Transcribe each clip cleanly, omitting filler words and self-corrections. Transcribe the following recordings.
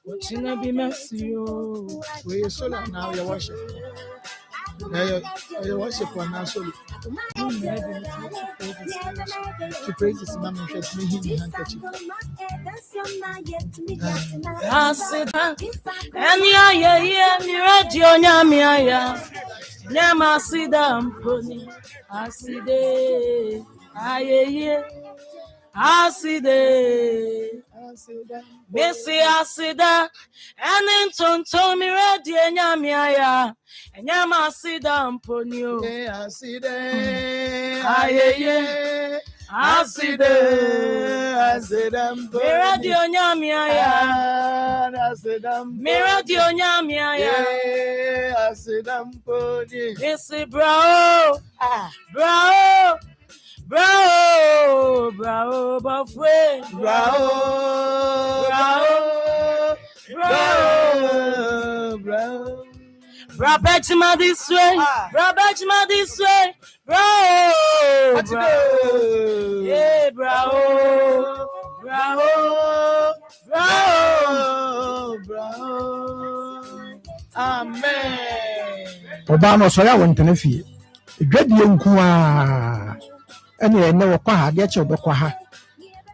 Watching be messy. We solo now your worship. Your worship on our solo. To praise his mama just me him handkerchief. I said, and yeah, me radio, Nyamia. Nyama sidam pony. I see the aye. Aside, Missy Asida, and then Tontomi ready and Yamia, and Yama Sidam Ponyo. Aside, Aside, Asidam, Miradio Yamia, Asidam, Miradio Yamia, Asidam Pony, Missy Brow, Brow. Bravo, Buffet, bravo. Brabachima this way, Brabachima this way, bravo. Yeah, bravo. Amen. Obama so ya wontene fie. Dwadie nkuwa. Ene ne wokwa ha de che obekwa ha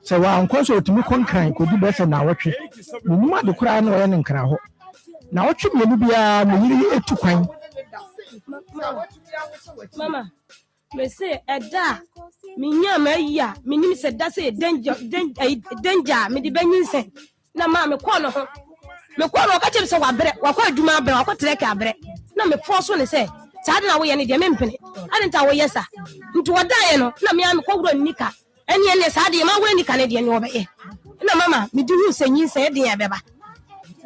se wa nkonso otumi konkran kodi be se na wotwe munuma de kura na oye ne nkra ho na wotwe mienu bia munyiri etu kwan mama me say eda minya mayiya minim se da se danger me de banyinse na ma me kɔ no ho me kɔ no ka che se wa bere wa kɔ adwuma bere wa kɔ trek abere na me force ne se Sada na wo ye ne de mempene adenta wo yesa nti wodaye no na me am kwawro nika ene ne sada ma wo nika ne de ne obeye na mama me di hu sanyi se de ya beba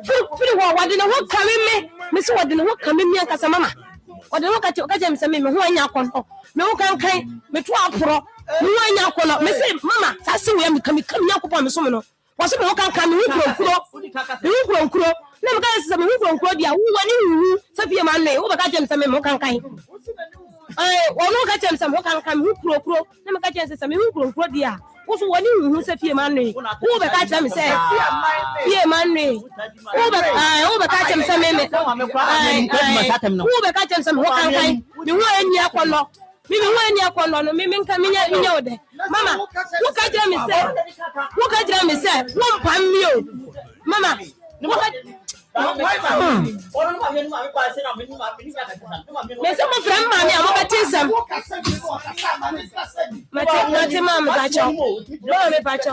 firi wo wade ne ho kame me se wade ne ho kame mi ankasa mama wade ne ho ka je me se me ho anya akon me ho kan me to aporo me ho anya akon me se mama sa se wo ya me kame yakopɔ me so me no wo se me ho kan me hu kuro na me ka se me hu kuro dia wo wani hu safie ma no wo ba ka je me se me ho kan wo no ka je me se me ho kan me hu kuro na me ka je se me hu kuro dia wo so wani hu safie ma no wo ba ka je me se fie ma no wo ba ka je me se me wo ba ka je me se me ho kan me hu ani akɔlɔ mimi wani akɔlɔ no mimi nka minya ode mama wo ka je me se wo mpa mi o mama wo ka me se mo frem mami amo ka tinsam mate mama ka cho no me pa cho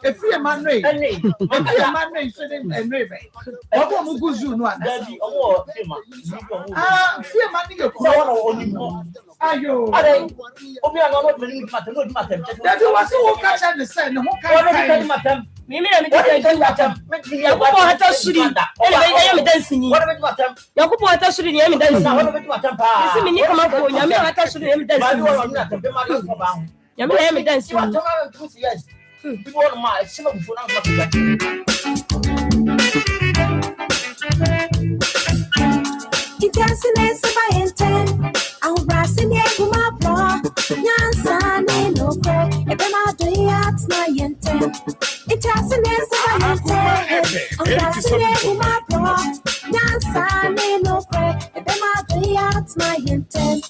efie manwe so den enwe be obo mu guzu no ana daddy omo fie mani ge ko ayo obi an omo meni matem no di matem daddy wase wo ka cha ne se ne ho ka matem mimi na me di matem yakubo hata suri ele me dansini yakubo hata suri ni me dansini isi mini kama ko nyame hata suri ni me dansini nyame me dansini Intensiness by intent, I'm rising here to my bra. Nyansa no ko, ebema do yat my intent. Intensiness by intent, I'm rising here to my bra. Nyansa no ko, ebema do yat my intent.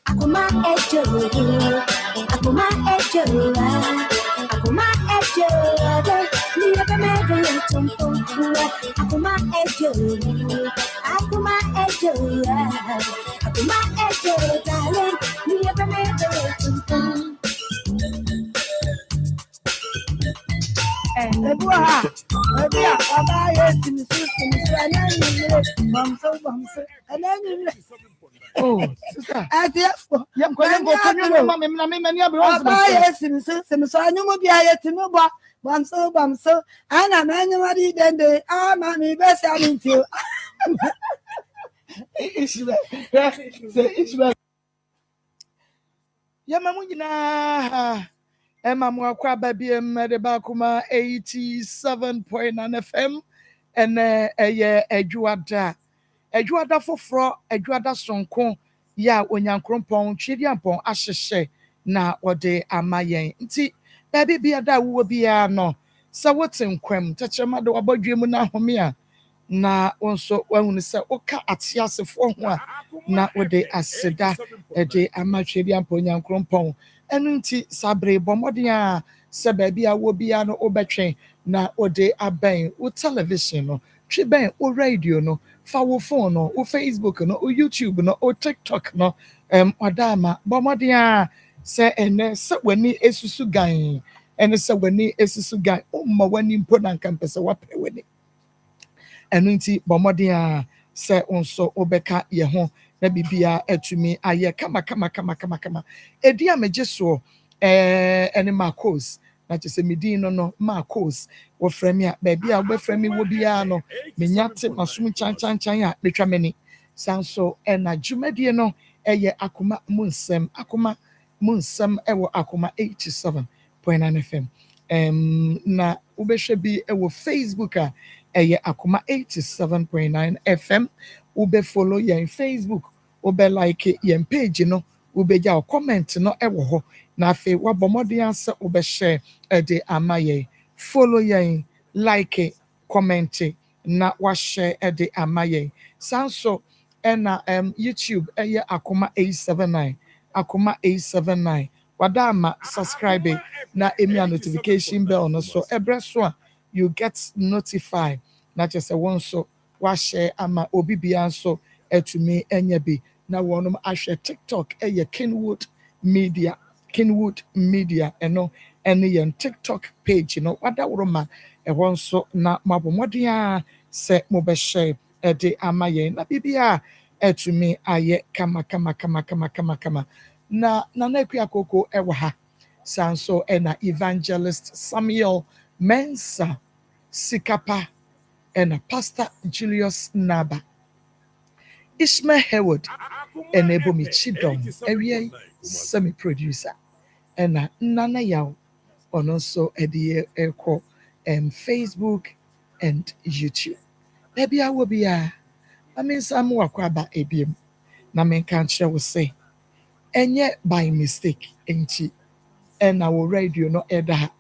Akoma ejo, akoma ejo, akoma ejo. Ni ebema do yatumpo, akoma ejo. Akuma ejo, darling. Me ever made the and the boy, dear, I yes in the system, and then oh, sister, I therefore, young Colonel, yes in the system, so I know be I to know what. Bamso, and I'm anybody then they are mammy best. I mean, you. Yamamuna Emma Mwakwa Baby Medebakuma 87.9 FM and Ejuada for Ejuada Sonko ya Onyankrompon Chidiampon Asheshe na ode amayen nti Baby be a da will be a no. So what's in quem, touch a mother about dream na homia. Na also when we say, Oka at Siasa for one, not what they aseda, a day a match and pony and crumpon. And unti sabre bombardia, say baby, I will be an obetrain, na or day a bang, or television, no, tribane, or radio, no, foul phone, no, or Facebook, no, or YouTube, no, or TikTok, no, Adama, bombardia, say, and so when ni esusu gang, and so when ni esusu gang, my when you put on campus, what pay with it. Ɛno nti bɔ mmɔden a sɛ nso wobɛka yɛ ho na biribiara atumi ayɛ kama. Ɛdi a megye soɔ ɛne Marcos na kyerɛ sɛ medin no Marcos wɔfrɛ me a baabi a wobɛfrɛ me wɔ biara no menya te masom kyankyankyan a metwa m'ani saa nso ɛna dwumadie no ɛyɛ Akoma mu nsɛm ɛwɔ Akoma 87.9 FM na wobɛhwɛ bi ɛwɔ Facebook a ɛyɛ Akoma 87.9 FM ube follow yɛn Facebook ube like yɛn page no ube gya comment no ɛwɔ hɔ na afei wabɔ mmɔden asɛ ube share ɛde ama yɛn follow yɛn like comment na washare ɛde ama yɛn saa nso ɛna YouTube ɛyɛ Akoma 879 wada ama subscribe na emi notification bell no so ɛbrɛ so a you get notified. Not just a one so wash ama obi bia so to me enya bi na wonum ahwe TikTok Kenwood Media eno ene yen TikTok page no wada woroma one so na mabomodea se mo be share de ama yen na bibia to me aye kama na akua koko ewo ha sanso ena evangelist Samuel Mensa Sikapa and a Pastor Julius Naba. Ishmael Howard and Ebomi Chidom, area semi-producer, and a Nana Yao on also at the Echo and Facebook and YouTube. Maybe I will be some work about ABM. Namen can't will say, and yet by mistake, ain't she? And our radio no either.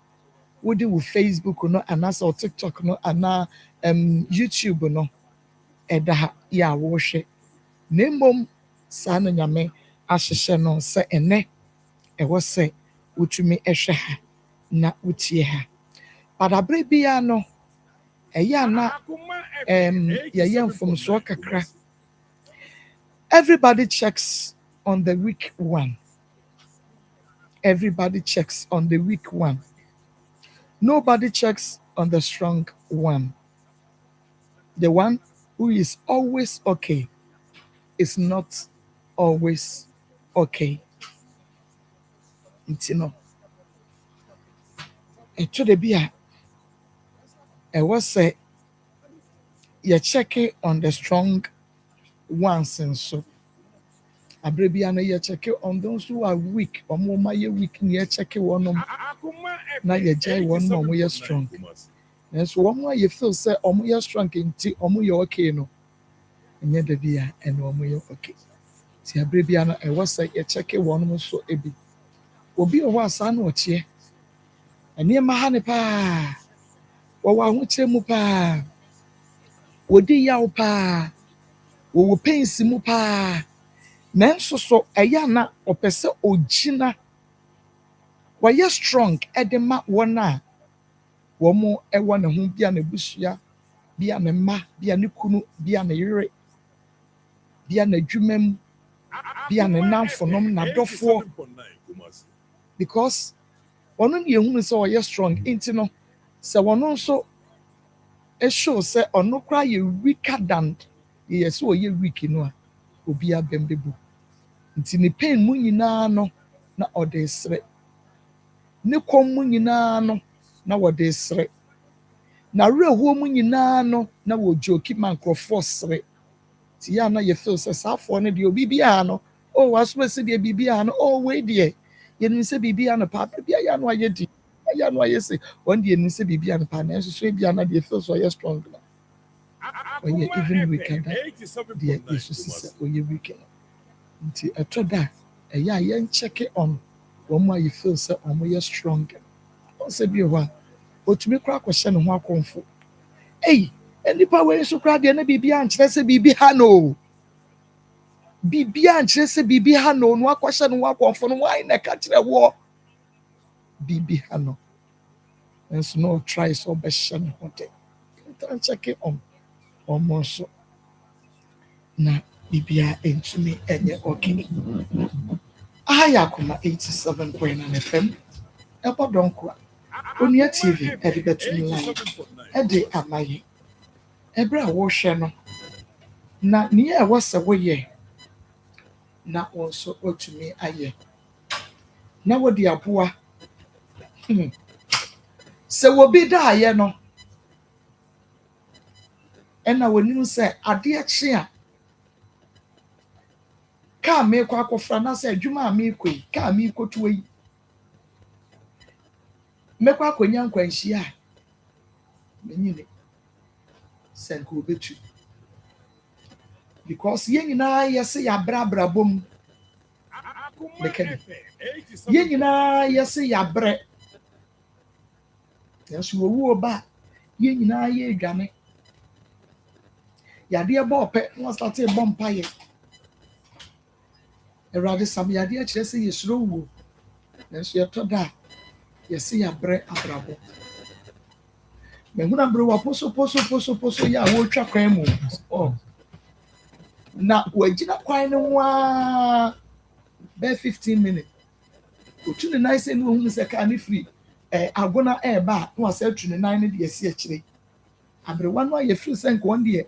Would do with Facebook no and also TikTok no and YouTube no ɛda ya wɔhwɛ na mmom saa no nyame ahyehyɛ no sɛ ɛnɛ ɛwɔ sɛ wotumi ɛhwɛ ha na wotie ha padabere biara no ɛyɛ ana yɛyɛ mfomsoɔ kakra everybody checks on the weak one nobody checks on the strong one. The one who is always okay is not always okay. You know. It should be I was say you're checking on the strong ones and so. Abrebiana you're checking on those who are weak or more my weak you're checking one of now you're jay one more you're strong. And so one more you feel say you're strong into you're okay no. And yet the beer and you're okay. See Abrebiana I was say you're checking one more so ebi. Obi o wa san watch ye. And near mahane pa. Wa huche mu pa. Wodi yaw pa. Wo pains mu pa. Nanso so eya na opese ogina. Wa ye strong edema wona. Wo mo ewo ne ho bia na busua, bia ne ma, bia ne kunu, bia ne yere. Bia na dwumam, bia ne namfonom na dofo. Because ono ne ehunu se o ye strong inti no se wono so e show se ono kra ye weaker than ye so ye weak no a obi abembebu nti ne pain mu nyina no na ode sre ne kom mu nyina no na wode sre na rehuo mu nyina no na wo joki mankrofo sre ti ya na ye feel se safo ne de obi bia no o waso se de bibia no o we de ye nim se bibia no papa bia ya no aye di ya no aye se one day nim se bibia no pa na so bia na de feel so ye strong na o ye even weekend de Jesus se o ye weekend nti etoda e ya ye check on one more you feel say omo ye strong say be one. But to me crack question who comfort. Hey, any power so cry the na bibi ankyerɛ sɛ bibi ha no. Bibi ankyerɛ sɛ bibi ha no no akɔhyɛ no akɔmfo no why na ka kyerɛ wo. Bibi ha no. And so no try so bɛhyɛ no ho de. Check it on so na bibia entumi enye okay. Akoma 87.9 FM. Eba donko. Onia TV edi betumi line. Edi amaye. Ebra wo hwe no. Na niye e wose wo ye. Na wonso otumi aye. Na wo di aboa. Se wo bi da aye no. Ena wonim se ade akye a ka me kwa akofra na se adwuma a me koi ka me kotu yi me kwa akonya nkwanhia a menyine se nko betu because yen nyina yese ya brabra bom mekani yen nyina yese ya bre yesu owu ba yen nyina ye adwane yade eba ope no start e bom paye erade sam yade a kire se yesuro wu nanso ye to da yesi ya bre abrabo mehuna bre wa poso ya wo twa kwan mu oh na wagina kwan no wa be 15 minutes otu ne nice no hu se ka ni free agona e ba no asa tu ne nine de yesi a kire abrewa no ye free sen ko ndie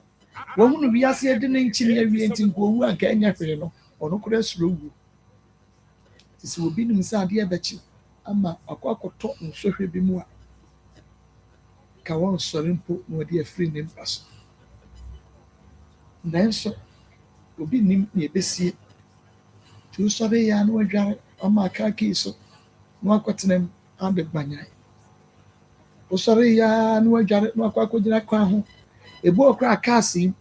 wo hunu wiase de ne nkyini awie nti nko wu anka enya hwere no ono kura suro wu tisi obi nim sa ade abachi ama akwakoto nsohwe bi mu a ka won sori mpo no de afiri ne mpaso nanso obi nim ne besie tu sori ya no adware ama ka kiso no akotenem ande gbanyai o sori ya no adware no akwakodina kwa ho ebu okra kasi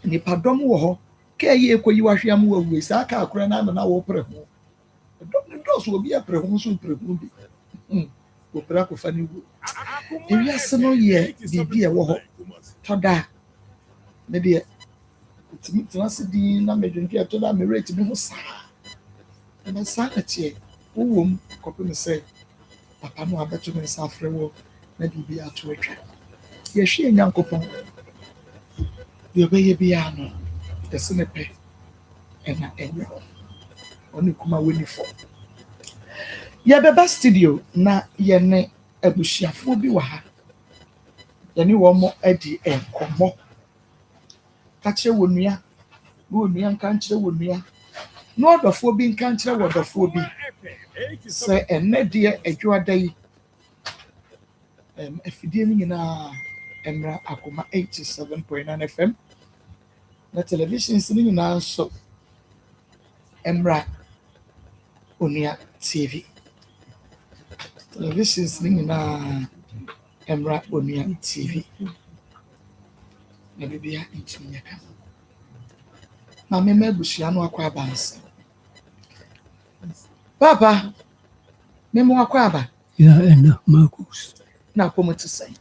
ni padom wo ho ka ye ekoyi wahwe am wo wu sa ka akora na wo pre ho do so obi apre ho so pre ho bi wo pre akofa ni wu ewi asemo ye bibi e wo ho toda me de timi se di na medwinki toda me rate bi ho sa na sa atie wo wom kopem se papa no abeto me sa afre wo na bibi ato atwa ye hwe nyankopon ye be ye bia no esenepe ena enyo oni kuma weni fo ye beba studio na ye ne abusiafo bi wa ha ye ne wo mo adi enkomo ka kire wonua wonua nka kire wonua no odofo bi nka kire wodofo bi se enne de adwoada yi afidie ni nyina emra Akoma 87.9 FM na television ni nyina so emra Onia TV television ni nyina emra Onia TV na bibia intinya ka ma mema busua no akwa abanse papa memo akwa aba ya ena Marcus na komote sai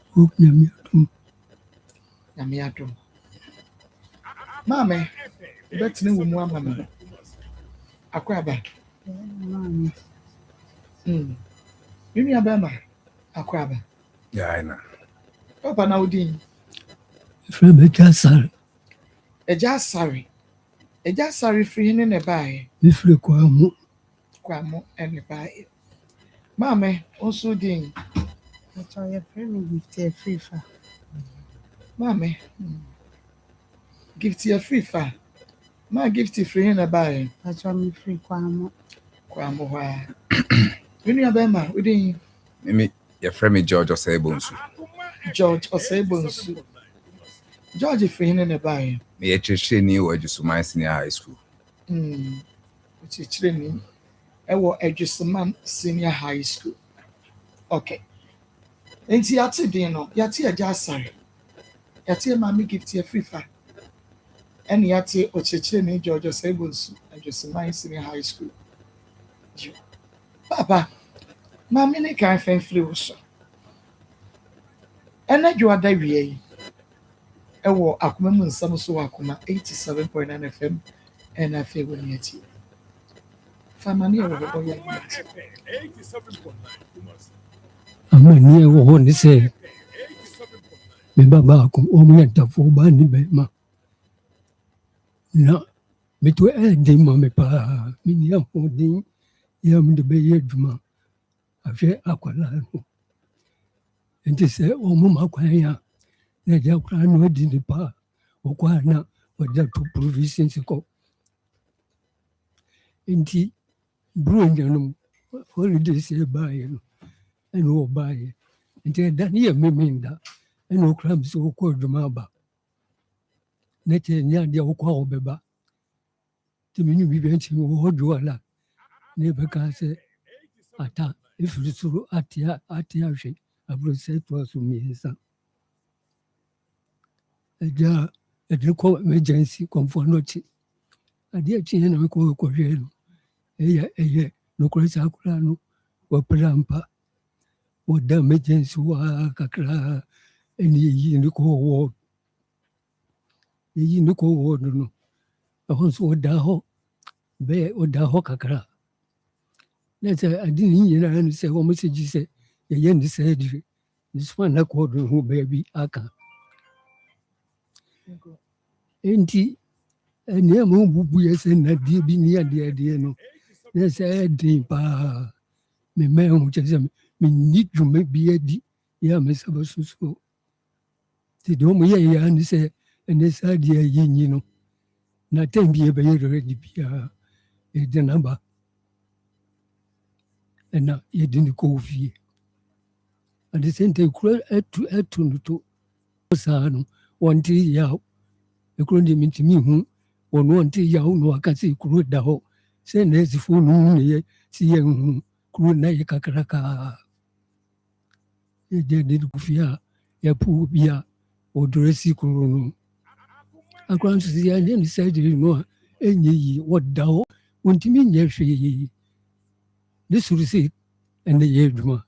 na me adom mame betene wo mu ama me akwa aba mimi abema akwa aba ya ena papa na udin from Ejasari free ne ne bae me free kwa mo ene bae mame also din Acho ye free gift free fa mame gift ya free fa ma gift free ne bae acho me free kwa mo wa mimi abema udin mimi ya frame George Osebonsu George free ne bae me ya cheshe ni wo Adwusuman Senior High School chire ni ewo Adwusuman Senior High School okay enti yati din no yati Ejasari yati mami gift ya free fa eni yati ochechire ni George Osebonsu Adwusuman Senior High School papa mami ne kan fan free wo so ɛna dwuada wie yi ɛwɔ akoma mu nsɛm so wɔ akoma 87.9 FM ɛna afei wɔ ne akyi famani ɛwɔ hɔ ɔyɛ amani ɛwɔ hɔ ne sɛ me ba baako ɔmo yɛ ntafo ba ne bɛma na meto ɛden ma me paa meni ahoɔden yɛ mede bɛyɛ adwuma ahwɛ akwalaa no nti sɛ ɔmo ma kwan a na agya koraa no adi ne paa ɔkɔ a na ɔde ato provisions kɔ nti buro nyanom holidays ɛbaeɛ no ɛna ɔbaeɛ nti ɛda ne yɛ memenda ɛna ɔkora me sɛ wokɔ adwuma aba na kyɛ nyɛ adeɛ wokɔ a wɔbɛba nti mene biribi nkyi wɔ hɔ dwoala na ɛbɛka sɛ ata ɛfiri soro ate ahwɛ aburo sɛ toa so mmiɛnsa agya ɛde kɔ emergency kɔmfoɔ no akyi adeɛ akyi na mekɔhwɛ no ɛyɛ nokorɛ saa koraa no wɔpra mpa wɔda emergency wɔ kakraa ɛne yɛyi ne kɔɔ ward no ɛhɔ nso wɔda hɔ kakra na sɛ ade ne nyinaa no sɛ wɔn sɛ gye sɛ yɛyɛ ne sɛ adire ne so na kɔɔ no ho baabi aka enti nneɛma wobubu yɛ sɛ nnadeɛ bi ne adeɛ no na sɛ ɛden paa memma ho kyɛ sɛ menni dwuma bi adi yɛ a mesɛ bɛsoso nti deɛ ɔmo yɛyɛ ne sɛ ɛnɛ saa adeɛ a yɛnyi no na tam bi yɛbɛyɛ rɛdi biara yɛde naba ɛna yɛde ne kɔɔ fie ade sɛ nta kuro atu no to saa no wɔnte yaw ɛkuro deɛ mentumi hu wɔno wɔnte yaw na waka sɛ kuro da hɔ sɛ na asifoɔ no ne yɛ si yɛnhu kuro na yɛ kakrakaa yɛgya de no kɔ fie a yɛpo bi a wɔdɔrɔ si kuro no akora nso sɛ yɛanyɛ ne surgery no a ɛnyɛ yie wɔda hɔ wɔntumi nyɛ hwee ne soro sɛ ɛnɛ yɛ adwuma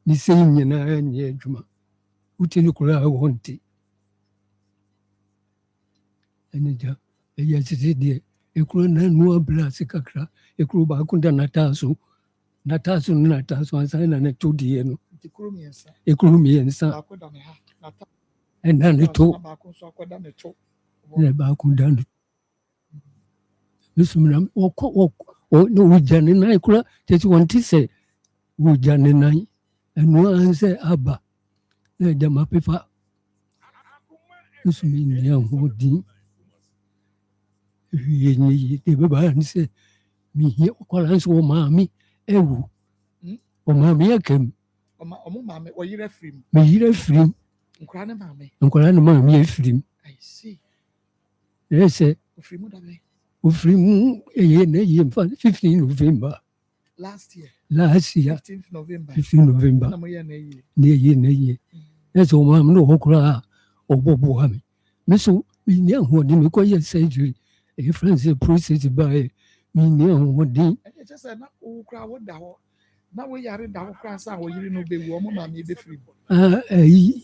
ne sɛn nyinaa nyɛ adwuma wote no koraa wɔnte ɛne gya ɛyɛ sese deɛ ɛkuro na noa brɛ ase kakra ɛkuro baako da nataa so ansa na ne to deɛ no ɛkuro mmiɛnsa ɛna ne to na baako da no mesomna na wogya ne nan kora kyɛ sɛ wɔnte sɛ wogya ne nan ɛnoa ansɛ aba na agya mapepa mesome nni ahoɔden hwie nyɛ yie deɛ bɛbaa ne sɛ mehia ɔkwala nso wɔ maame awu ɔmaame akam meyere afirim nkwaraa ne maame afirim ɛyɛ sɛ ofiri mu na yie mfa 15 November last year 15 November na yie ɛsɛ ɔmaame no wɔ koraa ɔbɔboa me me so menni ahoɔden mekɔyɛ surgery ɛyɛ friend sɛ process baɛ menni ahoɔden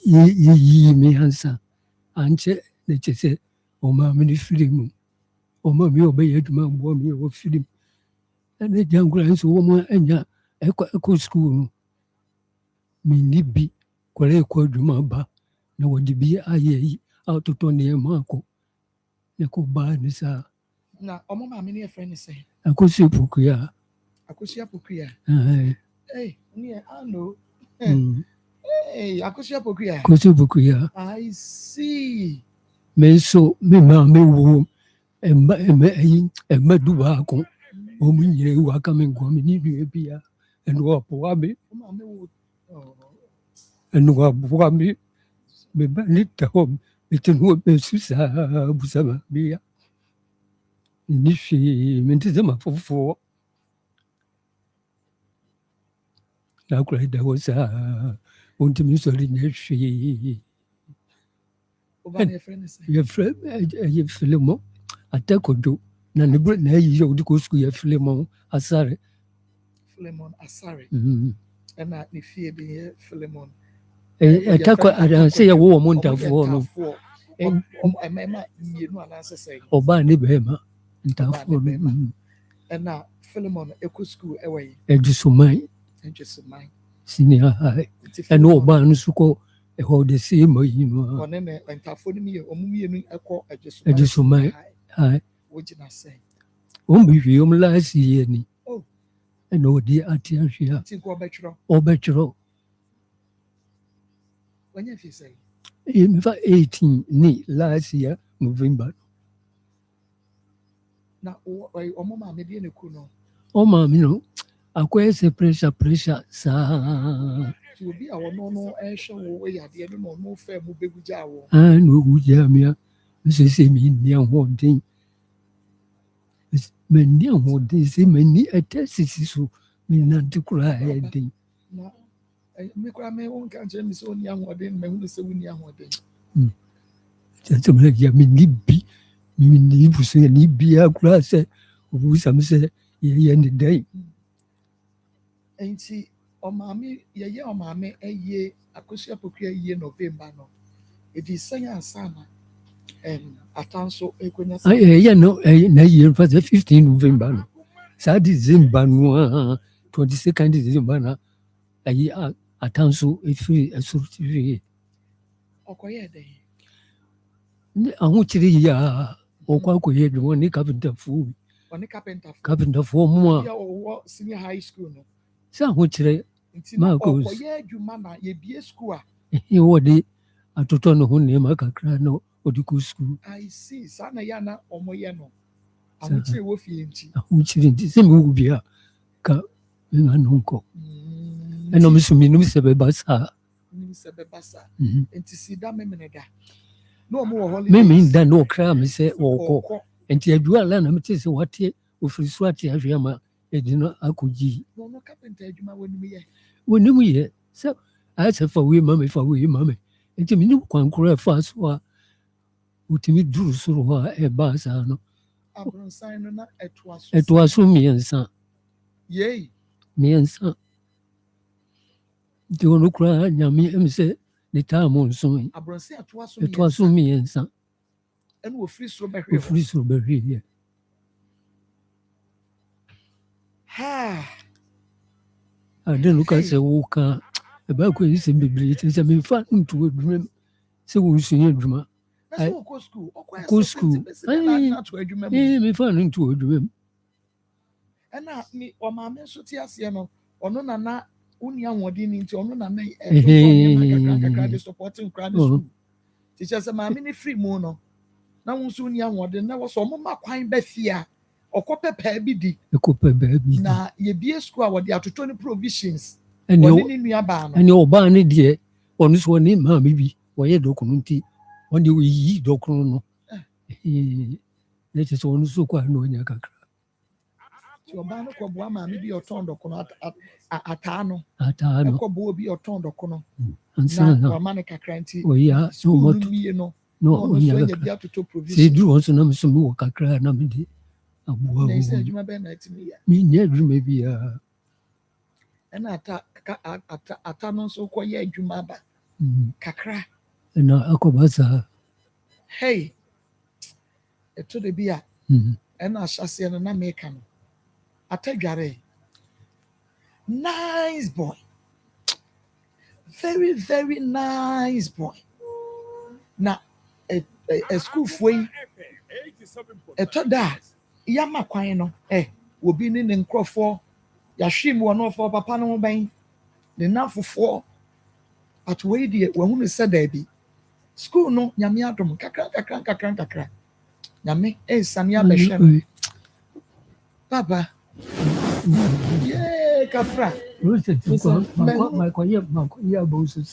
yɛyii me ansa ankyɛ na kyɛ sɛ ɔmaame no firi mu ɔmaame a ɔbɛyɛ adwuma mboa me ɛwɔ firi mu ɛne gya nkora nso wɔm anya ɛkɔ school no menni bi kwara ɛkɔ adwuma ba na wɔde bi ayɛ yi a ɔtotɔ nneɛma akɔ na kɔbaa ne saa na ɔmo maame ne yɛfrɛ ne sɛ akɔsi pokua akosua pokua ne ano akosua pokua I see me nso me maame wo ɛma du baako ɔmo nyina wu aka me nkwa me ne nua bia ɛne wɔaboa me meba ne da hɔ mete ne hɔ bɛsu saa busa ma bia ɛni hwee mente sɛ mafofoɔ na akora da hɔ saa ɔntumi sɔre nyɛ hwee yɛfrɛ Filemon Atakodo na ne bere na ayi yɛ wode kɔ sukuu yɛ Filemon Asare ɛna ne fie bi yɛ Filemon ɛta say yɛwɔ wɔn ntafoɔ no ɛmɛma mmienu anaasɛ sɛ ɔbaa ne bɛrima ntafoɔ no ɛna Philemon ɛkɔ school ɛwɔ yi Adwusuman senior high ɛna ɔbaa no nso kɔ ɛhɔ de se ma yi no ɔne ne ntafoɔ no ɔmo mmienu ɛkɔ Adwusuman high wogyina sɛ wɔn bi hwie wɔn last year ni ɛna ɔde ate ahwe a ɔbɛtwerɛ wɔnyɛ fi sɛ mefa 18 ni last year November na ɔmo maame bi ne ku no ɔmaame no akɔyɛ sɛ pressure saa ti obi a ɔno no ɛhwɛ wo yadeɛ no na ɔno fɛ mu bɛgu gya wo na ogu gya me a mesɛ sɛ menni ahoɔden menni ahoɔden sɛ menni ɛtɛ sisi so menante koraa ɛden na me koraa me wonka nkyerɛ me sɛ wonni ahoɔden mahunu sɛ wonni ahoɔden kyɛsɛ mɛgya menni bi menni busuani biaa koraa sɛ ɔbusam sɛ yɛyɛ ne dan nti yɛyɛ ɔmaame ɛyɛ akosua pokua yie November no ɛdi sɛn ansa na ata nso ɛkɔnya ɛyɛ no na yie mfa sɛ 15 November no saa December no a 22nd December na ɛyɛ ata nso ɛfiri ɛsoro tiwie ɔkɔyɛ dɛn ahokyere yi a ɔkɔ akɔyɛ adwuma ne carpenterfoɔ mu a senior high school no sɛ ahokyerɛ ɔkɔyɛ adwuma na yɛbie school a wɔde atotɔ ne ho nneɛma kakra na ɔde kɔ school I see saa na yɛ na ɔmoyɛ no ahokyere wɔ fie nti ahokyere nti sɛ mewu bi a ka mema no nkɔ ɛna meso menim sɛ bɛba saa nti si da memene da na ɔmo wɔ holidays memenda na ɔkraa me sɛ wɔkɔ nti adwua la na mete sɛ wate ofiri so ate ahwe ama ɛde no akɔgyi no carpenter adwuma wɔnim yɛ sɛ ayɛ sɛ fa wei ma me nti menim kwan korɔ ɛfa so a wotumi duru soro hɔ a ɛbaa saa no abronsan no na ɛtoa so mmiɛnsa nti ɔno koraa nyame ɛm sɛ ne taa mo nso ɛtoa so mmiɛnsa ɛne wɔfiri soro bɛhweyɛ ade no ka sɛ woka ɛbaakɔ yi sɛ bebree kyerɛ sɛ memfa nto adwuma m sɛ wɔnsua adwuma kɔ school memfa no nto adwuma m ɛna ɔmaame nso te aseɛ no ɔno nana wonni ahoɔden no nti ɔno nana kakra de supporting nkora ne school nti kyerɛ sɛ maame ne firi mu no na wo nso wonni ahoɔden na wɔ sɛ ɔmo ma kwan bɛ fie a ɔkɔpɛ paa bi di na yɛbie school a wɔde atotɔ ne provisions wɔne ne nuabaa no ɛne ɔbaa ne deɛ ɔno so ɔne maame bi wɔyɛ dɔkono nti ɔne wɔyiyi dɔkono no na kyerɛ sɛ ɔno so kɔ a na ɔnya kakra nti ɔbaa no kɔboa maame bi ɔtɔn dɔkono ataa no ɛkɔboa bi ɔtɔn dɔkono na wama ne kakra nti school no wie no ɔno so anya bi atotɔ provisions sɛ ɛduru hɔ so na meso mewɔ kakra na mede aboa menyɛ adwuma biaa ɛna ata no nso kɔyɛ adwuma aba kakra ɛna akɔba saa ɛto de bi a ɛna ahyɛseɛ no na meka no ata dware nice boy very very nice boy na schoolfoɔ yi ɛtɔ da yama kwan no obi ne ne nkurɔfoɔ yɛahwe mu ɔno ɔfɔ papa no ho bɛn ne nafofoɔ but wei deɛ wahunu sɛ daabi school no nyame adom kakra nyame ɛnsane abɛhwɛ no papa kafra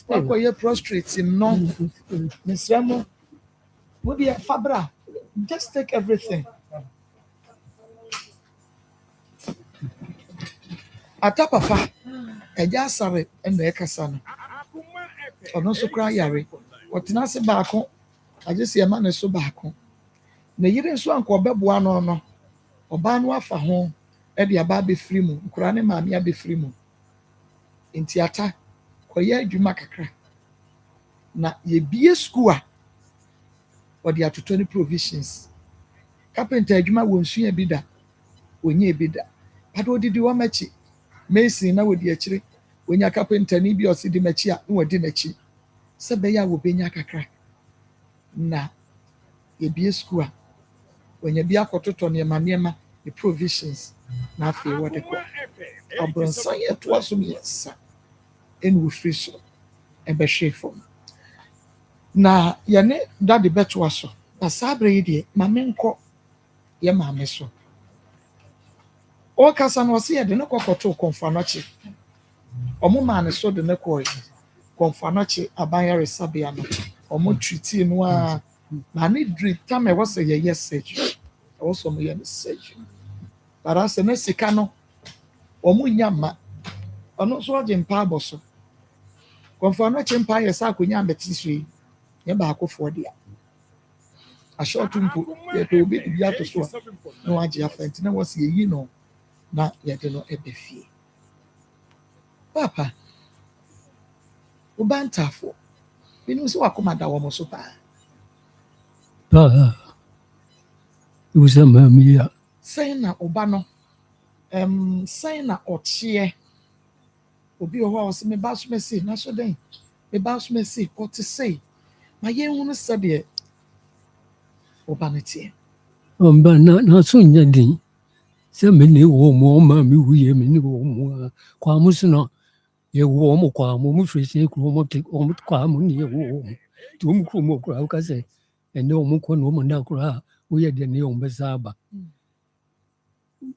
makɔyɛ prostrate no mesrɛ mo wodeɛ fabra just take everything ata papa ɛgya asare ɛna ɛkasa no ɔno nso koraa yare ɔtena ase baako agye sɛ ɛma ne so baako na yere nso anka ɔbɛboa no no ɔbaa no afa ho ɛde aba abɛfiri mu nkora ne maame abɛfiri mu nti ata kɔyɛ adwuma kakra na yɛbie school a wɔde atoto ne provisions carpenter adwuma wɔnsua bi da wɔnyɛ bi da but wɔdidi wɔn akyi mason na wɔdi akyire wɔnya carpenter ni bi ɔsi di m'akyi a na wɔdi n'akyi sɛ bɛyɛ a wɔbɛnya kakra na yɛbie school a wɔnya bi akɔtotɔ nneɛma the provisions na afei wɔde kɔ abronsan yɛ toa so mmiɛnsa ɛna wɔfiri so ɛbɛhwɛ fam na yɛne dade bɛtoa so na saa abere yi deɛ maame nkɔ yɛ maame so ɔkasa no ɔsi yɛde ne kɔkɔto kɔnfanɔkye ɔmo maa ne so de ne kɔɛ kɔnfanɔkye abanyaresabea no ɔmo triti no a na ne diri tam ɛwɔ sɛ yɛyɛ surgery ɛwɔ sɛ ɔmo yɛ ne surgery bara sɛ ne sika no ɔmo nya ma ɔno nso ɔgye mpa abɔ so kɔnfanɔkye mpa yɛ sɛ akonya abɛti so yi yɛ baakofoɔ deɛ ahyɛɔto mpo yɛpɛ obi de bi ato so a na wagye afa nti na wɔsi yɛyi no na yɛde no ɛbɛ fie papa woba ntafoɔ binom sɛ wakoma da wɔn so paa It was a mamia. sɛn na ɔba no sɛn na ɔkyeɛ obi wɔ hɔ a ɔsɛ meba so mɛsi na so dɛn meba so mɛsi ɔte sei ma yɛnhunu sɛdeɛ ɔba no teɛ But not so yet. Some many warm, mammy, we many warm. Quamusna, a warm or quam, fresh, chromatic, almost quam near warm. Two chromo crowd, and no more woman now cry. We had the neon bazaba.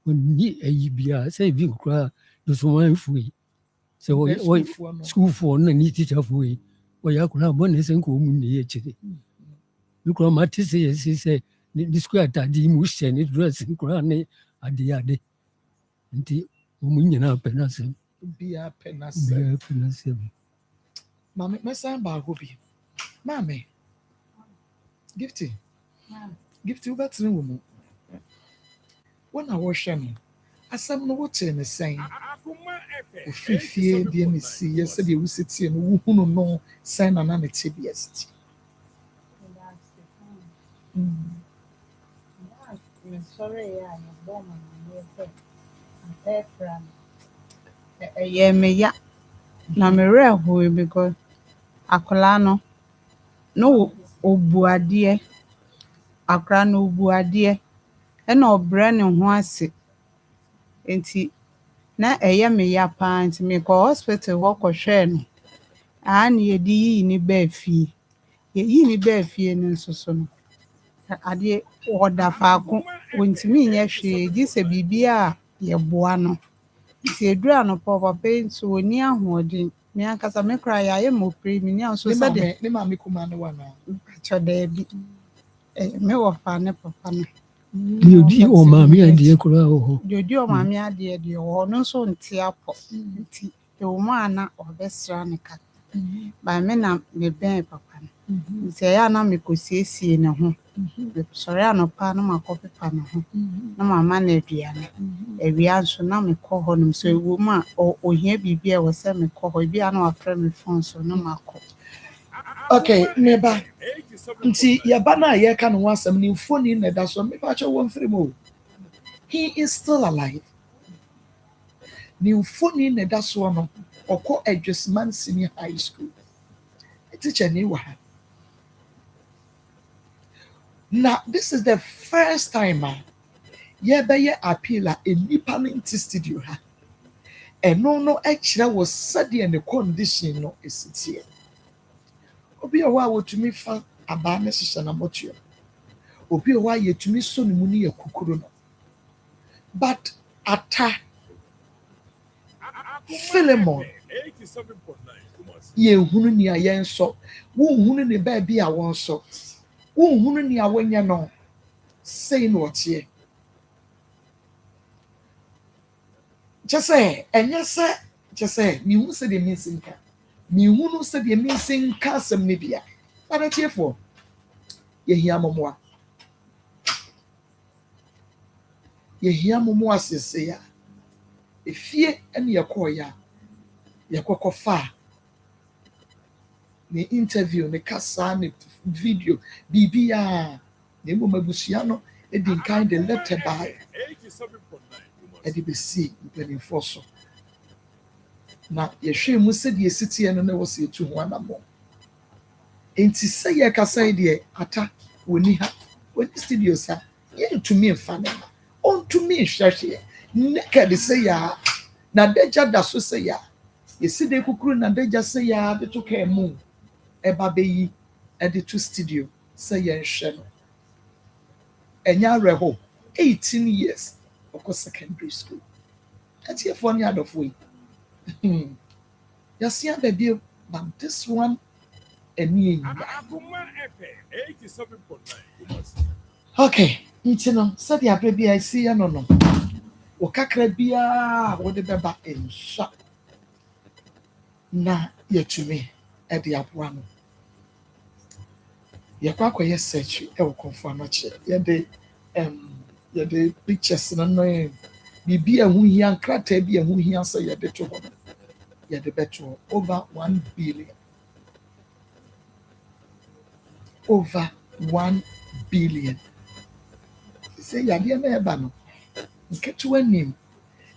When ye be saving cry, those one free. So what school for and eat it halfway. Why I could have one is and come near Chile. You come at this, he said, the square daddy must send it dressing granny at the other. Until women up and us. Be a penasem. Mammy, my son Bargobi. Mammy, gifty. Gifty, that's no woman. When I was sharing, I said, no, what's in the same. Free fear, the NC, yesterday we sit here and who know, sign an anatibiest. Sorry, I am born and me ya na me reho because akola no obuade akra no obuade e na obre ne ho ase enti na eye me ya pa enti me ko hospital wo ko hwe no ani yedi yi ni ba fie yi ni ba fie ni nsoso no ade oda faako wontimi nya hwe gi se bibia ye boa no ti edura no papa nso oni ahoɔden me ankasa me kra ya ye mo pre me ni anso sɛ de ne ma me kuma ne wana choda bi me wo fa ne papa no You di o mammy and dear crow. Jodi o mami ade de wo no so nti apɔ nti e wo ma na obesra ne ka ba me na me ben papa no nti ya na me kosiesie ne ho me sɔre anopa no makɔpe pa ne ho na mama na aduane awia nso na me kɔ hɔ no so ewo ma ohia bibia wo sɛ me kɔ hɔ bia na wafrɛ me phone so na makɔ okay neba nti yaba na ye ka no wasɛm ni mfoni na da so me pa kyɛ wɔ mfiri mu he is still alive ni mfoni na da so no ɔkɔ Adjustment Senior High School teacher ni wa ha now this is the first time ye be ye appeal a nipa no nti studio ha ɛno no ɛkyerɛ wɔ sɛdeɛ ne condition no esitie obi a wa wotumi fa aba ne hyehyɛ na motuo obi a wa yetumi so ne mu ne yakukuru no but ata Philemon ye hunu ni ayen so wo hunu ne ba bi a won so wo hunu ni awanya no sei no tie just say mi hu se de mi sinka mi hunu se de mi sinka asem ne bia ana tiefo ye hia momoa sese ya efie ene ye koya ye kokofa ne interview ne kasa ne video bibia ne mo mabusua no e di kind the letter by e di be see mpanimfo so na yehwe mu se de esitie no na wo se etu ho anamo enti se ye kasa de ata woni ha woni studio sa ye to me mfa na on to me hwehwe naked say ya na deja da so say ya yesi de kukuru na deja say ya de to ka mu eba beyi e de to studio say ye nhwe no enya reho 18 years of secondary school ati e for ni adofo yi yasia baby but this one eni Akoma FM 87.9. okay intino said ya baby I see ya no wakakra bia wo de beba ensa na yetumi e de aboa no yakwa ye search e wo konfo no che ye de pictures no bibi ehu hia nkrata bi ehu hia say ye de to ho ye de beto over 1 billion over 1 billion say ya de na eba no nketu anim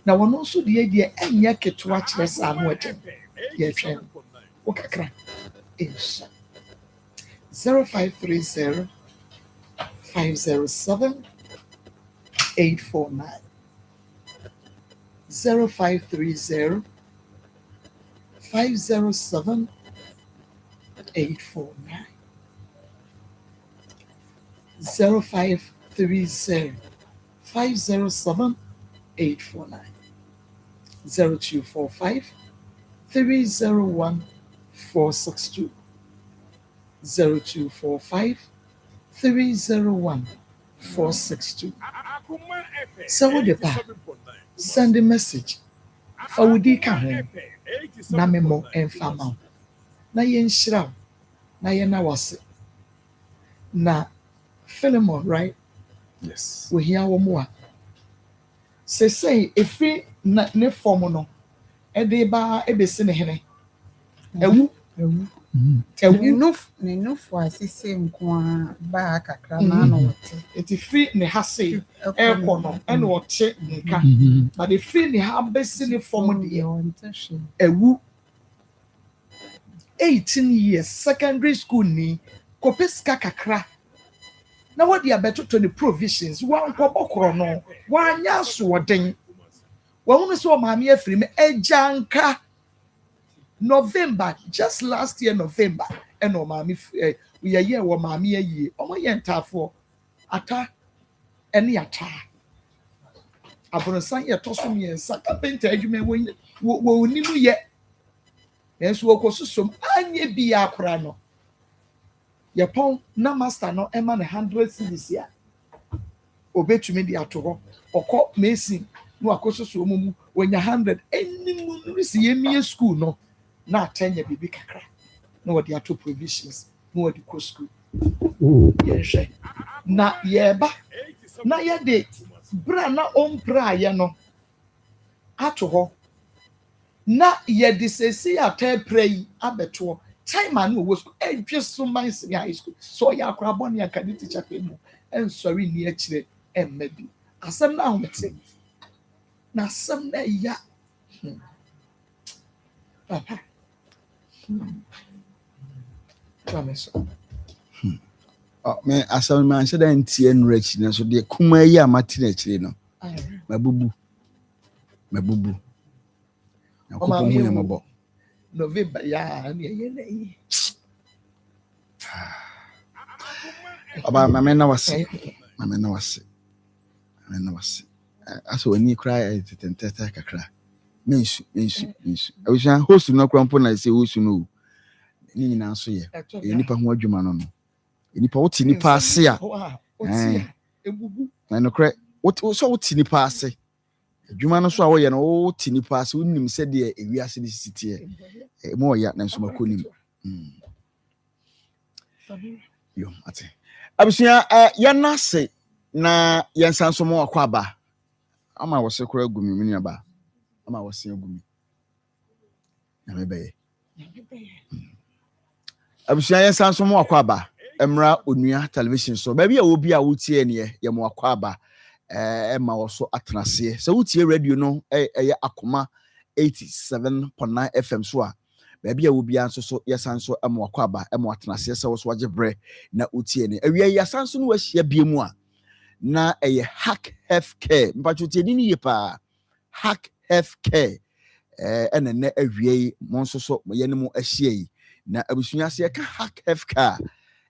na wono nso de enya ketu a kire sa no etem ye twen o kakra insha 0530 507 849 0530 507 849 0530 507 849 0245 301 462 0245 301 462 so what the send a message for wudi ka ho na memo enfama na yenhyira na yena wase na Philemon right Yes. we hear wo mo a say efi na ne form no e de ba e be se ne hene ewu ne fo asise nko a ba kakra na no wote eti fi ne ha sei e ko no e no wote nka but the fi ne ha be se ne form de ewu 18 years secondary school ni kopeska kakra na what dia beto to the provisions wan kwobokoro no wanya so woden wonu so maami afiri me ejanka November just last year November and o maami we ye wo maami ayi omo ye ntafo ata ene ata abronsan ye tosom ye nsa carpenter adwuma wo onimu ye enso okosusom anye bia akora no ye pon na master no ema ne 100 cedis ya obetumi di ato okọ mesin no akososo mu wonya 100 enimu risi yemie school no na atenya bibi kakra na wodi ato provisions na wodi ko school ye na yeba na ye de bra na ompra ye no ato ho na ye de sesi ata pray abeto time anu wo school edweso mines in high school so ya akra boni akadi teacher pemu en sorry ni akire emma bi asem na ahomete na asem na ya papa promise me asem man say dan tie nrachi na so de kuma yi amati na chire no mabubu na ko pomu ya mabo November ya ni ye na yi aba mamena wase aso ani kra tentata kakra mensu awusan host no krampo na say host no ni nyina so ye nipa ho adwuma no nipa woti nipa ase a ebubu na no kra woti nipa ase adwuma no so a wo ye no woti nipa ase wonim se de ewiase ne sitie mo ya na so makonim yo ate abusia yana se na yensanso mo akwa ba ama wo se kora gumi mini aba ama wo se gumi na mebeye abusua yɛ san so mo akwaba emra onua television so baabi a obi a wotie ne ye mo akwaba ma wo so atenase sɛ wotie radio no ɛyɛ Akoma 87.9 FM so a baabi a obi anso so yɛ san so mo akwaba mo atenase sɛ wo so agye bre na wotie ne awia yɛ san so no wahia biemu a na ɛyɛ hack healthcare mpacho tie ni ye pa hack healthcare ɛna na awie mo nso so yɛ ne mo ahia yi na abusua se ka hack healthcare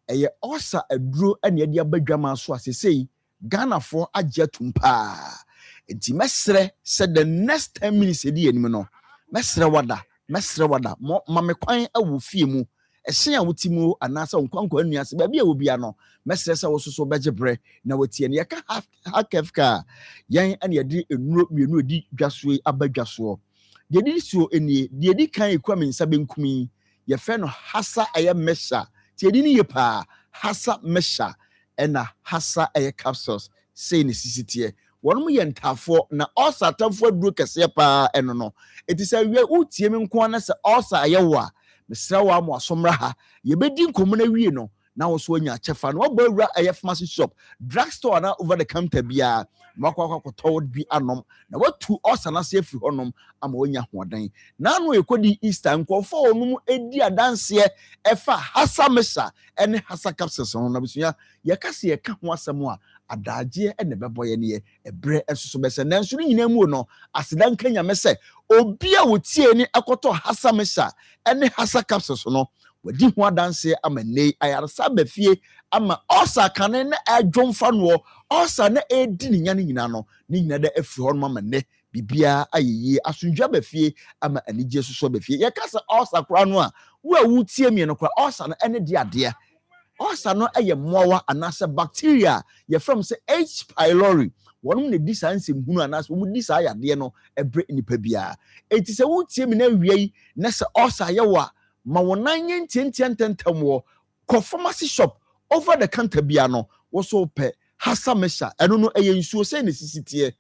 ɛyɛ osa aduro ɛna yɛde abadwama so asesei Ghana for agye tumpa enti mesrɛ sɛ the next 10 minutes edi anim no mesrɛ wada ma me kwan awu fie mu ɛhyɛn a wuti mu anaasɛ nkwankwa anuase baabi a obi ano mesrɛ sɛ wo so bɛgye brɛ na watie ne yɛka hack healthcare yɛn ɛna yɛde enuro mienu edi dwasoe abadwasoɔ deɛ di so enie deɛ di kan ekwa me nsa benkumi yɛfɛ no hasa ɛyɛ mesha tie di ne yɛ pa hasa mesha ɛna hasa ɛyɛ capsules sei ne sisitie wɔnom yɛ ntafo na ɔsa tamfo aduro kɛseɛ pa ɛno no eti sɛ wie utie me nko ana sɛ ɔsa ɛyɛ wo a mesrɛ wa mo asomra ha yɛbɛdi nkomo na wie no na wo so anya akyɛfa no wɔbɔ awura ɛyɛ pharmacy shop drugstore na over the counter bia makɔ akɔtɔ bi anom na watu ɔsa na se afiri hɔnom ama wonya hoɔden na no ekodi Easter nkɔfo onum edi adanseɛ ɛfa hasa mesha ɛne hasa capsules ho na bisunya yɛkase yɛka ho asɛm a adagye ɛne bɛbɔ yɛ ne ɛbrɛ ɛsoso bɛsɛ nanso ne nyina mu no aseda nka nyame sɛ obi a wotie ni ɛkɔtɔ hasa mesha ɛne hasa capsules no wadi ho adanse ama nei ayaresa bafie ama osa kane na adwomfa no osa na edi ne nyina no ne nyina da afiri hɔ no ama ne bibia ayeye asundwa bafie ama anigye soso bafie yɛkasa osa kora no a wo a wotie mi no kora osa no ene de ade osa no ɛyɛ mmoawa anase bacteria yɛfrɛ sɛ H pylori wɔnom ne di saa nsɛm hunu anase wo di saa yade no ɛbre nipa bia enti sɛ wotie mi na wiei na sɛ osa yɛ wa ma wonan yentientententam wo ko pharmacy shop over the counter bia no wo so pɛ hasa mesha ɛno no ɛyɛ nsuo sɛ ne sisitie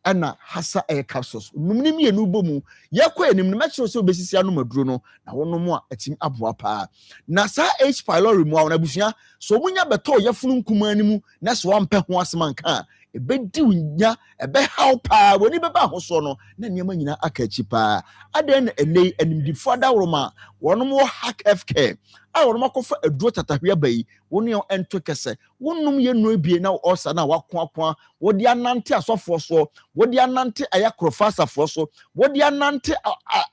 ɛna hasa ɛyɛ capsules numni mienu bomu yɛkɔ anim no mɛkyerɛ sɛ obesisi ano maduro no na wono mu a atim aboa pa na saa H pylori mu a na busua so munya beto yɛfunu nkuma animu na so wampɛ ho asɛm anka ebedi unya ɛbɛhaw pa woni bɛba ho so no na nneɛma nyina aka akyi pa adan na enei animdifo adawroma wɔnom wɔ hack healthcare a wɔnom akɔfa aduro tatahwea bayi wɔn yɛ ento kɛsɛ wɔnom yɛ no ebie na ɔsa na wakoakoa wɔde anante asɔfo so wɔde anante ayakrofasafo so wɔde anante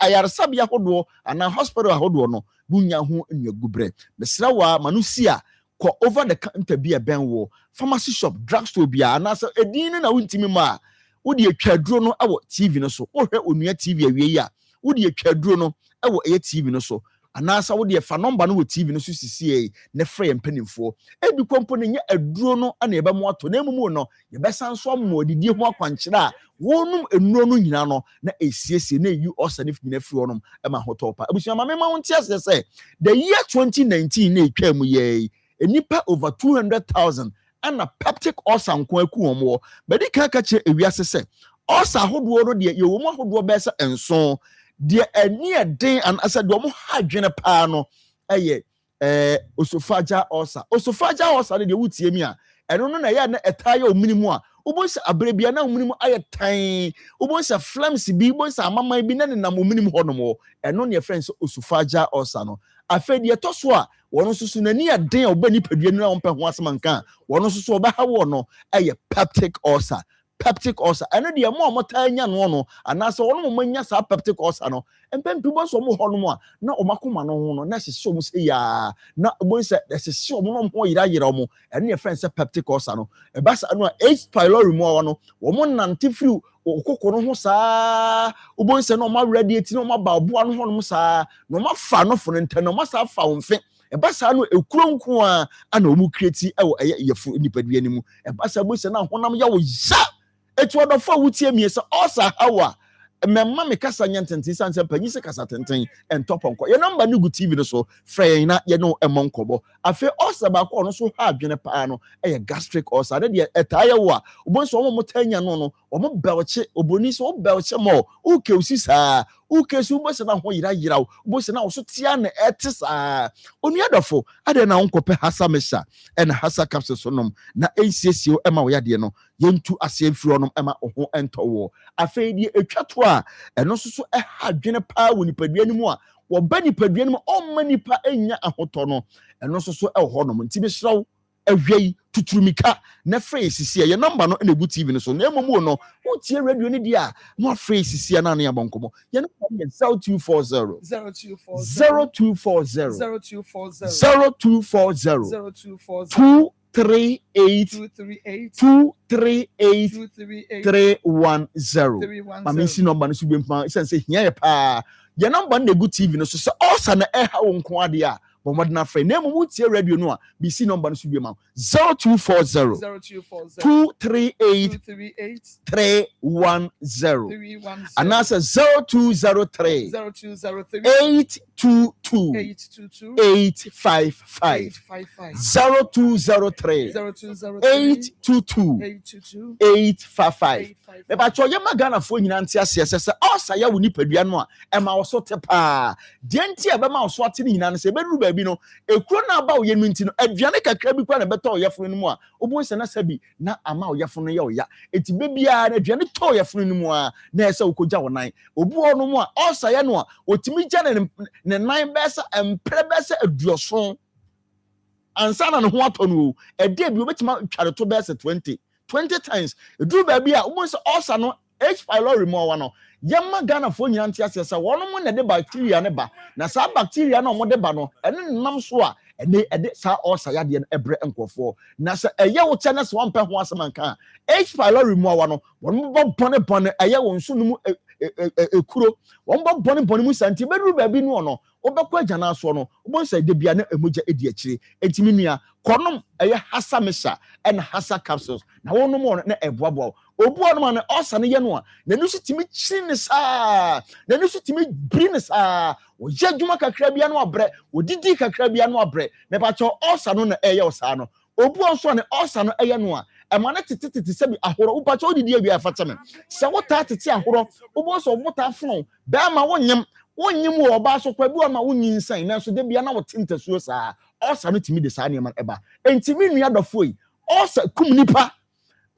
ayaresabea hodoɔ ana hospital ahodoɔ no bunya ho nnuagubre mesra wa manusia ko over the counter bia ben wo pharmacy shop drugstore bia na so edin na wontimi ma wo de atwaduro no awo TV no so wo hwɛ onua TV awie ya wo de atwaduro no awo eye TV no so anasa wo de fa number no wo TV no so sisie ne frɛ mpanimfo ebi kompo ne nya aduro no ana eba mo ato na emumu no ye besan so mo didi ho akwankyere a wonum enuro no nyina no na esiesie na eyi osanif nyina firi honom ema hotopa abusua ma mema wonti ase sɛ the year 2019 na etwa mu ye enipa over 200,000 ana peptic ulcer nko aku won but di kan ka che ewiase se ulcer hodo no de ye wo mo hodo be se enso de ani eden an asa de mo hadwene pa no eye esophageal ulcer de wutie mi a eno no na ye na etaya ominimu a ubonsa abrebia na ominimu aye tan ubonsa phlegms bi ubonsa amama bi na nam ominimu honom eno ne friends esophageal ulcer no afedi etoso a wono susu nani aden obani padua no na ompɛ ho asemanka wono susu obaha wo no ɛyɛ peptic ulcer ɛno de mo amota anya no anase wono mo nya sa peptic ulcer no empempi bo so mo ho no a na omakoma no ho no na hyehyɛ mo sɛ ya na bonse hyehyɛ mo no ho yira mo ɛno ne friend sɛ peptic ulcer no ɛbasa no a H pylori mo no wo mo nante firi okokoro ho saa ubonse no ma radiate no ma ba oboa no ho no saa no ma fa no fo no ntɛ no ma sa fa wo mfe ebasa no ekuro nko a ana omu kreti ewo yefu nipadua ni mu ebasa bo se na honam ya wo ya etu odofo wutie miesa osa hawa memma me kasa nyantenten sanse panyi se kasa tenten entoponko ye number ni gu TV no so frɛ na ye no emonkobo afi osa ba ko no so ha adwene pa no gastric ulcer de etaya wo a obonso mo motanya no mo belche oboni so belche mo ukeusi saa uke so bo se na ho yira bo se na wo so tia na etisa onu adofo ade na wonkope hasa mesha and hasa capsule so nom na ensiesie e ma wo yade no yentu ase afiri onom e ma ho entowo afei die etwato a eno so e ha dwene pa wo nipadua ni mu a wo ba nipadua ni mu o ma nipa enya ahoto no eno so e ho nom nti bi hraw ahwei tuturumika na phrase sie ye number no na egu TV no so na emomu no wo tie radio ni dia no phrase sie na na yabonkomo ye no 0240 0240 238 mama isi number no so bi mpa sense hia ye pa ye number na egu TV no so se osa na e ha wo nko ade a but modern friend name mu tie radio no a BC number no should be ma 0240 238 310 and that's 0203 822 855 0203 822 855 me ba cho ye magana fo nyina ntia se osa ya woni padua no a e ma wo so te pa de ntia be ma wo so ate nyina no se be ru bi no ekuro na ba wo ye minti no aduane kakra bi kwa na beto ye funu mu a obo se na sabi na ama wo ye funu ye wo ya eti bebia na aduane to ye funu mu a na ese wo koja wo nan obu ono mu a osa ye no a otimi gya ne nan besa empre besa aduoso ansa na no ho atonu e de bi obetima tware to besa 20 times edu ba bi a obo se osa no H pylori mo wa no yamma Ghana fo nyina ntia sesa wono mo na de bacteria ne ba na sa bacteria na mo de ba no ene nam so a ene sa osa ya de ebre enkofo na sa eye wo chene so wampe ho asemanka H pylori mo wa no wono bo bone eye wo nsu no mu ekuro won bo bone mu santi bedu ba bi no no obekwa agana so no obo nsa de bia na emogya edi akire entimi nua konom eye hasa mesha and hasa capsules na wono mo na eboabo obu ono na osa ne ye no a na nusu timi chiri ne saa na nusu timi bri ne saa o ye dwuma kakra bia no abre odidi kakra bia no abre me ba cho osa no na eye osa no obu onso ne osa no eye no a ema na tititi se bi ahoro upa cho odidi abia afata me se wota titi ahoro obu so wota fon be ma wonyem wo ba so kwa bi o ma wonyin san na so de bia na wotinta suo saa osa no timi de saa ne ma eba entimi nua dofo yi osa kum nipa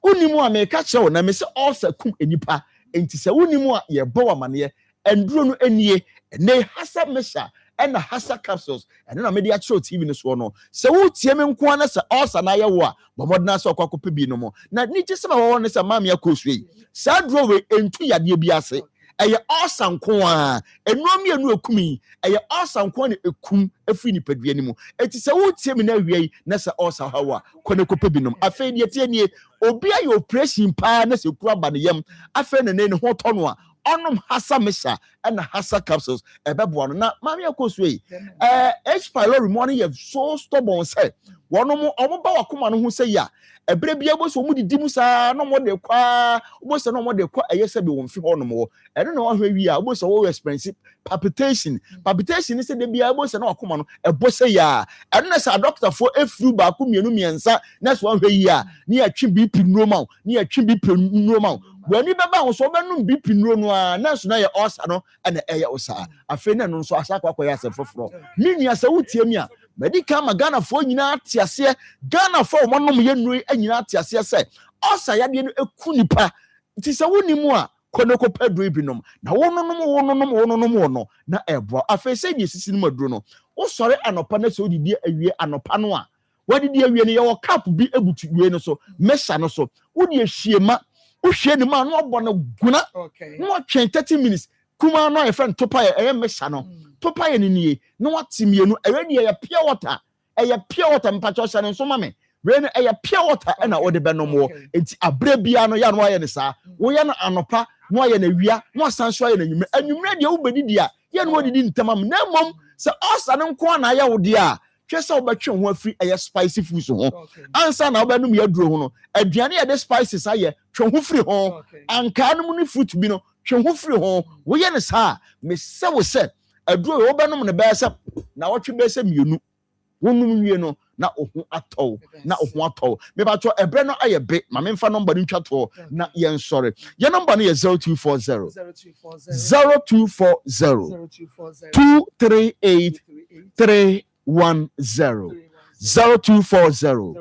unimu a me ka chewo na me se osa kum enipa enti se unimu a ye bo amane enduro no enie ne hasa mesha and hasa capsules and na me dia chewo TV no so no se wo tie me nko na se osa na ye wo a bomodna se okwakope bi no mo na ni je se ma wo ne se mam ya kosue sa dro we entu yade bi ase eye osa nko a enuami enu ekumi eye osa nko na ekum afiri ni padua ni mu enti se wo tie me na wiei na se osa hawa kone kope binom afei die tie nie obi aye operation pa na se kura ba ne yam afei ne ne ho to no a onom hasa mesha and hasa capsules ebebo no na mami akosue H pylori mo ye so stubborn say wonom omoba wakoma no ho say ya ebre bia bo so mu didi mu saa no mo de kwa bo so no mo de kwa eye se be won fi honom wo eno na wa hwa wi a bo so wo expensive palpitation se de bia bo so na wakoma no ebo say ya eno na sa doctor for efru ba ko mienu miensa na so wa hwa yi a ni atwi BP normal ni atwi BP normal wani beba ho so benum BP no a na so na ye osa no na eye osa afi na no so asa kwakwa ya se foforo ni nua se wutie mi a medika ma Ghana fo nyina tiase Ghana fo mo nom ye nui anyina tiase se osa ya de no eku nipa ti se woni mu a konoko pedro binom na wononom no na ebo afi se die sisi no maduro no wo sore anopa na se odidi awie anopa no a wadidi awie no ye wo cap bi ebutu wie no so mesha no so wodi ehwiema uhwe ni ma no obo no guna no 30 minutes kuma no e friend topa e mesha no topa ye nie no watimienu already ye pure water mpacho sha no so mame we no e pure water na ode benom wo enti abre bia no ya no aye ne sa wo ye no anopa no aye na wia no asanso aye na nyume anwumre de wo bedidi a ye no wodidi ntamam na mom se osa no nko na aye wo de a twesa obetwe ho afiri eye spicy foods ho ansa na obenum ya duro ho no aduane ye de spices aye twe ho firi ho anka anum ni fruit bi no twe ho firi ho wo ye ne sa me se wo se aduro obenum ne be se na wotwe be se mienu wonum wie no na ohu atɔ na ohu atɔ me ba cho ebre no aye be ma me mfa number ntwa to na yen sɔre your number no is 0240 238 310 0240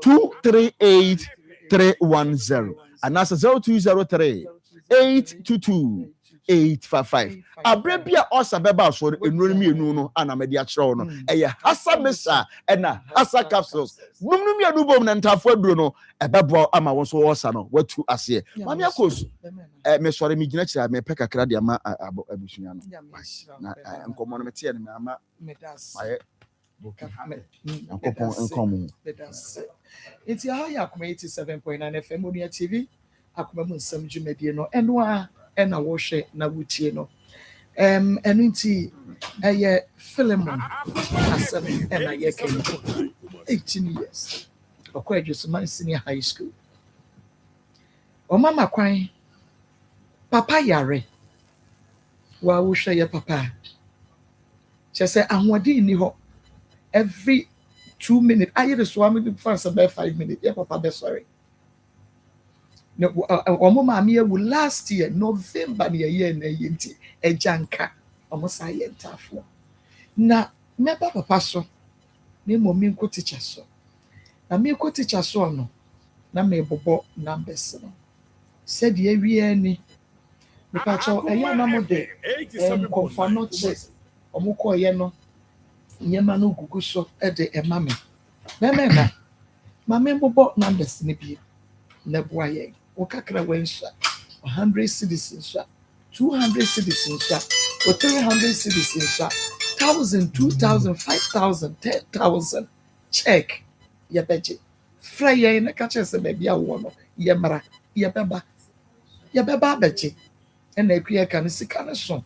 238 310 and that's 0203 822 855 abrebia osa beba so enuru mienu no ana me dia kire no eye hasa mesa na hasa capsules numnu mienu bom na ntafo aduro no ebebo ama won so osa no watu ase mami akosu me sore mi gina kire me peka kra dia ma abusua no na enkomo no mete ne ama aye enkomo it's a high Akoma 87.9 FM on TV Akoma Nsem dwumadie no eno na wo hwe na wutie no enu nti eye Philemon asem na ye kan 18 years okwaje so man senior high school o mama kwan papa yare wa wo hwe ye papa chese ahwode ni ho every 2 minutes I just want me to fast about 5 minutes yeah papa be sorry no mommy will last year November year na yenti ejanka omosa yentafo na me papa so me mommy nko teacher so na me ko teacher so no na me bobo numbers no said ye wie ni me pa cho eya na mo de konfa no che omukọ ye no nyema no gugu so de emame na mame bobo numbers ni bi na boa ye wo kakra wensa 100 citizens 200 citizens 300 citizens 1000 2000 5000 10000 check ya beje fraya na kacha se be bia wo no ye mara ye beba beje na akuya kan sika ne so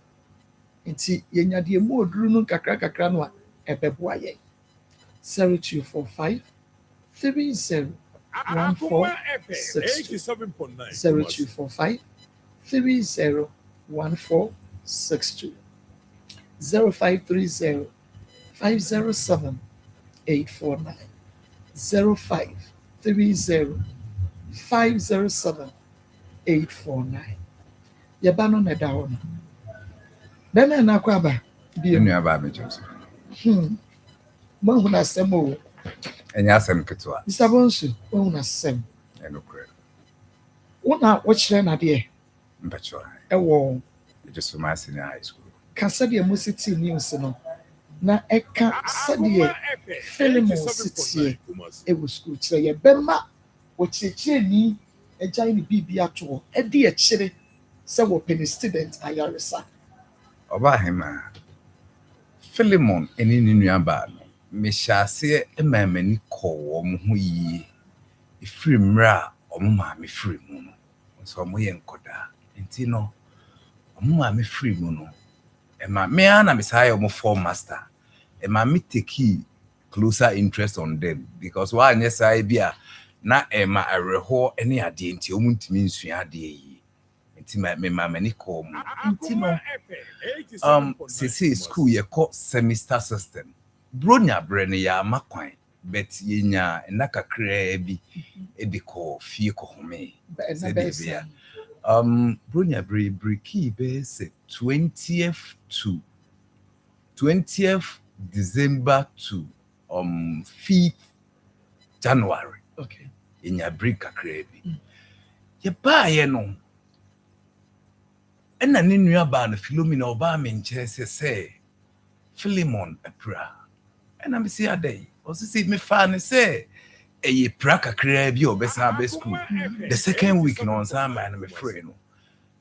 nti ye nyade mu oduru no kakra no a ebeboa ye 0245 30 0245 30 1462 0530 507 849 0530 507 849 yabano na dawo bena na kwaba bi Nua ba me Joseph. Mo huna semo. Enya asem ketwa. Isabonsu, mo huna sem. Enokre. Wona wo kire na de Mbacho. ewo Just my senior high school. kasa de mo city news no. Na eka sade Philemon city ewo school kire ye bema wo kire ni ejan ni bibi ato e de e kire se wo pen student ayaresa. Oba hema. Philemon eni nua ba no. Me hyase emamani ko wo mo ho yi. Ifiri mra omo ma me free mu no. So mo ye nkoda. Enti no omo ma me free mu no. Ema me ana me say omo form master. Ema me take closer interest on them because wa anya say bia na ema areho ene ade enti omo ntimi nsua ade yi. Enti me mani ko mu. Enti no sisi school ye ko semester system. Bronya brene ya makwan bet yenya na kakra bi ediko fie ko home bia bronya breaki be say 20th December to 5th January. Okay. Yenya break kakra bi ye ba ye no ena ne nua ba no Philomena oba me nche se Philemon apra ena me see adai o see me fa ne say eye pra kakra bi obesa be school the second week no on man me free no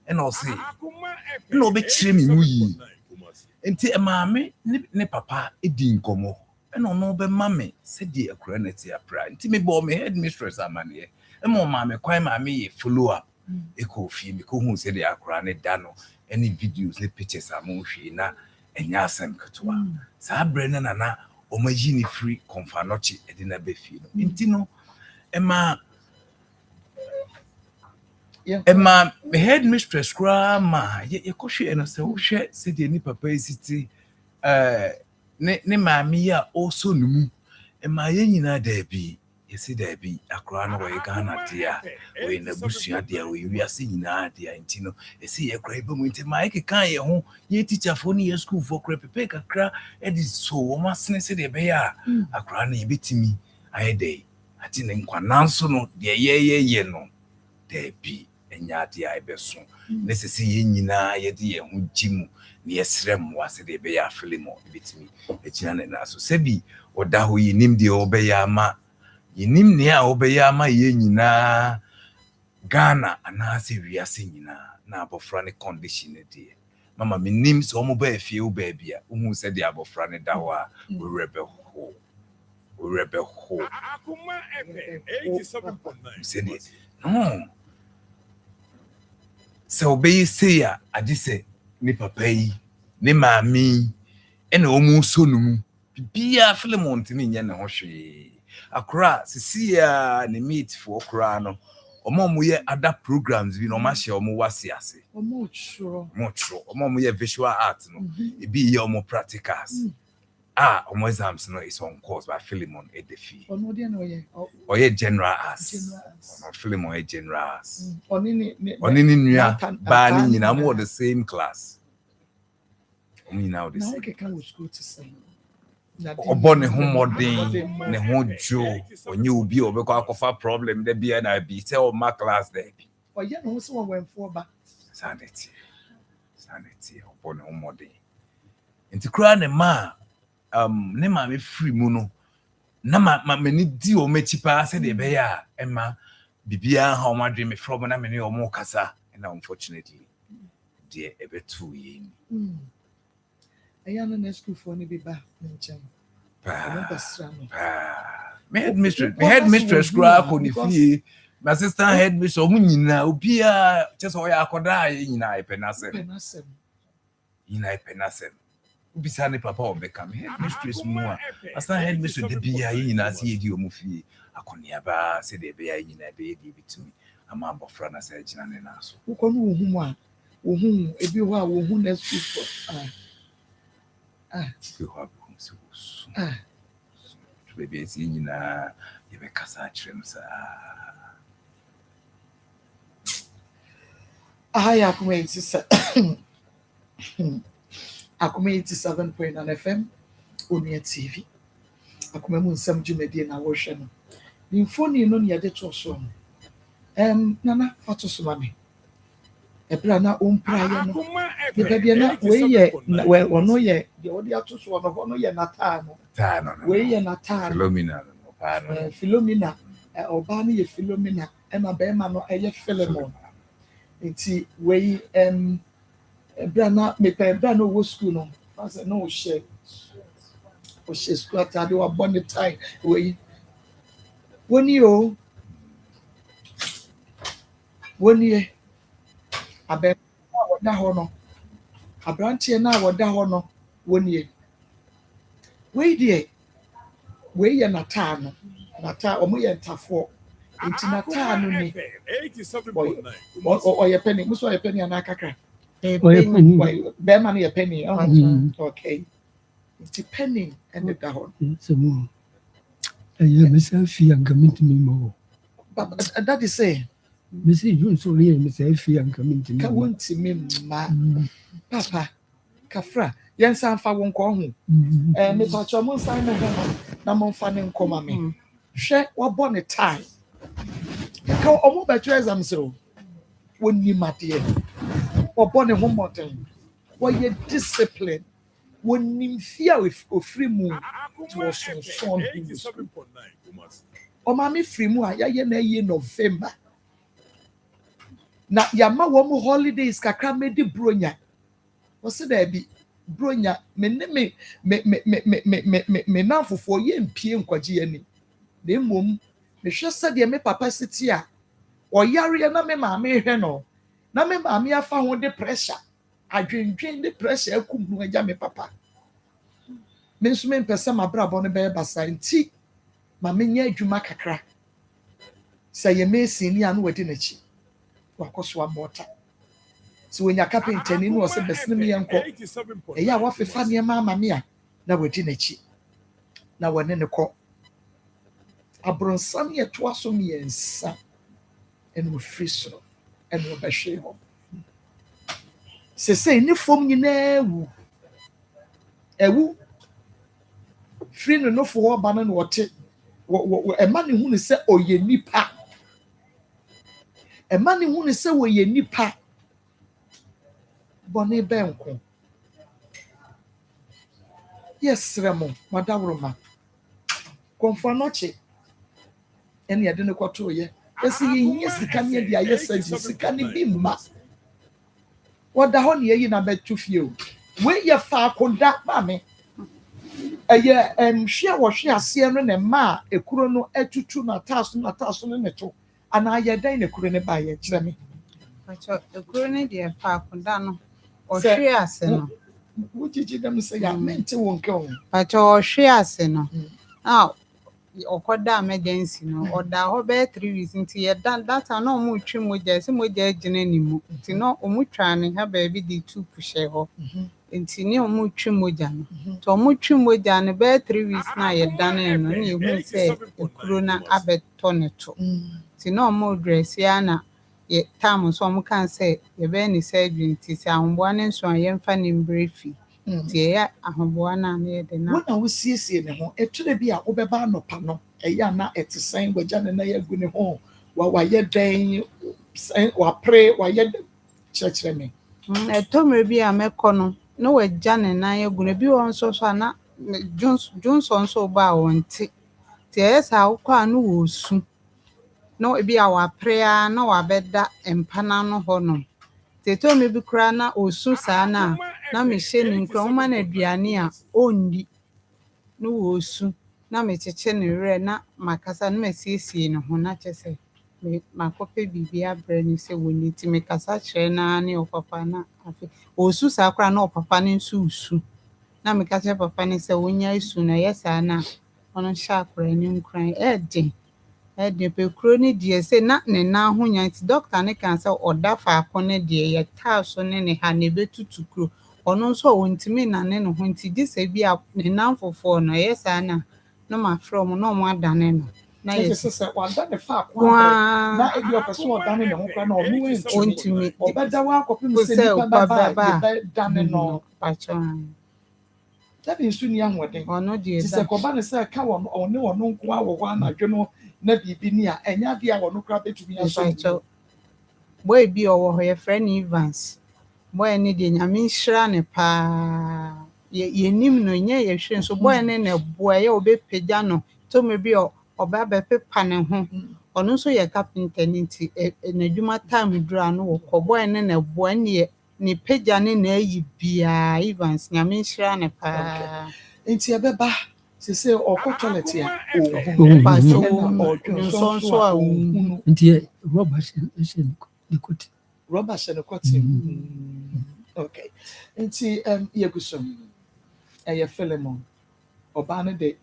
ena o see no be kire me mu yi enti e maame ne papa edi nkomo ena no be mame se die akura na ti apra enti me bo me headmistress amane e mo maame kwan maame ye follow up eko fi me ko hu se de akura ne da no any videos ne pictures am hwe na enya asem ketwa sa bre na na o maji ni free confanochi e de na be fi no enti no ema me headmistress kra ma ye ko hwe no se wo hwe se de ni papa isiti ne maami ya also numu ma ye nyina da bi yesi da bi akra no we Ghana dia we na busua dia we wiase nyina dia ntino esi ye kra ibe mu nti ma ye kan ye ho ye teacher fo ni ye school fo kra pepe kakra e di so wo masene se de be ya akra na ye betimi aye dey ati ne nkwana nso no de ye no da bi enya dia ibe so ne sesi ye nyina ye di ye ho gimu ne ye srem wase de be ya filimo betimi e kina na so sebi oda ho yinim de obeya ma yinim ne a obeya ma ye nyina Ghana anase wiase nyina na abofra ne condition de mama menim so mo ba afie wo ba bia uhu se de abofra ne dawo a we rebel ho Akoma FM 87.9 se de no se obeyi se ya ade se ne papa yi ne maami ena omu so numu bia Philemon timi nya ne ho hwe akra sisia ne meet for okra no omo ye other programs bi no ma hye omo wase ase omo churo omo ye visual art no e bi ye omo practicals omo exams no is on course by Philemon Edefi ono de no ye general arts no Philemon e general arts oni ni nua ba ni nyina mo the same class omo now the same okay can we school to say obone ho modern ne ho jo onye obi obekọ akofa problem de bia na bi say o ma class there bi oye no so wen for ba sanity obone ho modern enti kura ne ma ne ma me free mu no na ma ni di o mechi pa say de be ya ema bibia ha o ma dream from na me ne o mo kasa and unfortunately de ebetu ye ni ayana na school for ni be ba nchen me headmistress kura ko ni fie my assistant headmistress o mu nyina obia chese o ya akoda ye nyina ipenasem ubisa ne papa obeka me headmistress mu a assistant headmistress de bia ye nyina se ye di o mu fie akonia ba se de bia ye nyina be ye di bitumi ama abofra na se gina ne na so uko no ohu mu a ohu ebi ho a ohu na school for baby is in na you be kasa chirem sa ahaya Akoma 87.9 FM Onia TV Akoma mu Nsem dwumadi na wo hwe no ni mfoni no ne yede to so nana fato so mame ebra na ompra ye no de bia na we ye ono ye de odi ato so ono ye nata no we ye nata Philomena oba no ye Philomena ema be ma no eye Philemon nti we ebra na me pe ebra no wo school no say no share school atade wa bond time we woni abe woda ho no abrantie na woda ho no woni we die we ye nata no nata omo ye ntafo nti nata no ni 87.9 o ye penny muso ye penny na kakra be man ye penny okay nti penny and the ho so mo aye me say fi angamint mi mo but that is say me say you so le me say fi angamint mi ka wonti me ma papa kafra yensa fa won ko ho me pacho mo san me ho na mo fa ne nkoma me hwe wo bo ne tie ka omo betu exam so woni mate wo bo ne ho moten wo ye discipline woni mfia ofri mu to so 87.9 o ma me free mu a ye na ye November na ya ma wo mu holidays kakra me di bronya wo se da bi bronya me na fofo ye mpie nkwaje ya ni na mom me hwe se de me papa siti a o yare na me ma me hwe no na me ma me afa ho de pressure adwendwen de pressure akum no agya me papa me nso me mpese ma brabo no be basa nti ma me nya adwuma kakra se ye me sini anu wadi na chi wakoso amota si wonya carpenter ni no se besne me yanko eya wa fefa ne ma me a na wadi na chi na wone ne ko Abronsan yɛ to aso mmiɛnsa ɛna ofiri soro ɛna ɔbɛhwe hɔ sesei ne fam nyinaa wu ɛwu firi ne nofo hɔ ba no na wɔte ɛma ne hu ne sɛ ɔyɛ nipa ɛma ne hu ne sɛ wɔyɛ nipa bɔne bɛnko yɛsrɛ mo madaworoma kɔmfoa nɔkye ɛne yɛde ne kɔtooyɛ ɛsɛ yɛhia sika ne yɛde ayɛ sɛgye sika ne bi mma wɔda hɔ ne yɛyi na bɛto fie o wei yɛ faako da maame ɛyɛ nhwe a wɔhwe aseɛ no ne mma a ekuro no atutu n'ataaso no ne to anaa yɛ dɛn na ekuro ne baa yɛ kyerɛ me ekuro ne deɛ faako da no ɔhwe ase no wogyegye dɛm sɛ yɛ mente wo nke ho ɔhwe ase no a ɔkɔda emergency no ɔda hɔ bɛyɛ 3 weeks nti yɛda data na ɔmo twi mogya sɛ mogya gyina ne mu nti na ɔmo twa ne ha baabi de tube hyɛ hɔ nti ne ɔmo twi mogya no nti ɔmo twi mogya no bɛyɛ 3 weeks na yɛdane no na yɛhu sɛ ekuro na abɛtɔ ne to nti na ɔmo dress ya na yɛ tam so ɔmo kan sɛ yɛbɛyɛ ne surgery nti sɛ ahoboa ne nso a yɛmfa ne mbrɛ fi nti ɛyɛ ahoboa no a na yɛde na wɔn a wosiesie ne ho ɛtwerɛ bi a wobɛba anɔpa no ɛyɛ a na ɛte sɛn wagya ne na yɛagu ne ho wayɛ dɛn wapere wayɛ kyerɛkyerɛ me ɛtɔmmerɛ bi a mɛkɔ no na wagya ne nan agu no bi wɔ nso so a na dwonso nso ba a wɔnte nti ɛyɛ saa wokɔ a no wɔ su na ebi a wapere a na wabɛda mpana no hɔnom nti ɛtɔmmerɛ bi koraa na osu saa no a na mehyɛ ne nkura woma no aduane a ɔnni na wɔ su na mekyekye ne werɛ na makasa na masiesie ne ho na kyɛ sɛ makɔpɛ biribi abrɛ no sɛ wɔnni nti mekasa kyerɛ naa ne ɔpapa na afei ɔsu saa koraa na ɔpapa no nso su na meka kyerɛ papa no sɛ wɔnya su na ɛyɛ saa no a ɔno hyɛ akora ne nkuran ɛden pɛkuro no deɛ sɛ na ne nan ho nya nti dɔkta ne kan sɛ ɔda faako no deɛ yɛtaa so ne ne ha na ɛbɛtutu kuro ɔno nso a ɔntumi nane ne ho nti gye sɛ bi a ne nan fofoɔ no ɛyɛ saa no a na mafrɛ ɔmo na ɔmo adane no na yɛsɛ sɛ wada ne faako na ebi ɔpɛ so ɔdane ne ho koraa na ɔno ntumi ɔbɛda wɔ akɔpem sɛ nipa bɛba yɛbɛdane no dabi nso ni ahoɔden nti sɛ kɔba ne sɛ ka ɔne ɔno nko a wɔ hɔ anadwo no na biribi ni a ɛnyɛ adeɛ a ɔno koraa bɛtumi asɔ boy bi ɔwɔ hɔ yɛfrɛ no Evans boy ne deɛ nyame nhyira ne paa yɛnim no nyɛ yɛhwɛ nso boy ne na boa yɛ ɔbɛpagya no tɔmɛ bi ɔba bɛpepa ne ho ɔno nso yɛ carpenter ne nti n'adwuma time dura no wɔkɔ boy ne na boa ne pagya ne na ayi biaa Evans nyame nhyira ne paa nti ɛbɛba sese ɔkɔ toilet a nsonso a nti rɔba hyɛ ne kɔti rɔba hyɛ ne kɔti okay nti yɛgu so ɛyɛ Philemon ɔbaa no de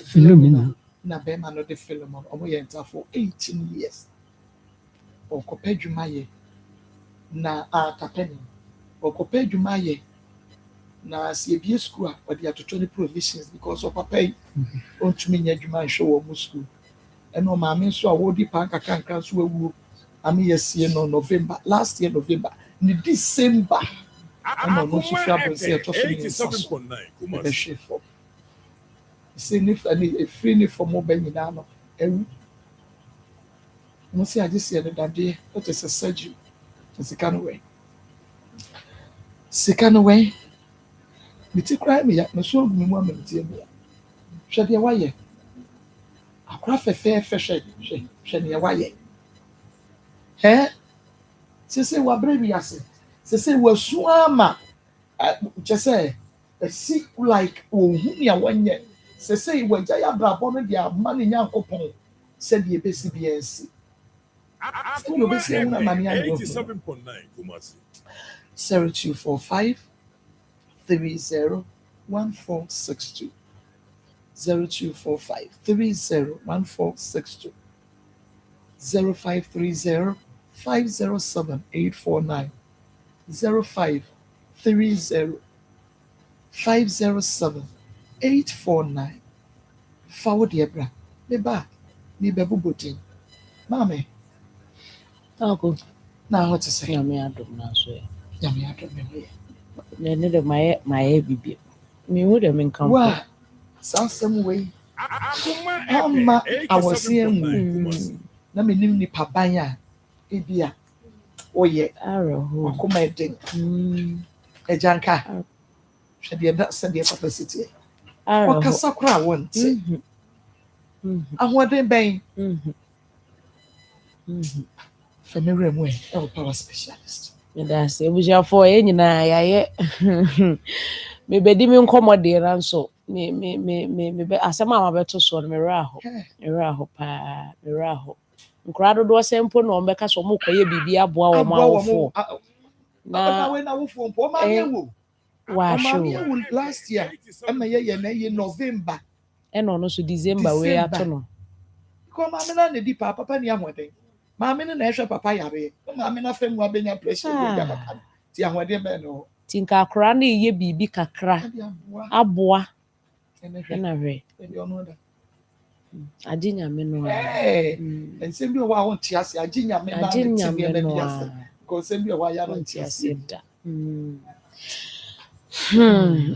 Philomena na bɛrima no de Philemon ɔmo yɛ ntafo 18 years ɔkɔpɛ adwuma yɛ na atapɛni ɔkɔpɛ adwuma yɛ na sɛ ebie school a ɔde atoto ne provisions because ɔpapa yi ɔntumi nyɛ adwuma nhwɛ wɔ mo school ɛna ɔmaame nso a wɔdi pan kakra nso awuo ame yɛsie no last year November ne December ɛna ɔno nso fi abɔnsi ɛtɔ so mmiɛnsa so ɛbɛhwɛ fam sɛ nifa ne efiri ne fam ɔbɛ nyinaa no ɛwu wɔn si agye si ɛno dadeɛ ɔte sɛ surgery sika no wɛn meti kura mi ya na so ogun mu ama meti mi ya hwɛ deɛ wayɛ akora fɛfɛɛfɛ hwɛ deɛ wayɛ sese wabrɛ bi ase sese wasu ama kyɛ sɛ esi like ohun nea wɔnyɛ sese wagya yɛ abrabɔ no deɛ ama ne nyankopɔn sɛdeɛ ebesi bi ɛnsi sɛdeɛ obesi ɛhun ama ne nyankopɔn 0245 301462 0245 301462 0530 507 849 0530 507 849 Forward Yebra ba ni bebubotin mame Ako. na what to say Nyame adom na so e. nyame adom me we Na ne de maye bibi. Me hu de me nkamfo. wa sansem we Akoma ama awose 87.9. na menim ni paban a ebia oye Araho. akoma eden ejanka hwede da se de capacity Araho. okasa kora wonte ahoden ben family mu e power specialist Me da se ebusiafo e nyina yaye. Me bedi me nkomode na nso me asema ma beto so no me raho. Me raho pa, me raho. Nkura dodo sempo no mbeka so mo koye bibi aboa wo ma wofo. na we na wofo mpo ma me wo Wa ma me show. wo last year ama ye na ye November Eno no so December we ato no. ko ma me na ne di papa ni ahoden ma me na ehwe papa yare ma me na fam wa benya pressure go ja papa ti ahoden be no Tinka akura na ye bibi kakra aboa na hwe. e ono da Adi nyame no. nsem bi o wa won ti ase agi nyame na Adi ti nyame bi no. na ase ko nsem bi o wa ya no ti ase da.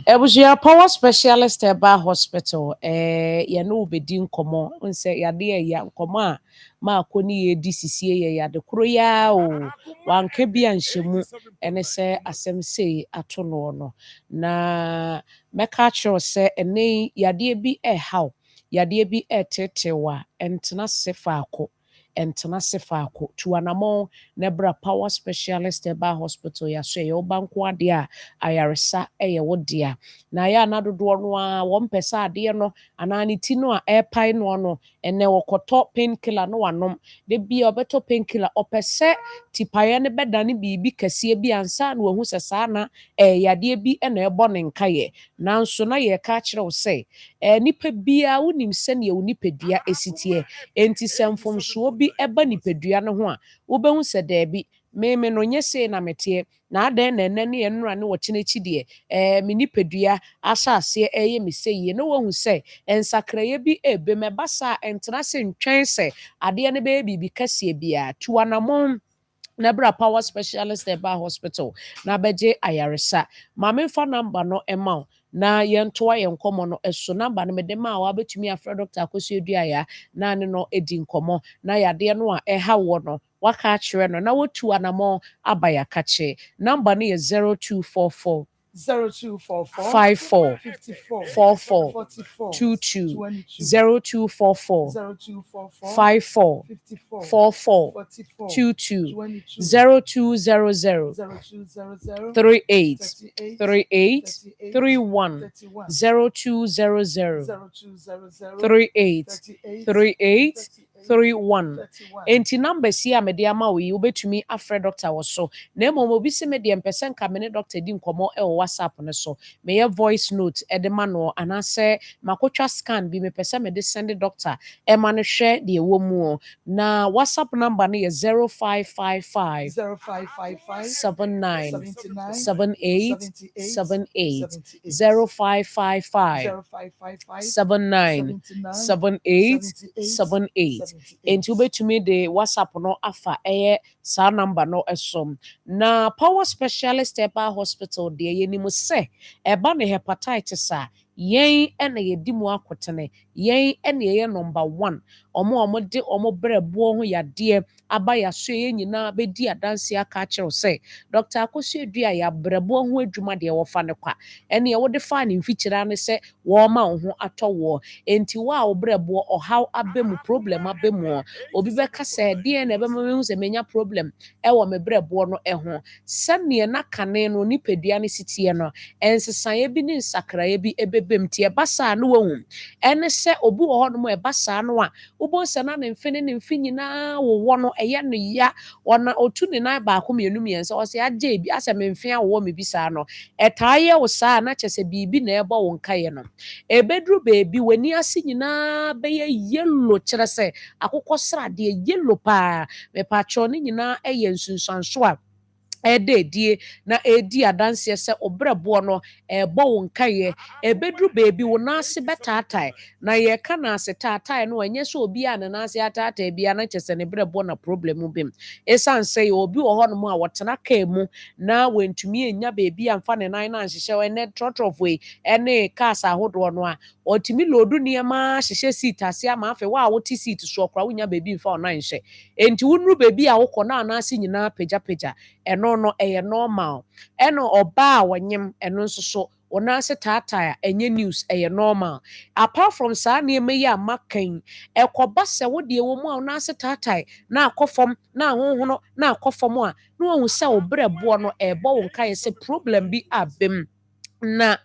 Ebusia power specialist eba hospital ye no obedi nkomo nse yade ya nkomo a ma akoni ye di sisie ye yade kro ya o wanka bi anhyemu ene se asem sei ato no na meka kyo se ene yade bi haw yade bi tetewa entena sefaako entena sefaako tuanamo nebra power specialist eba hospital ya so ye obanko ade a ayaresa ye wodia na ya na dodo no a wo mpesa ade no anani ti no a airpai no ene wokoto painkiller no wanom de bia obeto painkiller opese tipaye ne bedane bibi kase bi ansa na wahu sesa na yade bi na ebo ne nkaye nanso na ye ka kire wo se nipa bia wonim se ne wo nipadua esitie enti semfomso bi eba nipadua no ho a wo behu se da bi me no nyese na metie na adan na nane ye nura ne wo chinechi de me nipadua asase eye me seye no wo hu se ensakraye bi ebe me basa entena se ntwen se ade ne be bibi kase bia tuanamon Nebra power specialist eba hospital na beje ayaresa mame fa number no ema na yentoa yenkomo no eso number no medema wa betumi afra doctor akosi eduaya na ne no edi nkomo na yade no a eha wo no waka kire no na wotu anamo abaya kache number no ye 0244 54 44 22 0244 54 44 22 0200 38 38 31 0200 38 38 31 enti number si a mede ama wo yi obetumi afre doctor wo so na emo obi se me de mpese nka me ne doctor di nkomo e wo WhatsApp ne so me ye voice note e de ma no anase makotwa scan bi me pese me de send doctor e ma no hwe de wo mu na WhatsApp number no ye 0555 79 78 78 0555 79 78 78 enti ubetumi de WhatsApp no afa sa number no esom na power specialist eba hospital de yenimu se eba ne hepatitis a yen ena yedi mu akotene yen ena ye number 1 omo de omo brebo ho yade aba ya so ye nyina bedi adanse aka kire se Dr. Akosi Edua ya brebo ho adwuma de wo fa ne kwa ene ye wo de fa ne mfikyira ne se wo ma wo ho atọwo enti wa wo brebo ohaw abemu problem abemu obi be kasa de na be me hu se menya problem e wo me brebo no ho sane na kane no nipadua ne sitie no ensesan bi ne nsakra bi ebebem tie basa no wahu ene se obi wo ho no mo basa no a ubo se na ne mfini ne mfinyina wo no eye no ya ona otu ne na ba ko mienu miense o se agye bi ase me mfia wo me bisa no etaaye wo sa na chese bibi na ebo wo nkaye no ebedru beebi wani ase nyina be ye yellow kire se akokọ srade yellow pa me pa cho ne nyina eye nsunsanso a die na edi adanse sɛ obrɛboɔ no ɛbɔ wo nkaeɛ ɛbɛduru baabi wo naase bɛtaatae na yɛka naase taatae no ɛnyɛ sɛ obi a ne naase ataatae bia na kyɛ sɛ ne brɛboɔ na problem mu bim ɛsiane sɛ yɛ obi wɔ hɔnom a wɔtena kaa mu na wɔntumi nya baabi a mfa ne nan no anhyehyɛ ɛnɛ trɔtrɔfo yi ɛne cars ahodoɔ no a ɔtumi loodu nneɛma hyehyɛ seat ase ama afei wo a wote seat so ɔkora wonya baabi mfa wo nan hyɛ enti wonuru baabi a wokɔ na anaase nyinaa pagyapagya ɛno no ɛyɛ normal ɛno ɔbaa a wɔnyem ɛno nso so wɔnaase taataa a ɛnyɛ news ɛyɛ normal apart from saa nneɛma yi a makan ɛkɔba sɛ wodeɛ wɔ mu a wɔnaase taataa na akɔ fam na ahohono na akɔ fam a na wɔhu sɛ wo brɛboɔ no ɛbɔ wo nkaeɛ sɛ problem bi abem na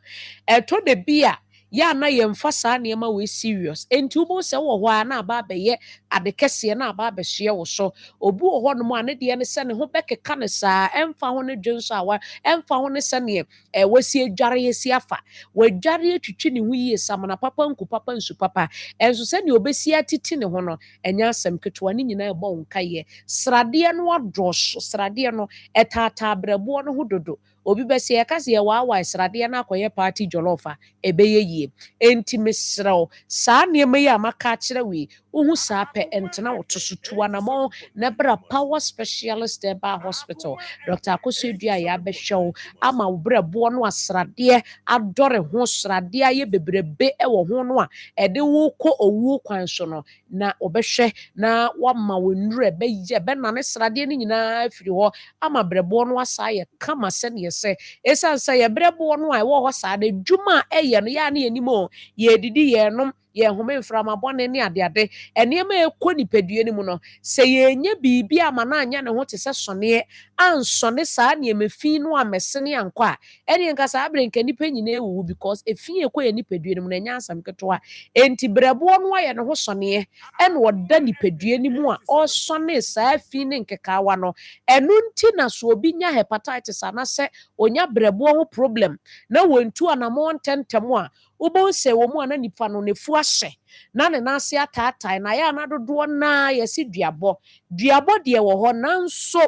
ɛtɔ da bi a yɛ na yɛmfa saa nneɛma wɔ serious enti wobɛhu sɛ wɔ hɔ a na aba abɛyɛ ade kɛseɛ na aba abɛhyia wo so obi wɔ hɔ nom a ne deɛ ne sɛ ne ho bɛkeka ne saa ɛmfa ho ne dwe nso a ɛmfa ho ne sɛneɛ wasi adware yɛsi afa wadware atwitwi ne ho yie samana papa nku papa nsu papa ɛnso sɛdeɛ obɛsi atiti ne ho no ɛnyɛ asɛm ketewa ne nyinaa ɛbɔ wo nkaeɛ sradeɛ no adɔɔso sradeɛ no ɛtaataa brɛboɔ no ho dodo obi bɛsɛ yɛka sɛ yɛwaawa sradeɛ no akɔyɛ party jollof a ɛbɛyɛ yie enti mesrɛ wo saa nneɛma yi a maka akyerɛ wei wohu saa pɛ ɛntena wo to so tu anamɔ na bra power specialist ɛba hospital Dr. Akosua Dua a yɛabɛhwɛ wo ama wo brɛboɔ no asradeɛ adɔre ho sradeɛ ayɛ bebrebe ɛwɔ ho no a ɛde wo kɔ owuo kwan so no na wɔbɛhwɛ na wama wo nnura ɛbɛnane sradeɛ no nyinaa afiri hɔ ama brɛboɔ no asa yɛ kama sɛneɛ sɛ ɛsiane sɛ yɛbrɛboɔ no a ɛwɔ hɔ saa de dwuma a ɛyɛ no yɛ a ne yɛnim o yɛdidi yɛnom yɛhome mframabɔne ne adeade ɛnneɛma ɛkɔ nipadua no mu no sɛ yɛnya biribi ama no anyɛ ne ho te sɛ sɔneɛ ansɔne saa nneɛma fi no a mɛsene ankɔ a ɛne nka saa berɛ nka nnipa nyinaa ɛwuwu because ɛfi ɛkɔ yɛ nipadua no mu no ɛnyɛ asɛm ketewa enti brɛboɔ no ayɛ ne ho sɔneɛ ɛna ɔda nipadua no mu a ɔsɔne saa fi ne nkekaawa no ɛno nti na so obi nya hepatitis anasɛ onya brɛboɔ ho problem na wɔntu anamɔ ntɛntɛm a wobɛhu sɛ wɔ mu a na nipa no nefu ahyɛ na ne nase ataatae na yɛ ana dodoɔ naa yɛsi duabɔ deɛ wɔ hɔ nanso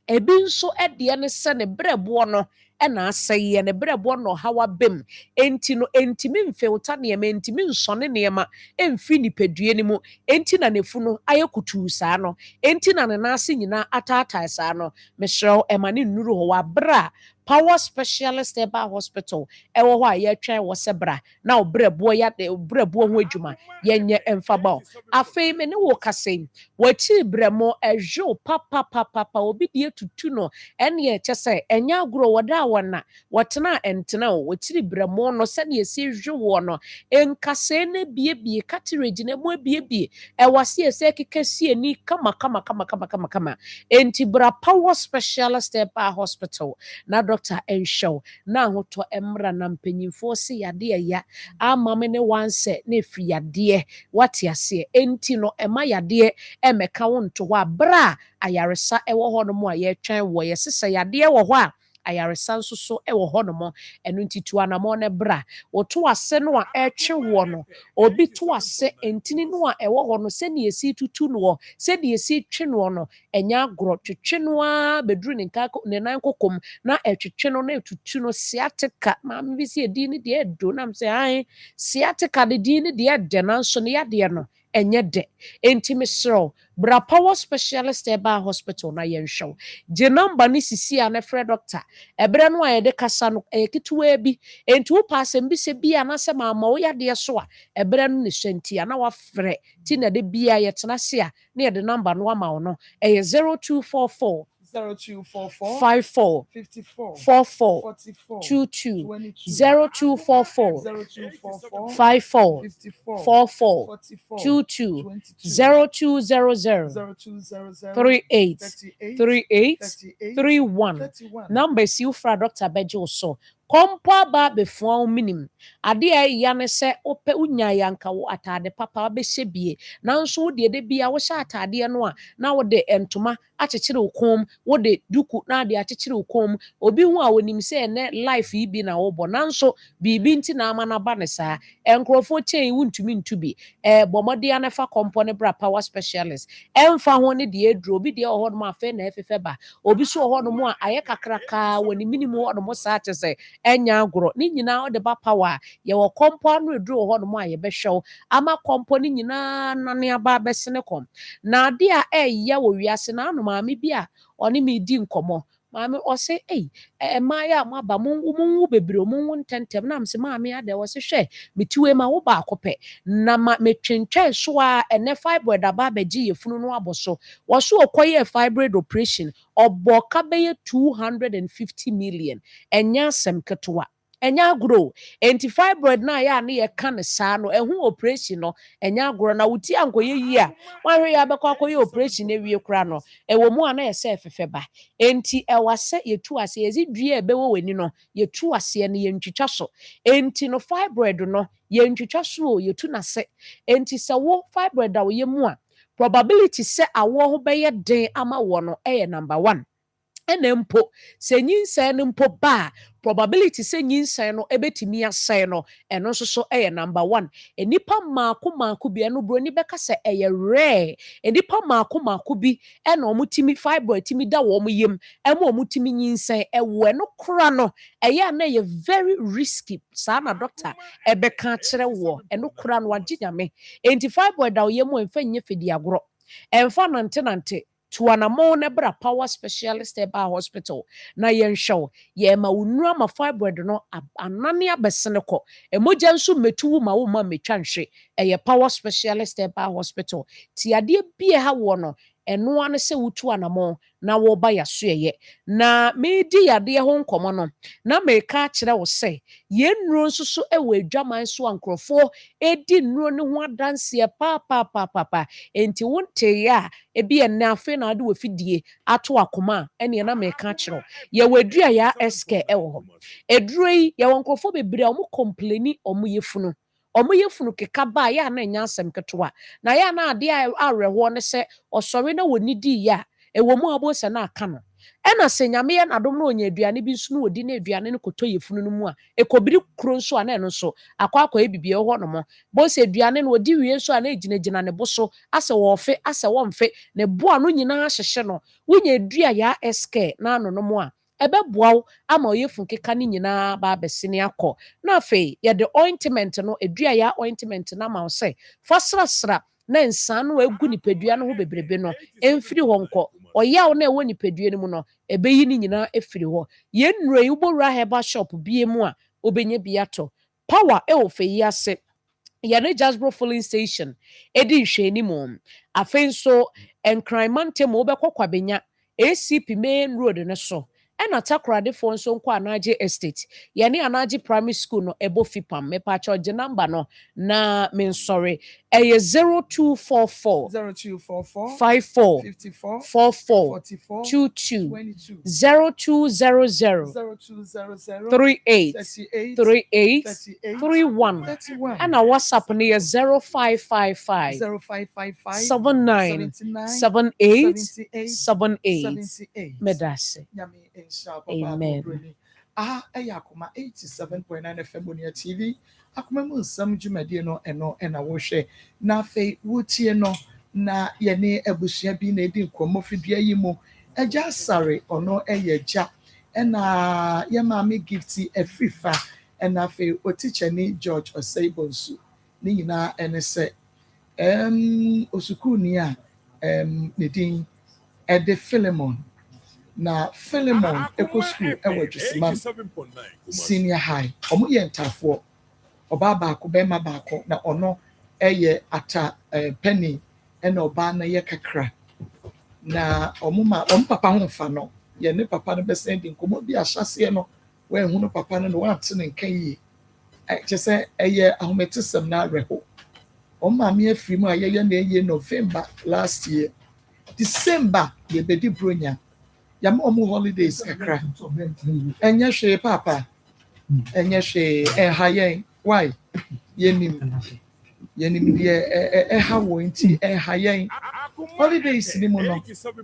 ebi nso deɛ ne sɛ ne brɛboɔ no ɛna asɛeɛ ne brɛboɔ no ɔhaw abam enti no entimi mfewta nneɛma entimi nsɔne nneɛma emfi nipadua no mu enti na nefu no ayɛ kutuu saa no enti na ne nase nyinaa ataatae saa no mehyerɛw ɛma ne nnuru hɔ wabra power specialist ɛba hospital ɛwɔ hɔ a yɛtwɛn wɔ sɛ bra na brɛboɔ ho adwuma yɛnyɛ ɛmfa ba wo afei me ne wo kasa wɔakyi brɛmo ɛhwew papapapapa obi deɛ tutu no ɛne ɛkyɛ sɛ ɛnyɛ agorɔ wɔda a wɔna wɔtena ɛntena o wɔkyiri brɛmo no sɛdeɛ ɛsi hwe wɔ no nkasɛɛ no biebie cartilage no mu abiebie ɛwɔ se ɛsɛ keka sie ni kama enti bra power specialist ɛba hospital na doctor enhyew na ahotɔ mmra na mpanyimfoɔ se yade ya ama me ne wansɛ na efiri yade wate ase enti no ɛma yade ɛmɛka wo nto hɔ abra ayaresa ɛwɔ hɔ no mu a yɛtwɛn wɔ yɛsesa yade wɔ hɔ a ayaresa nso so ɛwɔ hɔ no mo ɛno nti tu anamɔ ne bra woto ase no a ɛtwe wɔ no obi to ase entini no a ɛwɔ hɔ no sɛ ne yɛsi tutu no sɛ ne yɛsi twe no no ɛnya agorɔ twetwe no a beduru ne nan kokom na ɛtwetwe no na etutu no sciatica maame bi si edi ne deɛ edo nam sɛ ai sciatica de di ne deɛ de nanso ne yadeɛ no ɛnyɛ de enti mesrɛw bra power specialist ɛba hospital na yɛnhwɛw gye number ne sisi a ne frɛ doctor ɛbrɛ no a yɛde kasa no ɛyɛ ketewa bi enti wo pa asɛm bi sɛ bi anasɛ maama wo yadeɛ so a ɛbrɛ no ne hyɛnti a na wafrɛ ti na de bia yɛtena se a na yɛde number no ama wo no ɛyɛ 0244 0244 54 54 44 44 22 22 0244 0244 54 54 44 44 22 22 0200 0200 38 38 38 38 31 31 numbers you fra Dr. Bejo so Kompo aba befo minim. Ade a ya ne se ope unya yanka wo atade papa be bie. Nanso wo de bia wo sha atade no a na wo de entoma akyekyere wo kom, wo de duku na de akyekyere wo kom. Obi hu a wonim se ne life yi bi na wo bo. Nanso bibi nti na ama na ba ne saa. Enkrofo chen wuntumi ntubi. Bomode anefa kompo ne bra power specialist. Emfa ho ne de edro obi de ho no ma fe na efefe ba. Obi so ho no mo a aye kakraka woni minimum ho no mo saa kyese enya agro. Ni nyina o de ba power ye wo kompo anu edro ho no mo a ye behwew ama kompo ni nyina nane aba besene kom. Na ade a ye wo wiase na anu maame bi a oni mi di nkomo. Maame o se maya maba mu bebre mu ntentem na mse maame ade wo se hwe metiwe ma wo ba akope na ma metwentwe so a ene fibroid aba beji yefunu no aboso wo so okoye fibroid operation oboka beye 250 million enya sem ketwa enya agro enti fibroid na ya na ye ka ne saa no ehu operation no enya agro na wuti ankoye yi a wanhwe ya bekọ akoye operation ewie kura no ewo mu ana ye se efefeba enti ewase yetu ase yezidua ebewo weni no yetu ase ne yentwitwa so enti no fibroid no yentwitwa so yetu na se enti se wo fibroid a wo ye mu a probability se awo ho beye den ama wo no number 1 ene mpo se nyinsa ne mpo ba probability se nyinsa no ebetimi asai no eno so number 1 enipa maako bi eno bro ni beka se rare enipa maako bi ena omutimi fibroid timi da wo mo yem ema omutimi nyinsa ewo eno kra no na ye very risky sa na doctor ebeka kire wo eno kra no aginyame enti fibroid da wo yem emfa nye fedi agro emfa nante tuanamo ne bra power specialist eba hospital na yenshow ye ma unura ma fibroid no anane abesene ko emoja nso metu ma wo ma metwanhwe eye power specialist eba hospital ti ade bie ha wo no eno ane se wutu anamo na wo ba yasoeye na medi yade ho nkomo no na meka kire wo se ye nnuro nso so ewo adwaman so ankrofo edi nnuro ne ho adanse pa enti wonte ya ebi enne afe na ade wofidie ato akoma ene na meka kire ye wadua ya eske ewo ho eduro yi ye wonkrofo bebre omo complaini omo yefunu keka ba ya na nya asem ketwa na ya na ade areho ne se osori na wonidi ya ewo mu abo se na aka no ena se nyame ya na dom na onya aduane bi nso na odi na aduane no koto yefunu no mu a ekobiri kro nso ana eno nso akwa ebibie ho no mo bo se aduane no odi wie nso ana ejinagina ne boso ase wo fe ase wo mfe ne boa no nyina hyehye no wonya adua ya eske na ano no mo a ebe boaw ama oyefun keka ni nyina ba besene akọ na afi ye de ointment no adua ya ointment na ma wo se fasrasra na nsa no egu nipadua no ho bebrebe no emfiri ho nkọ oyaw na ewo nipadua no mu no ebeyi ni nyina efiri ho ye nnure yi ubowura heba shop bie mu a obenye biato power e ofe yi ase yane Jasbro filling station edi hwani mu afenso enkranmante mo obekọ kwabenya ACP main road ne so ena takrade fo nso nkọ anaje estate yane anaje primary school no ebo fipam me pa charge number no na men sorry 0244 54 44 22 0200 38 31 and our WhatsApp near 0555 79 78 78 medase. Amen. Akoma 87.9 FM Bonia TV. Akoma mu Nsem dwumade no eno na wo hwe na fe wotie no na ye ne abusua bi na edi nkomo fidua yi mu eja sare ono eyeja na ye maame gifti afrifa na fe otichani George Oseibonsu ni nyina ene se osukuni a ne din ede Philemon na Philemon Eco School ewo Dwesiman Senior High omo ye ntafo oba baako bema baako na ono eye ata penny ena oba na ye kakra na omo papa ho fa no ye ne papa no besen di nkomo bi ahyase no we hu no papa no wa ate ne nkan yi kyese eye ahometesem na reho omo me afiri mu ayeye na eye November last year December ye bedi bronya yam omo holidays kakra enya hwe papa ɛnyɛ hwee ɛha yɛn why yɛnim deɛ ɛha wɔ nti ɛha yɛn holidays ni mu no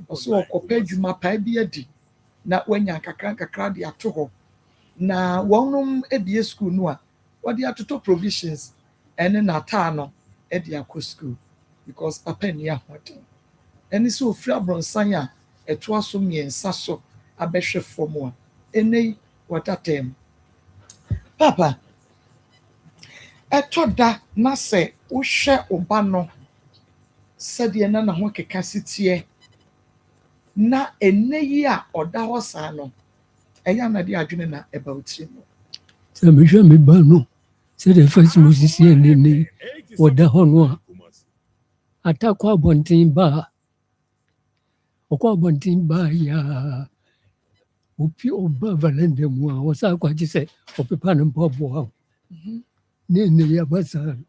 ɔso ɔkɔpɛ adwuma paa bi adi na wanya nkakra de ato hɔ na wɔnom ebie school no a wɔde atoto provisions ɛne n'ataa no ɛde akɔ school because papa ni ahoɔden ɛne sɛ ofiri abrɔnsan a ɛtoa so mmiɛnsa so abɛhwɛ fam a ɛnɛ wɔtatam papa ɛtɔ da na sɛ wohwɛ ɔba no sɛdeɛ na ho keka si teɛ na ɛnɛ yi a ɔda hɔ saa no ɛyɛ anade adwene na ɛba wo tiri mu sɛ mehwɛ me ba no sɛdeɛ fa si mu sisi ɛnene wɔda hɔ no a ata kɔ abɔnten baa ɔkɔ abɔnten baa yaa opi ɔba valenda mu a wɔsa akɔgye sɛ ɔpepa no mpaboa wo ne ɛnɛ yi aba saa no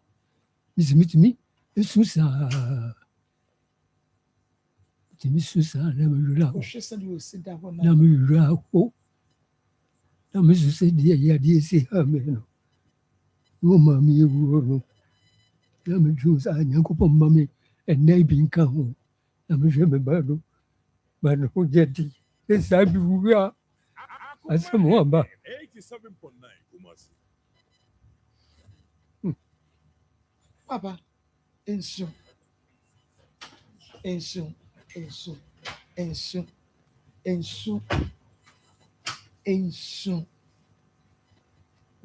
memitumi ɛsu saa tumi su saa na mewerɛ ho na mewerɛ ho na mesu sɛ deɛ yadeɛ si ha me no na ɔma me yɛwuo no na medwuu saa nyankopɔn ma me ɛnna bi nka ho na mehwɛ me ba no ho gye di ɛsaa bi wu a asɛm waba papa nsu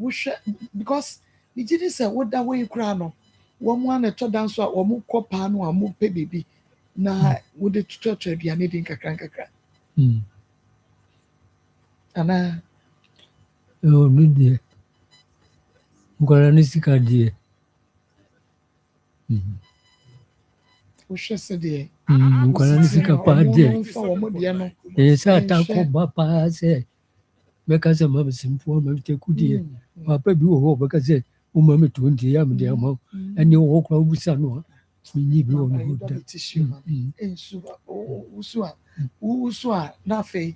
wohwɛ because megye di sɛ woda wei koraa no wɔn a na ɛtɔ da nso a wɔn kɔ paa no a wɔpɛ biribi na wode totɔtɔ aduane di nkakra anaa no deɛ nkwaraa ne sika deɛ wohwɛ sɛdeɛ nkwaraa ne sika paa deɛ ɛyɛ sɛ atakɔ ba paa sɛ mɛka sɛ ma mesimfoɔ ma metɛku deɛ papa bi wɔ hɔ bɛka sɛ woma me 20 yɛ mede ama wo ɛne wɔ kora wobusa no a menyi bi wɔ no hɔ da woso a na afei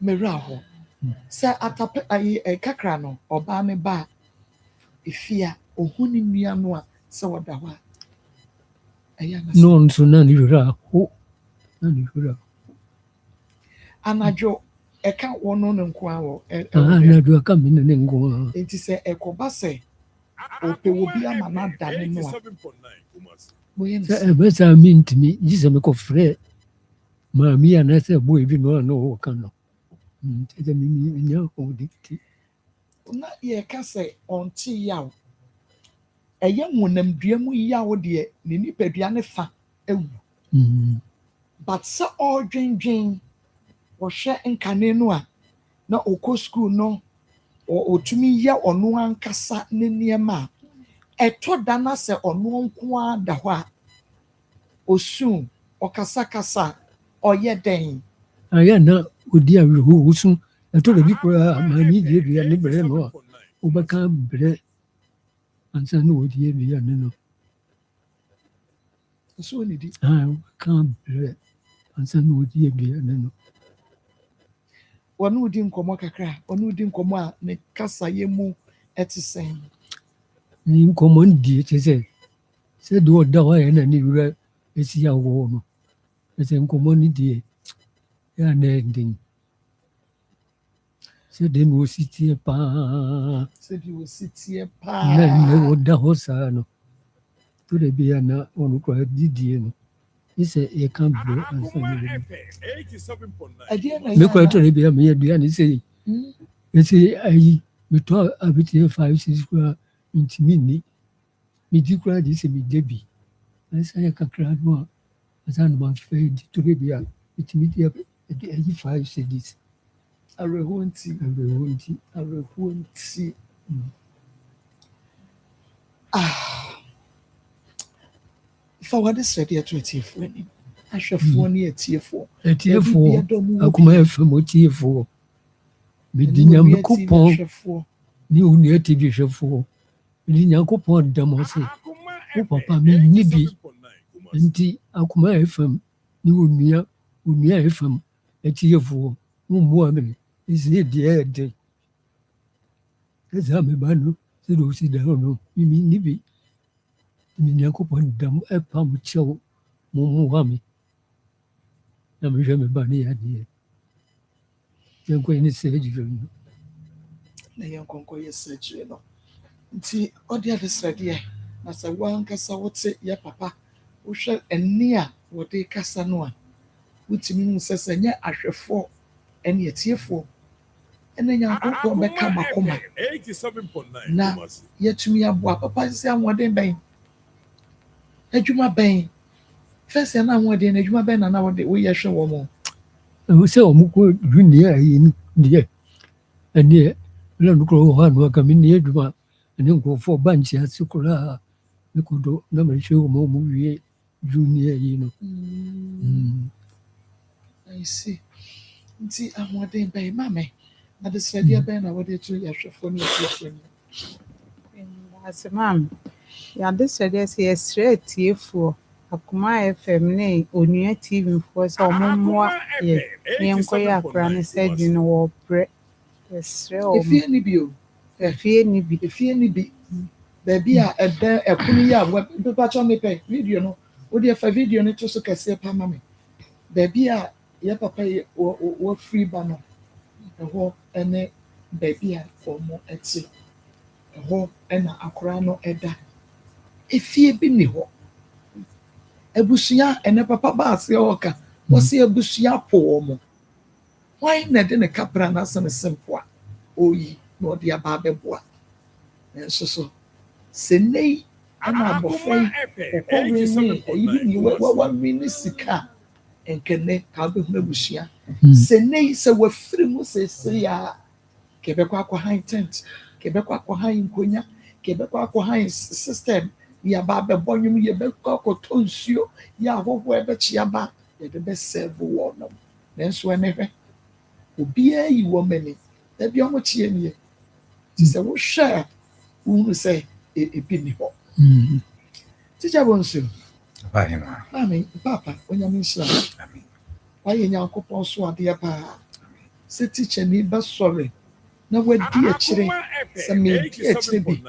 mmerɛ hɔ sɛ atapɛ ayi kakra no ɔbaa ne ba efi a ohu ne nua no a sɛ wɔda hɔ a ɛyɛ anasa no nso na ne werɛ ho anadwo ɛka wɔn no nko a wɔ anadwo aka me ne nko a nti sɛ ɛkɔba sɛ ɔpɛ wɔ bi ama no adane no a sɛ ɛbɛsaa mentumi gye sɛ mekɔfrɛ maame anaasɛ boa bi no a na ɔwɔka no nti sɛ menya hɔde ti na yɛka sɛ ɔnte yaw ɛyɛ honamdua mu yaw deɛ ne nipadua ne fa awu but sɛ ɔredwendwen wɔhwɛ nkane no a na ɔkɔ school no ɔtumi yɛ ɔno ankasa ne nneɛma a ɛtɔ da na sɛ ɔno nko ara da hɔ a osu ɔkasakasa ɔyɛ dɛn ayɛ na ɔdi awerɛho wosu ɛtɔ da bi koraa maame die aduane brɛ no a wobɛka brɛ ansa na wɔdi aduane no wobɛka brɛ ansa na wɔdi aduane no ɔno di nkɔmmɔ kakra ɔno di nkɔmmɔ a ne kasayɛ mu ɛte sɛn ne nkɔmmɔ ndie kyɛ sɛ sɛdeɛ ɔda hɔ ayɛ na ne wura ɛsi awɔ no ɛsɛ nkɔmmɔ no deɛ yɛ ana ɛden sɛdeɛ na ɔsi teɛ paa na nnɛ ɔda hɔ saa no to da bia na ɔno koraa didie no sɛ yɛka brɛ ansa ne mekɔa tɔ da bia meyɛ aduane sɛ ɛsɛ ayi metɔ abeteɛ 5 6 koraa ntimi nni medi koraa de sɛ megya bi ɛsa yɛ kakra no a asa no mafɛ di tɔ da bia metumi de ayi 5 cedis awerɛhoɔ nti fa wɔde srɛdeɛ to atiefoɔ anim ahwɛfoɔ ne atiefoɔ akoma ɛfam ɔtiefoɔ mede nyankopɔn ne wo nua tv hwɛfoɔ mede nyankopɔn da mo ase wo papa menni bi nti akoma ɛfam ne wo nua ɛfam atiefoɔ wommoa mene ɛsɛ deɛ ɛden Exame bano, se do si down no, mimi nibi. Mimi Nyankopɔn dam ɛpam kyɛw mo wami. Na mehwɛ me ba ne yadeɛ. Yɛnkɔ ne surgery no. Na yɛnkɔnkɔ yɛ surgery no. Nti ɔde ade sradeɛ na sɛ wankasa wote yɛ papa wohwɛ ɛne a wɔde kasa no a wotumi hu sɛ nyɛ ahwɛfoɔ ɛne atiefoɔ ɛne Nyankopɔn bɛka makoma na yɛtumi aboa papa sɛ ahoɔden bɛn adwuma bɛn fɛsɛ na ahoɔden no adwuma bɛn na woyɛ hwɛ wɔ mo sɛ ɔmo kɔ dunia yi no deɛ ɛneɛ na nokora wɔ hɔ a no aka menni adwuma ɛne nkurɔfoɔ ba nkyɛ ase koraa mekɔdɔ na mehwɛ wɔ ma ɔmo wie dunia yi no. I see. Nti ahoɔden bɛn mame ade sradeɛ bɛn na wɔde to yɛhwɛfoɔ ne atiefoɔ no. Ase maame yɛade sradeɛ sɛ yɛsrɛ atiefoɔ Akoma FM ne Onua TV foɔ sɛ ɔmo mmoa yɛ ne yɛnkɔyɛ akora ne surgery no wɔ brɛ yɛsrɛ ɔmo. Efie ni bi o. Efie ni bi. Efie ni bi. Baabi a ɛdɛ ɛpono yi a pepa kyɛw mepɛ video no wode ɛfa video no to so kɛseɛ pa ma me. Baabi a yɛ papa yɛ wɔfiri ba no ɛhɔ ɛne baabi a ɔmo ɛte ɛhɔ ɛna akora no ɛda. Efie bi ni hɔ. Abusua ɛne papa baase ɔka wɔsi abusua po wɔn wɔn na de ne kapra na asɛ ne sempoa oyi na ɔde aba abɛboa nso so sɛnɛyi ɛna abɔfra yi ɔkɔwé ne ɛyi bi ni wɔwɔwe ne sika nkɛnɛ ka ɔbɛhunu abusua sɛnɛyi sɛ wɔfiri mu sɛsɛ a kɛbɛkɔ akɔhan tent kɛbɛkɔ akɔhan nkonya kɛbɛkɔ akɔhan system. Yaba bɛbɔ nwom yɛbɛkɔ akɔtɔ nsuo yɛ ahɔhoɔ ɛbɛkyia ba yɛde bɛsɛɛvo wɔ nom nanso ɛne hwɛ obiara yi wɔ m'ani ebi ɔmo kyie nie ti sɛ wohwɛ a wohunu sɛ ebi ni hɔ tikya bɔ nsuo maame papa onyame nhyira wayɛ Nyankopɔn so adeɛ paa sɛ tikya ni bɛsɔre na wadi akyire sɛ medi akyire bi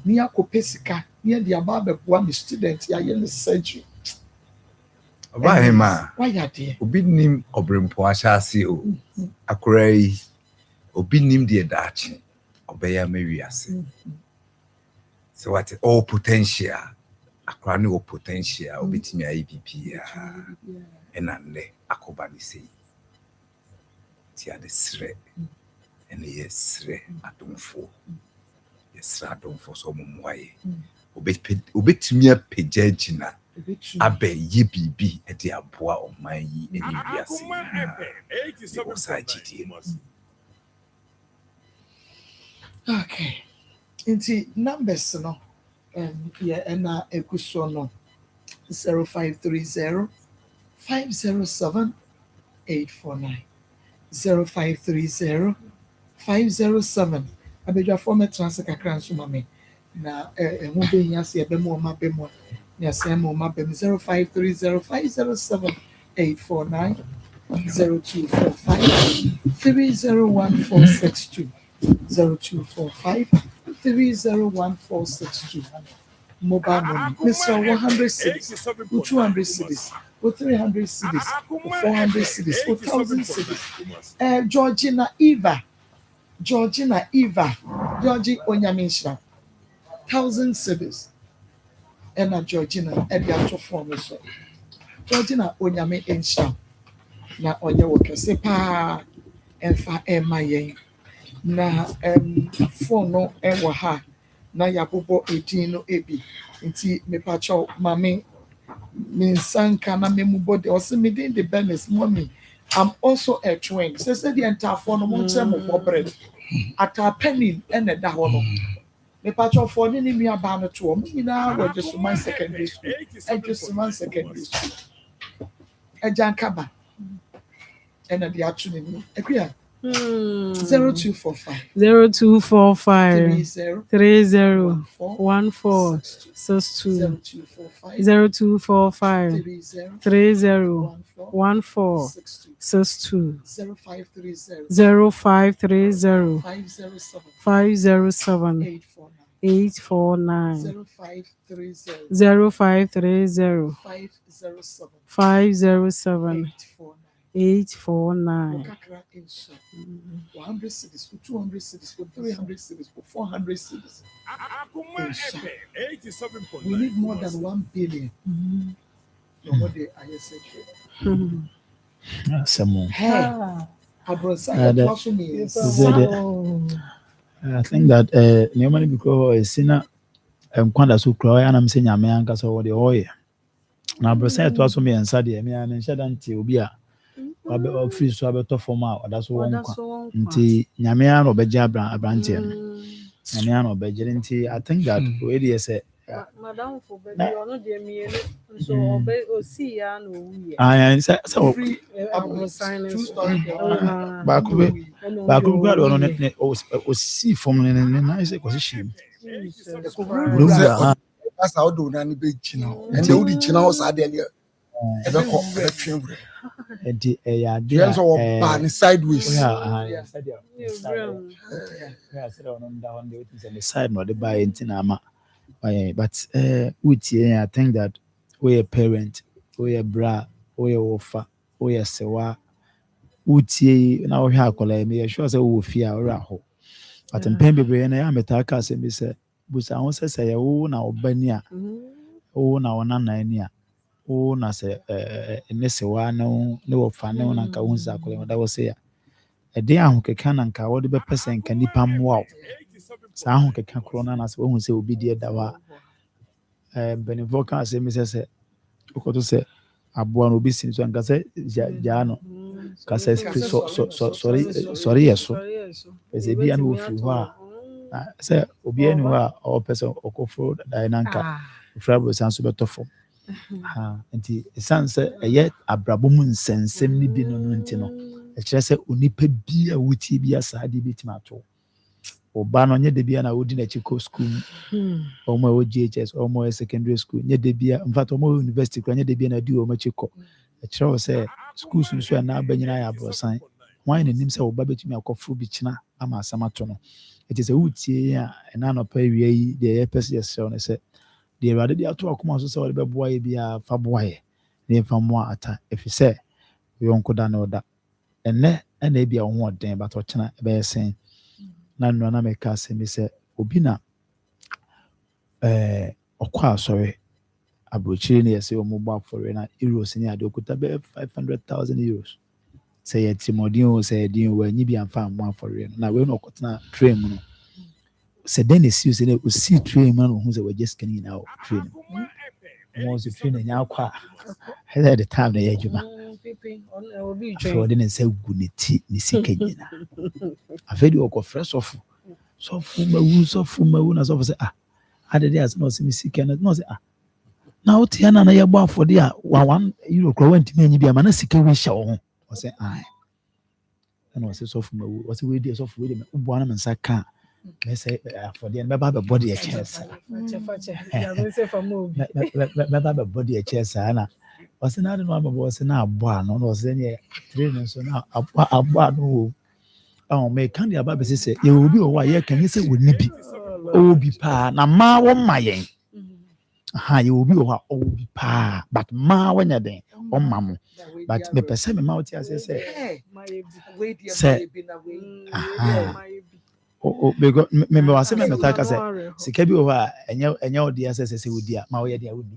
ni akɔpɛ sika ni de aba abɛboa me student yɛayɛ ne surgery Obahema wayɛ adeɛ obi nim ɔbrɛmpo ahyɛ ase o akora yi obi nim deɛ daakye ɔbɛyɛ ama wiase sɛ wate all potential akora ne wɔ potential obɛtumi ayɛ bibia ɛna nnɛ akɔba ne sei ti ade serɛ ɛne yɛserɛ adomfoɔ yɛserɛ adomfoɔ sɛ ɔmo mmoa yɛ obɛtumi apagya gyina abɛyɛ biribi ɛde aboa ɔman yi ɛne wiase yɛwɔ saa gyidie okay nti numbers no yɛ ɛna ɛgu so no 0530 507 849 0530 507 abadwafoɔ mɛtena ase kakra nso ma me na ɛho bɛhia se ɛbɛma ɔma bɛmu a ne asɛn ma ɔma bɛmu 0530 507 849 0245 301462 0245 301462 mobile money Mr. 100 cities with 200 cities with 300 cities with 400 cities with 1,000 cities Georgie Onyamisha 1,000 cities and Georgina at the actual form so Georgina Onyamisha na onya wokese pa emfa emaye na phone no ewo ha na yabobo edin no ebi nti mepacho mame minsanka na memubode ose medin the business mommy I'm also a twin say the entire phone no mo che mo bobre ata penny ene da ho no mepacho phone ni nua ba no to mo nyina wo just my secondary school secondary school ejankaba ene dia atu ni ekua 0245 3014 62 0245 30 1462 0530 0530 507 849 0530 507 849 kakra insha 100 cities for 200 cities for 300 cities for 400 cities. Akoma FM 87.9. We need more than 1 billion. No more the ISH. Some Hey, I think that normally because a sinner and Quanda so cry and I'm saying a man because of the oil. Now, Brosset was me and Sadia, me and Shadanti will be a free swabber form out. That's one. Nti Yamian or Bejabra, a branchian. Yamian or Bejarinti, I think that really is a Madame for baby, or not dear me, so obey or see ya no. I so free signing 2-story back on it or see from an nice acquisition. That's how do nani be chino. And they would chino was there. And the James or ban sideways. Yeah, on the side, not the buy in Tinama. But with I think that we a parent, we a bra, we a offer, we a sewa, Uti now we have me sure say we fear or but in Pembe and I am a taka say me say, but I want to say oh now Benia, oh now Nana, oh na say Nesewa no fan no na kaunza kole that was say a day I can and ka what the person can nipa wow. Saa ho keka korona na se wo hu se obi die dawa benefo ka se mi se okoto se aboa no obi sin so anka se ja no ka se sorry yeso eze bia no ofi ho a se obi enu ho a o person okofo dai nanka frabo san so betofo ha nti san se eye abrabom nsensem ni bi no nti no e kire se onipa bia wuti bia saade bi timato Oba no nye de bia na odi na chiko school omo GHS omo secondary school nye de bia in fact omo university kwa nye de bia na di omo chiko e kire say schools nso na abanyina ya brosan wan na nim say oba betumi akofo bi kina ama asamato no it is a wutie a na no pa wi yi de pese yesel no say de Awurade de ato akoma so say wo be boa ye bia fa boa ye na fa mo ata efi say yonko da na oda enne na bia wo ho den but o kina be yesen na nuna meka se mi se obi na okwa asore abrochiri ne yese o mobile for na euros ni ade okuta be 500,000 euros say ye timodin o say din wa nyi bi amfa mo for na we no okotena train mu no se den esi se ne o si train mu no hu se we just can in our train mo se train nya akwa at the time na ye juma so den say guneti ni sikanyina afedi okofre sofu mawu na sofu say adede as no se misika no say na oti na ye gbo afode a 1 euro kro wanti manyi bia ma na sika we hye wo ho o say na o say sofu mawu o say we dey sofu we dey ubo na mensa ka me say afode na ba body a chance ya me say for mo ba body a chance na o say na no abo o say na abo ano no o say ne training so na abo ano o me kan dia ba be say ye obi o wa ye kan say woni bi obi pa na ma wo ma yen ye obi o wa obi pa but ma wanya den o ma mo but me pese me ma o ti ase say because me wa say me metaka say sika bi o wa enye odi ase say odi a ma wo ye dia woni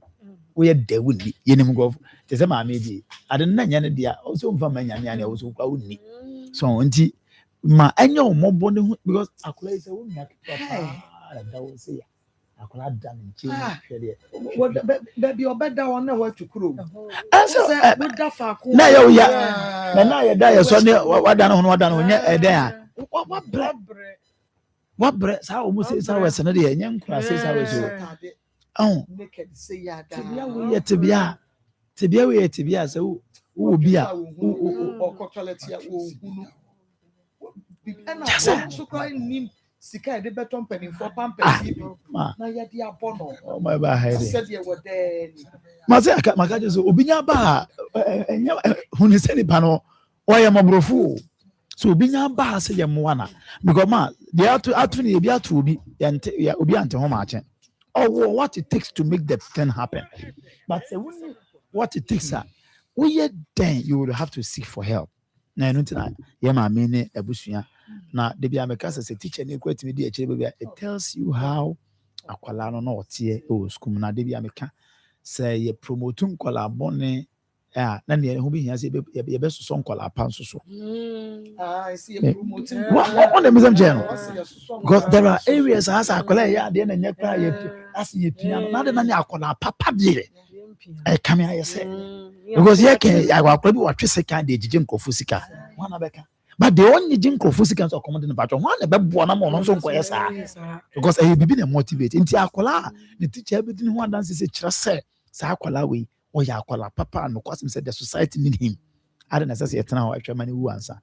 wo ye da woni ye nim go te say ma me bi ade na nya ne dia o so mfa ma nya ne ya o so kwa woni so nti ma enye o mobo ne because akola is a woman papa da wo say akola da ne nche hwede baby obeda won na wa tukuro so we da fa ko na ya na ya da ya so ne wada no wada no nya eden a wa bre sa o mu say sa we sene de nya nkura say sa we so naked say ya da tibia we tibia say wo bi a o ko toilet ya wo hunu and so crying nim sika de beton penny for pampers bi na ye de abono oh my ba ha said ye were there ma say maka je so obinya ba enya hunu se nipa no oye mabrofo so obinya ba se ye moana because ma they atu ne bi atu obi ya obi ante ho ma achen or what it takes to make the thing happen but what it takes we then you would have to seek for help na enu tina ye ma me ne abusua na de bia me kasa se teacher ne kwatimi di akire bia it tells you how akwala no na otie o school na de bia me ka say ye promote nkwala bone na ne ho bi hia se ye be so nkwala pa so so I see you promoting what the museum channel because there are areas as akwala ya de na nyekra ye as ye pia na de na ne akwala papa dire I come here say because here can I will probably watch second day jijin kofu sika wana beka but the only jijin kofu sika so come in the battle one be bo na mo so nko yesa because I be na motivate nti akola the teacher be din ho dance say kire say sa akola we o ya akola papa no cause say the society need him I don't necessarily etna ho atwa mani wu ansa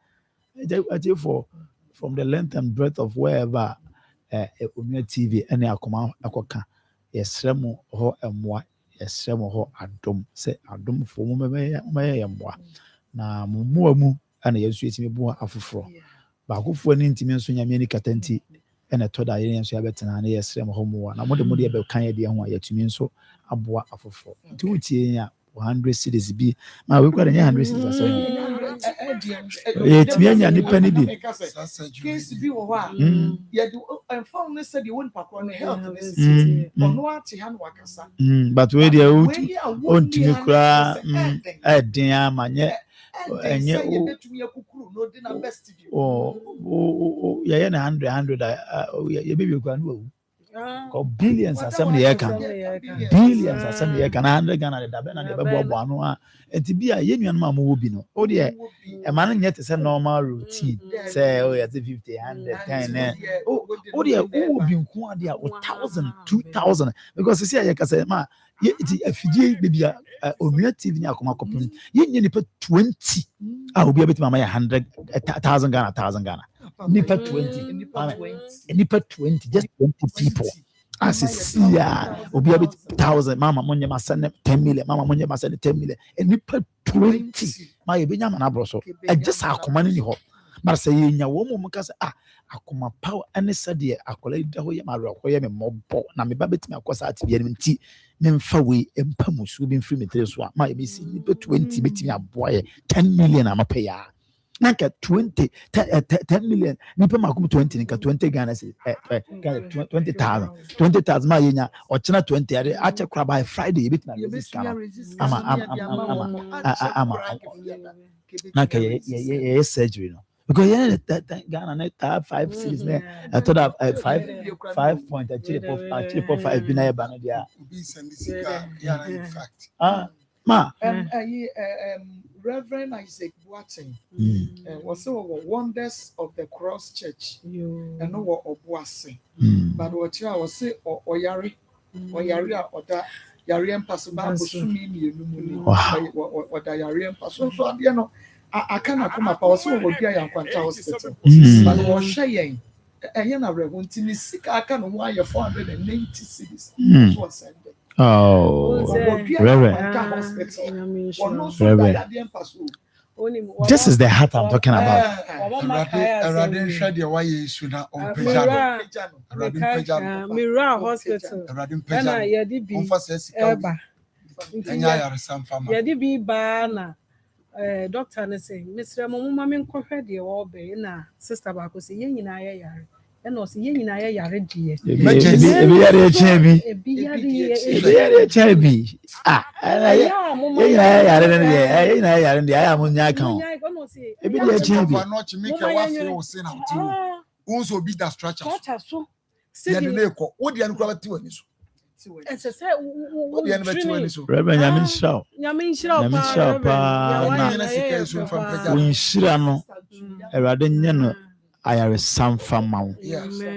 I for from the length and breadth of wherever Omnia TV any Akoma akoka yesremo ho emwa yesremo ho adom se adom fo mo me yemwa na mu ana yesu etimi bu afoforo ba kofo ni ntimi nso nyame ni katanti ena toda yene nso yabetena na yesremo ho mu na mode ye be kan ye de ho ayatumi nso aboa afoforo nti wutie ya 100 cities bi ma we kwa 100 cities aso etimi anya nipa ni bi case bi wo ho a ye do enfon ne said you won pakro no health necessity ono ati han wakasa but we dey ontimi kura edin amanye enye ya na 100 ye baby kura no ko billions asem ne yeka billions asem ne yeka na 100 Ghana da be na de bebo ano a enti bia ye nuan ma mo bi no o de e ma no nyete se normal routine say o ya 50 100 10 o de o bi nku ade a 1000 2000 because see ya kasa ma ye iti afidie bebia Omnia TV ni Akoma kopim ye nye nipa 20 a obi abeti mama ya 100 1000 Ghana nipa 20 nipa 20 just 20 people as see obi abeti 1000 mama monye masane 10 million mama monye masane 10 million nipa 20 ma ye benya mana bro so just Akoma ni ho but say ye nya wo mo kasa Akoma power ane sade akola ida ho ye ma ro ye me mobo na me ba betimi akosa atibia ni nti memfa we empamusu bi mfiri metre so ma ye bisi nipa 20 betimi aboye 10 million amape ya nanka 10 million nipa makum 20 nka 20 Ghana say 20,000 ma yenya ochina 20 ade ache kra by Friday betimi resist ama nanka ye surgery no because that Ghana na 5 cities na I thought 5 point actually 5 bi na e ba no dia in fact ma Reverend Isaac Boateng was so wonders of the Cross Church and no Obuase but what you was say oyari oda yari empasiba bosumi ni enumuni oda yari empaso so ade no aka na Akoma pa was so obi ayan kwanta hospital but wo hwe yen enye na rehu ntini sika aka no ho aye 490 cities so send this is the heart I'm talking about. Mira hospital. Ana yedi bi eba. Yedi bi ba na doctor ne say Mr. Momma men kohwe de wo be na sister ba ko say yen nyina ye yare. And also, yen nyina ye yare die. Ebi yare echebi. Ebi yare echebi. Yare ne ye yare ne aya mo nya kan. Ebi yare echebi. No chimike wa fe o se na ti o. Unso bi da structure so. Ya de le ko. Wo de an kura ti wani so. Say wo de an beti wani so. Reverend Nyame nshira pa na sika so fa mpaja. Wo nshira no. Erade nye no ayare samfa mawo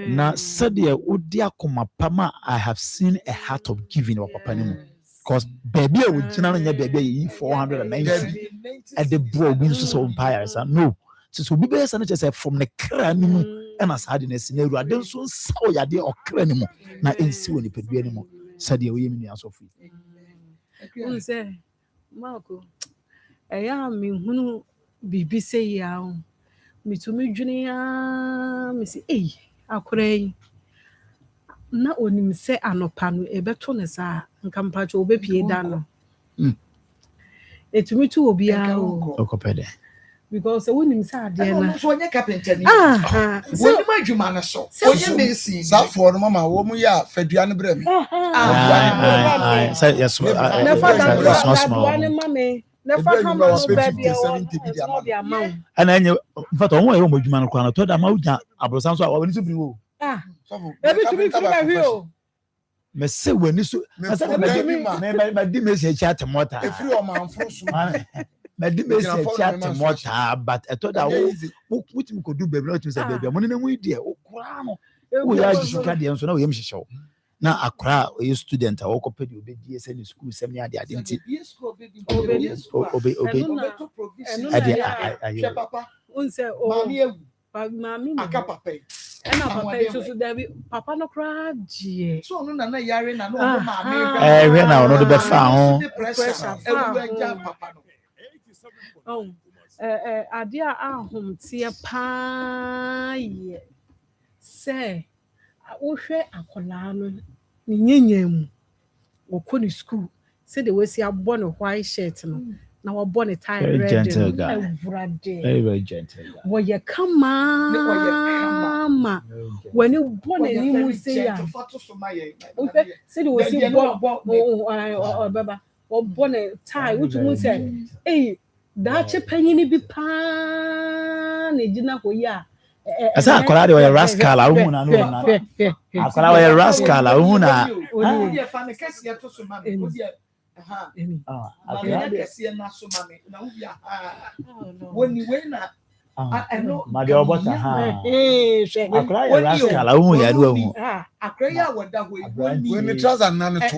na said odi Akoma pama I have seen a heart of giving of papa nimu because baby we gina no nya baby 490 at the bro we so empires no so be be say from the kra nimu ɛna saa de no asi na awurade nso nsa wɔ yadeɛ ɔkra ne mu na ɛnsi wɔ nipadua no mu sɛdeɛ woyɛ me nua asɔfo yi Unse, Marco, ɛyɛ a mehunu biribi sɛ yi a o metumi dwene a mesi akora yi na onim sɛ anɔpa no ɛbɛto ne saa nka mpatwɛ wobɛpie da no ɛtumi to obiara o ɔkɔpɛ dɛ because wonim sɛ adeɛ no so onye carpenter ni wonim adwuma no so onye mesi safoɔ no mama wɔ mu yɛ a fadua no brɛ me sɛ yɛsoma nefa hama no baabi ɛna ɛnyɛ mfata ɔmo a ɛwɔ mo adwuma no koraa no tɔ da ma wonya aborosan so a wɔwɔ ni so biri wo ebi tumi firi baabi o mɛsɛ w'ani so mɛdi mɛsi akyi ate mɔta ɛfiri ɔmanforo so mɛdi mɛsi akyi ate mɔta but ɛtɔ da wotumi kɔdu baabi na wotumi sɛ baabi a mo ne mu yi deɛ wokoraa no woyɛ agye sika deɛ nso na woyɛ mhyehyɛ wo na akora ɔyɛ student a wɔkɔpɛ deɛ obɛdie sɛ ne school sɛm ne ade nti ɛna papa yi so dabi papa no koraa gyeɛ so no na yare na no ɔmo maame hwɛ na ɔno de bɛfa ho adeɛ a ahomteɛ paa yɛ sɛ wohwɛ akwadaa no ne nyanya mu wɔkɔ ne school sɛdeɛ wɔasi abɔ ne white shirt no na wɔbɔ ne tie red awurade very gentle guy wɔyɛ kama wɔne bɔ n'anim sɛ ya sɛdeɛ wɔsi bɔ ɔbɛba wɔbɔ ne tie wotumu sɛ daakye panyini bi paa na gyina hɔ yi a ɛsɛ akwadaa de ɔyɛ rascal a wohu na no akwadaa ɔyɛ rascal a wohu na Made obota ha. Akra ya rascal awu ya do awu. Akra ya wada ho when the trousers none to.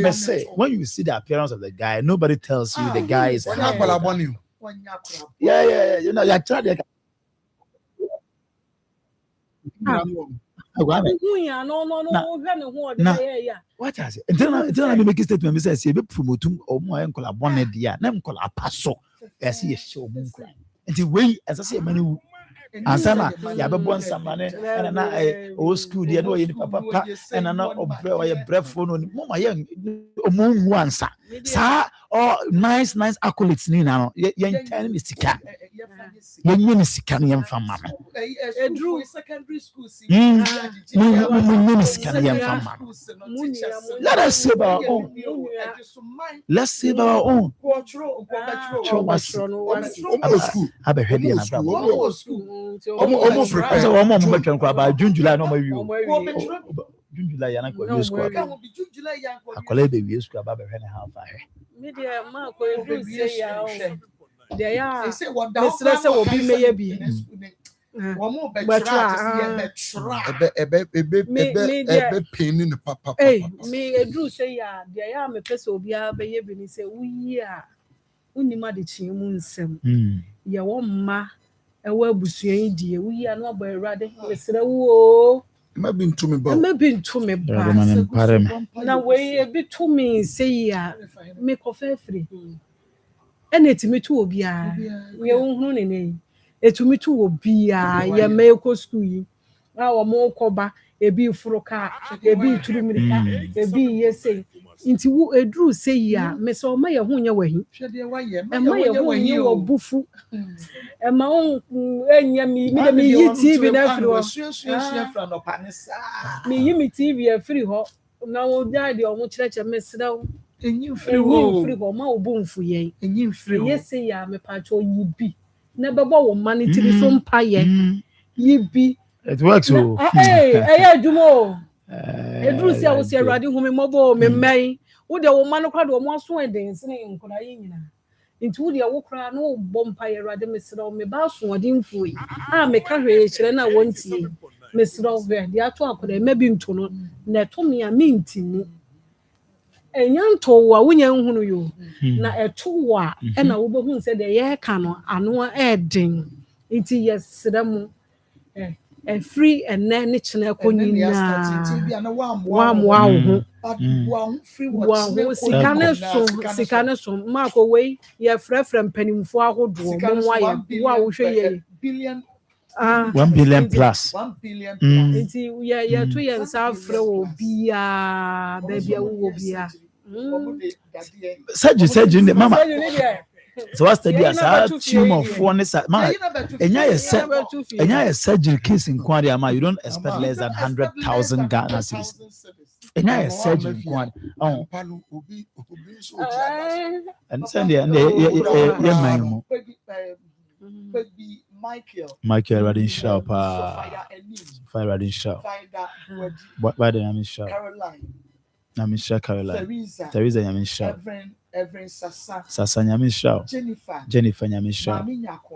Me say when you see the appearance of the guy, nobody tells you the guy is yeah, you know, you try the what has it? Until I make a statement, me say, be promote or more and collaborate dia, nem collapasso, as he is show moon crime. Until we, as I say, many ansana, ya be born some money, and an old school, dear, no, papa, and an of breath phone on Mama young moon once, sir, or nice accolades, Nina, young ten Mr. Young Minister young from Mamma. Drew secondary school. Let us save our own. Let's save our own. I've been ready and almost prepared. So I'm going to June, July, no more. June, July, and I go school. I call it baby school about a half. Media Marco, they are say what the will be maybe. Pain in the papa. Me a Drew say, yeah, they are me person be a baby. Say, we are Unima de Nsem. Ya woma a webusu dear. We are not by rather. Maybe to me, now way a bit to me, say, yeah, make of free. And it's me too, be we own name. It to me too be a medical school. Our more coba, a be for a car, a be 2 minutes, a be yes, into a Drew say, ya, Miss O'Maya, who you were, and my own you or buffoo, and my own, and me TV me TV a free hop. Now, daddy almost let a mess down. And you free or more boom for ye, and you free. Yes, say, ya, me patch or ye be. Never borrow money to the some pie, ye be. It works. I do more. A Drew say I was here riding home mobile, me may. Would the woman crowd or more sweating, saying, Codaina. Into the okra no bompire rather, Mr. Me boss one didn't free. I make courage, and I won't see. Mr. Over, the actual could maybe into no, net me a minting. And young towa, when young you, na a 2 and a woman said the air canoe, and no adding. It's yes, Sedamo. free and then it's na ko And then you nyina start to be wa one mo ho but Mm. one free wa ho sika ne so ma ko we ye frefre mpanimfo ahodo mo wa ye wa wo hwe ye billion 1 billion plus. 1 billion Mm. nti ye to ye nsa frɛ wo bia ba bia wo bia Surgery, mama. So what's the Yeah, deal? Sa team of one is ma. Enya surgery case in Kwadi ama. You don't expect less than 100,000 Ghana cedis. Enya surgery in Kwadi. Oh. And send yeah man. Michael Radin Sharp. Fire Radin Sharp. What by the name is Sharp? Namisha Caroline. Teresa Yamisha. Every Sasa Yamisha. Jennifer Yamisha.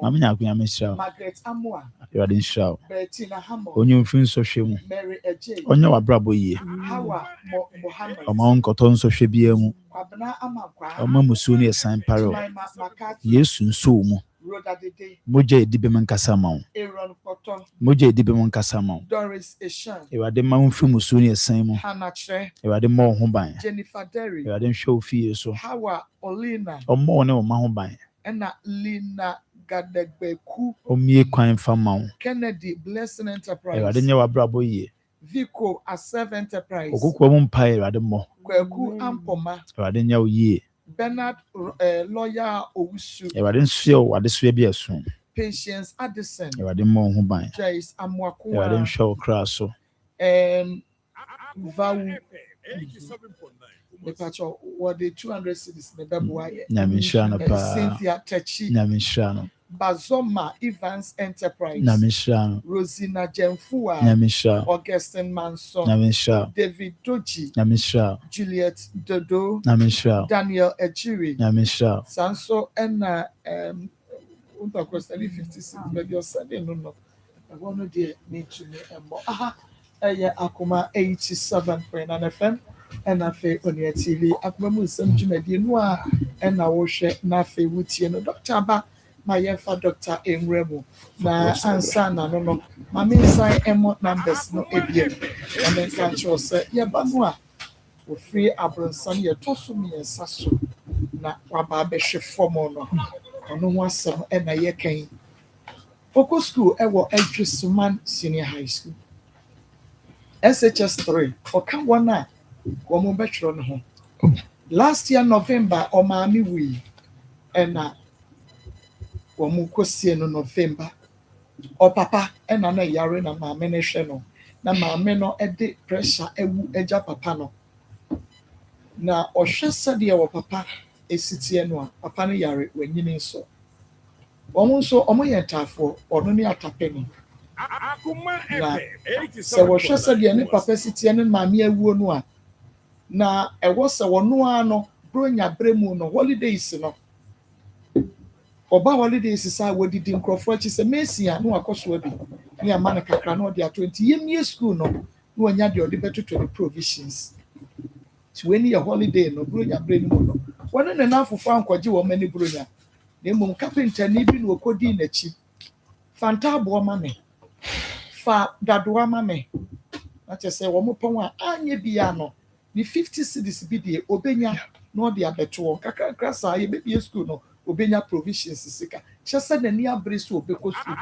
Mami Nyaku Yamisha. Margaret Amwa. Radin Sharp. Bettina Hamo. Onyo mfin so hwemu. Mary Ej. Onyo wabrabo ye. Hawa Mohammed. Oma onkoto nso hwe bia mu. Kwabena Amakwa. Oma musu ne san paro. Yesu nso mu. Moja edibe mankasa ma wo. Aaron Poto. Moja edibe mankasa ma wo. Doris Eshan. Ewade ma mfi musu ne san mu. Hanache. Ewade ma ho ban. Jennifer Derry. Ewade nhwe ofie so. Hawa Olina. Omo ne o ma ho ban. Ena Lina Gadegbeku. Omie kwan fa ma wo. Kennedy Blessing Enterprise. Ewade nya wabrabo ye. Vico Aserve Enterprise. Okukwo mu mpa ewade mo. Kweku Ampoma. Ewade nya wo ye. Bernard Lawyer Owusu. Ewade nso wade so bi aso. Patience Addison. Ewade mo ho ban. Joyce Amwakwa. Ewade nhwe wo kra so. Vawu. Mepacho what the 200 cities ne beboaye. Nyamisha no pa. Cynthia Techi. Nyamisha no. Bazoma Evans Enterprise. Nyamisha no. Rosina Jemfua. Nyamisha. Augustine Manson. Nyamisha. David Doji. Nyamisha. Juliet Dodo. Nyamisha. Daniel Ejiri. Nyamisha. Sanso and unta cost 56 maybe or Sunday no. I want to dear need to me aha Akoma 87.9 FM and afe on your TV Akoma Nsem dwumadi no a na wo hwe na afe wutie no Dr. Aba my yefa Dr. Enremo na ansa na no mama nsan emo numbers no ebiem and then can show say ye ba no a wo free abronsan ye toso mi ensaso na waba behwe form no ono ho asem na ye kan Focus School ewo Edwisuman Senior High School SHS 3 oka wana wo mo betro no ho last year November o maami wi ena wo mo kosie no November o papa ena na yare na maame ne hwe no na maame no de pressure ewu eja papa no na o hwe sade wo papa esitie no a papa no yare wanyini so Omunso omoye ntafo ono ne atapeni Akoma se wo hwe se de ne papa sitie ne maame awuo no a na ewo se wono ano bronya bremu no holidays no oba holidays sa wodidi nkrofo chi se mesia no akoso abi ne ama ne kakra no de 20 yemie school no no anya de ode beto provisions to any holiday no bronya bremu no wono ne na afofo ankoje wo mani bronya ne mum carpenter ni bi no kodi na chi fanta abo ma me fa dadoa ma me na che se wo mo pon a anye bia no ni 50 cedis bi de obenya no de abeto kakra sa ye be school no obenya provisions sika che se na ni abreso obeko school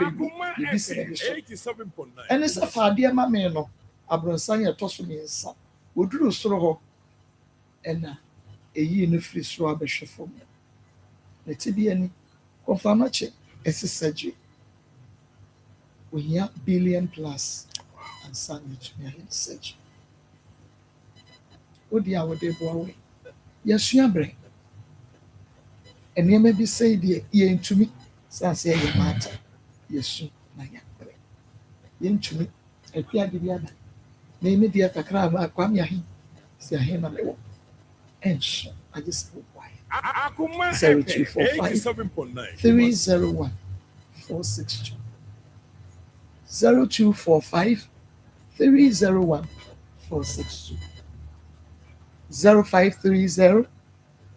bi se ne so 87.9 ene se fa de ma me no abronsan ye to so me nsa oduru soro ho ena eyi no free soro abehwefo me Letibiani, confirmache, surgery. We have billion plus and sandwich me in surgery. Odi awo de boawe. Yesua bre. Ene me bi say de ye ntumi sanse ye mata. Yesu na ya bre. Ye ntumi epia de bi ada. Na eme de kakra ma kwam ya hi. Si ahe na lewo. Enso, I just why. Akoma 0245 301 462 0245 301 462 0530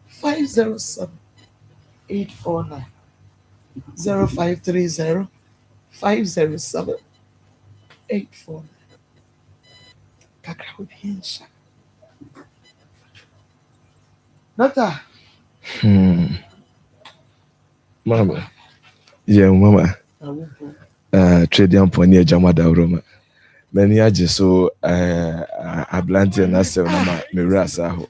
507 849 0530 507 849. Kakra Obiensa. Doctor. Mama. Yeah, Mama. Trading pony a Jamada Roma. Many ages so a blanty and Nsem Nama Mirasaho.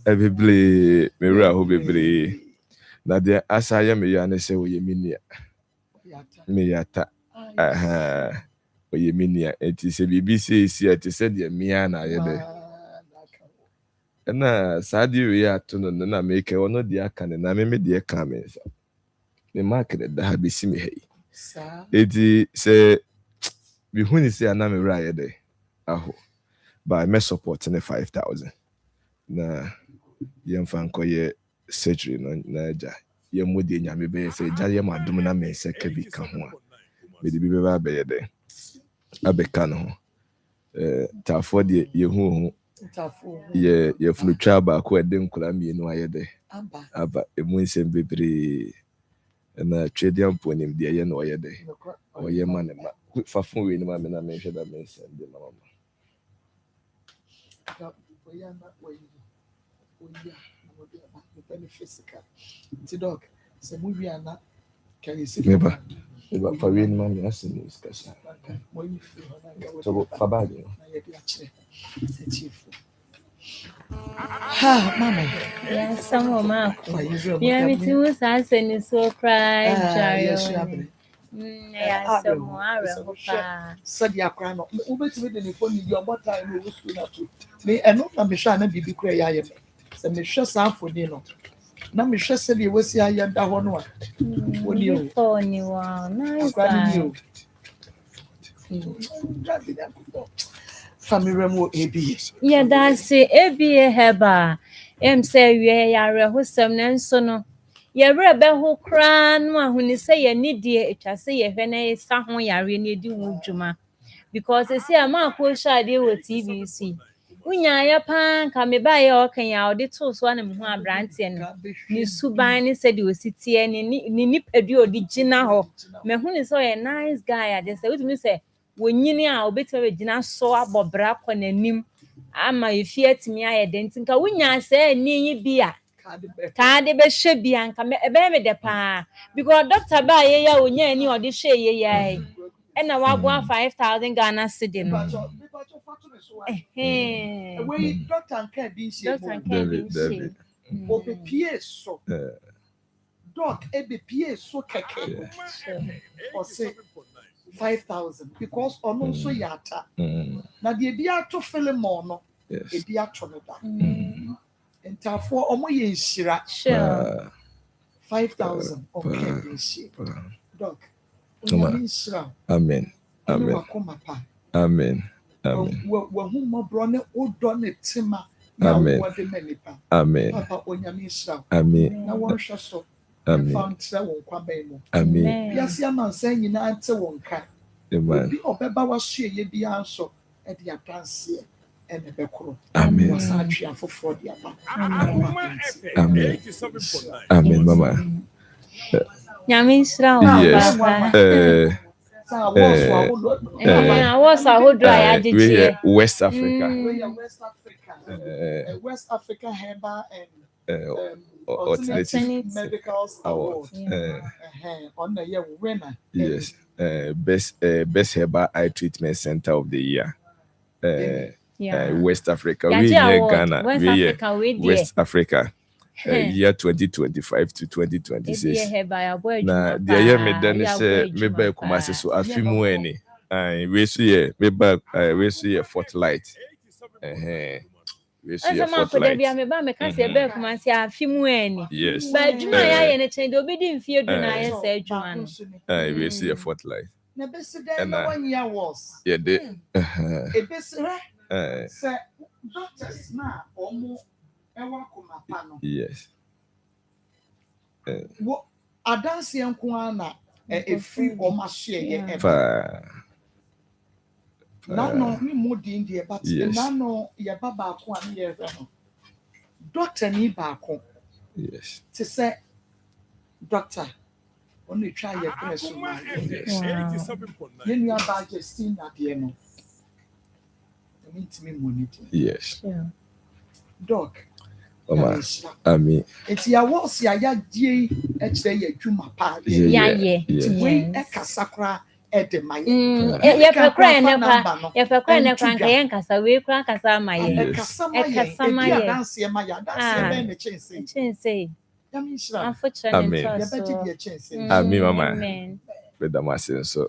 Every Mira who be na de asaya me ya ne se oyeminia me yata oyeminia enti se bibi se esi ati se de mia na yede na sadi we ato no na make ono de aka ne na me de ka me sa me mark de da bi si me hei enti se bi huni se ana me ra yede aho ba me support ne 5,000 na yemfa nkoye surgery no na ja yemu de nyame be se ja yem adum na me se ka bi ka ho a me de bi be ba be yede abeka no ho tafo de yehu ye funu twa ba ko ede nkura mienu ayede aba emu nsem bebre na trading ponim de ye no oyede oye ma ne ma fa fun we ni ma me na me hwe da me nsem de na mama physical. Dog, so movie and that can you see? Eba for we ni ma me asen ni discussion so for bad you ha mama yes some of my yeah me too say so cry yes yeah some more said ya cry no ubetimi de ne phone ni your time we school na to me eno na me sha na bibi kura ya ye se me hwe sa afoni no na me hwe se de wasi aye da ho no a oni o phone wow nice family mo ebi yeah that's ebi heba say we yare hosem na nso no ye rebe ho kra no ahuni say ye nidie etwa say ye hwe na sa ho yare na edi wo dwuma because say ama ko shade wo TVC unya ya pan ka me ba ye okan ya odi to so na me ho abrante no ni suban ni say de ositie ni nipadua odi gina ho me hu ni so ye nice guy a de say we say wonyini a obetime gina so abobra kwa nanim ama efi atimi ayede ntinka wunya say ni bi a ka de be hwe bi anka ebe me de pa because doctor ba ye ya onya ni odi hwe ye ya na wagwa 5,000 Ghana cedi no we doctor can be she obepie so doc ebepie so keke or say 5,000 because ono so yata na de bia to Philemon no e bia to no da entafo omo ye nhira 5,000 okay she doc amen amen amen amen wa hu mo bro ne odo ne tema amen amen papa onyame nhira amen na won hwe so amen fantra won kwaban mu amen biase amansan nyina ante won ka amen bi obeba wasue ye bia nso e de adanse e ne bekoro amen wasa atwa foforo de apa amen amen mama nyame nhira yes was a whole dry we West Africa West Africa Herbal and alternative medical award on the year winner yes best herbal eye treatment center of the year West Africa we near Ghana West Africa year 2025 to 2026 na the year me then say me ba Kumasi so afimu eni we so ye me ba we so ye Fortlight we so ye Fortlight me ba me ka se be Kumasi afimu eni yes ba djuma ya ye ne chen de obi di mfie du na ye se djuma no we so ye Fortlight na be se den na 1 year was ye de e be se doctors na omo ewa Akoma pa no yes wo adanse nko ana free omo ahye ye na no mi modi ndie but na no ye baba ko an ye hwe no doctor ni ba ko yes to say doctor Only try your best to Wow. Then you are just seeing at the end. Yes. Sure. Dog. Mama. Ami. It's your was ya die actually juma pa. Yeah. We ekasakra edema. Ya fakra ne kwa nka yen kasa we kra kasa ma ye. Ekasama ye. Dance ma ya dance be ne chense. Chense. Yamishra. Unfortunately. Ami mama. Amen. Bedamase so.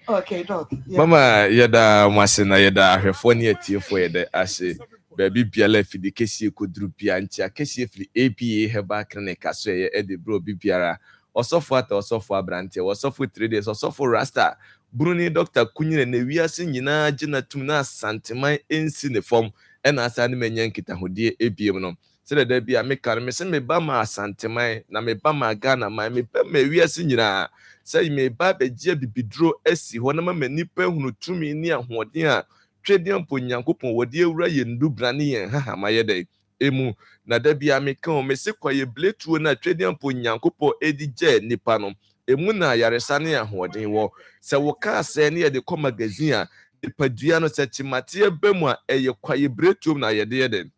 Okay, dog. Yeah. Mama, yada mwasena yada ahwefo ne atiefo yada ase baby biala fidi kesi kodru bia ntia kesi fili APA Herbal Clinic aso ye ede bro bibiara osofo ata osofo abrante osofo 3 days osofo rasta bruni doctor kunyine na wiase nyina gina tum na santeman ensi ne fom ena asa ne menya nkita hodie ebiem no sɛ da bia meka no me se me ba ma santeman na me ba ma Ghana man me ba ma wiase nyina sɛ me ba begia bibidro asi hɔ na ma nipa hunu tumi ni ahoɔden a twɛdeɛ mpo nyankopɔn wɔde awura yɛ ndubra ne yɛn hahama yɛ dɛ emu na da bia meka o me se kwaye bletuo na twɛdeɛ mpo nyankopɔn edi gye nipa no emu na yaresa ne ahoɔden wɔ sɛ wo ka asɛ ne yɛ de kɔ magazine a nipadua no sɛ timateɛ ba mu a ɛyɛ kwaye bletuo na yɛde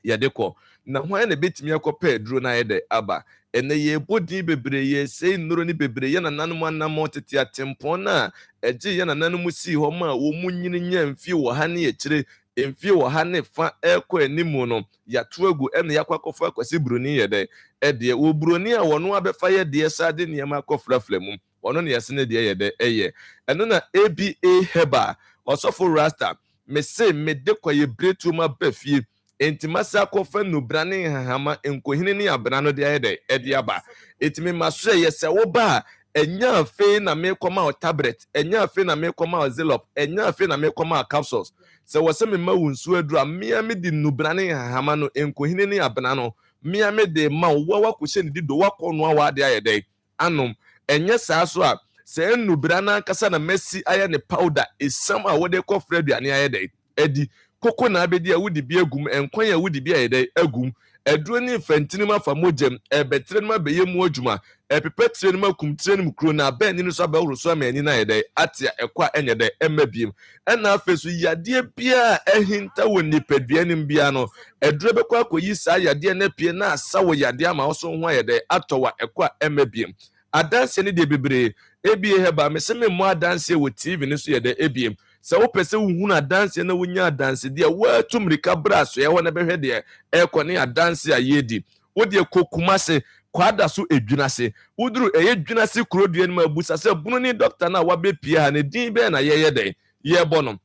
kɔ na hwan na betimi akɔpɛ aduro na yɛde aba ene ye bodin bebre ye sei nnuro ni bebre ye na nanom anam tete atempon na eje ye na nanom si ho ma wo munyini nya mfie wo ha ne ye kire mfie wo ha ne fa ekɔ animu no ya to agu ene yakwakofa akwasi broni ye de ede wo broni a wono abefa ye de sade ne ma akɔfrafla mu wono ne yese ne de ye de eye eno na ABA Herbal osofo rasta me se me de kwaye bretu ma bafie entimasa akɔfa nubrane hahama enkohini ne abra no de ayede ediaba etimi maso yese wo ba enya afi na me kɔma o tablet enya afi na me kɔma o zilop enya afi na me kɔma o capsules se wo se me ma wunsu adura mia me di nubrane hahama no enkohini ne abra no mia me de ma wo wa kɔhye ne dido wa kɔno a wa de ayede anom enya saa so a se nubrana kasa na mesi aye ne powder esam a wo de kɔfra aduane ayede edi koko na abedi a wudi bi agum enkwan ya wudi bi ayede agum eduro ni fantini ma fa mogem ebetre ma beye mu adwuma epepetre ma kumtre ni mukro na ba ni so ba woro so ma ani na ayede atia ekwa enyede emabiem ena afesu yade bia ehinta wo nipadua nim bia no eduro bekwa akoyi sa yade na pie na asa wo yade ama wo so ho ayede atowa ekwa emabiem adanse ni de bebre ABA Herbal me se me mo adanse wo TV ni so yede ebiem sɛ wo pɛsɛ wo na dance na wonya dance de wa tumrika braso ye wona behwe de ekɔ ne dance a yedi wo de kokuma se kwada so edwuna se woduru edwuna se kurodua ni mabusa sɛ bunu ni doctor na wa bepie ha ne din be na ye de ye bɔ no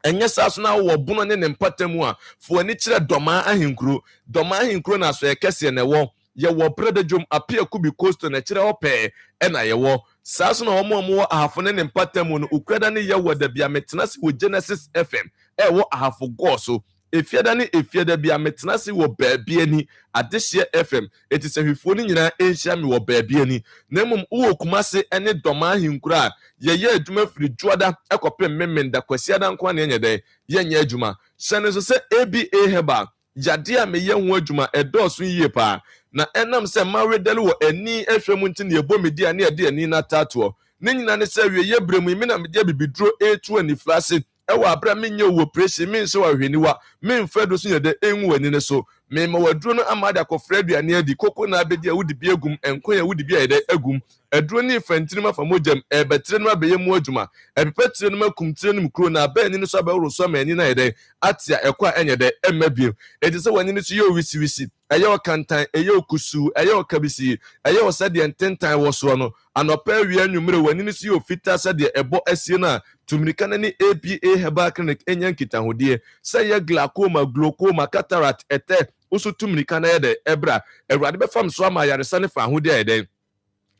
enye saso na wo bunu ne mpatamu a fo ani kyerɛ dɔma ahenkro na so ekese ne wo ye wo predajum apia kubi coast na kyerɛ opɛ na ye wo saso na omo ahafo ne mpatamu no ukrada ne ye wo da bia metena se wo Genesis FM wo ahafo go so efiada bia metena se wo baabi ani adehye FM eti se hwifo ni nyina enhia me wo baabi ani na mum wo kumase ene dɔma ahenkura ye adwuma firi juada ekɔpem memenda kwasiada nko na enye den ye nya adwuma hyene so se ABA Herbal yade a meye ho adwuma ɛdɔɔso yie pa na enam se maredele wo ani ehwɛmu nti ne ebomedi ane ade ani na tato ne nyina ne se wie ye bremu mi na me de bibidro etu ani flase ewa abra menye wo pressure men so ahweniwa men fredo so yede enwu ani ne so me ma waduro no amade akofra aduane adi koko na abedi a wudi bi egum enko ya wudi bi ayede agum aduro ni fantini ma famogem ebetre no abeye mu adwuma epepetre no makumtire no mkro na ba ani no so abawro so ma ani na yede atia ekwa enyede emabiem edi se wani no so ye wisi eye okantan eye okusu eye okabisi eye osade ententan wo so no anopa wi anwumre wani no so ye ofita sade ebo asie na tumrika na ni ABA Herbal Clinic enyankita hodie se ye glaucoma cataract ete usu tumrika na yede ebra ewrade be fam so ama yaresa ne fa hodie yede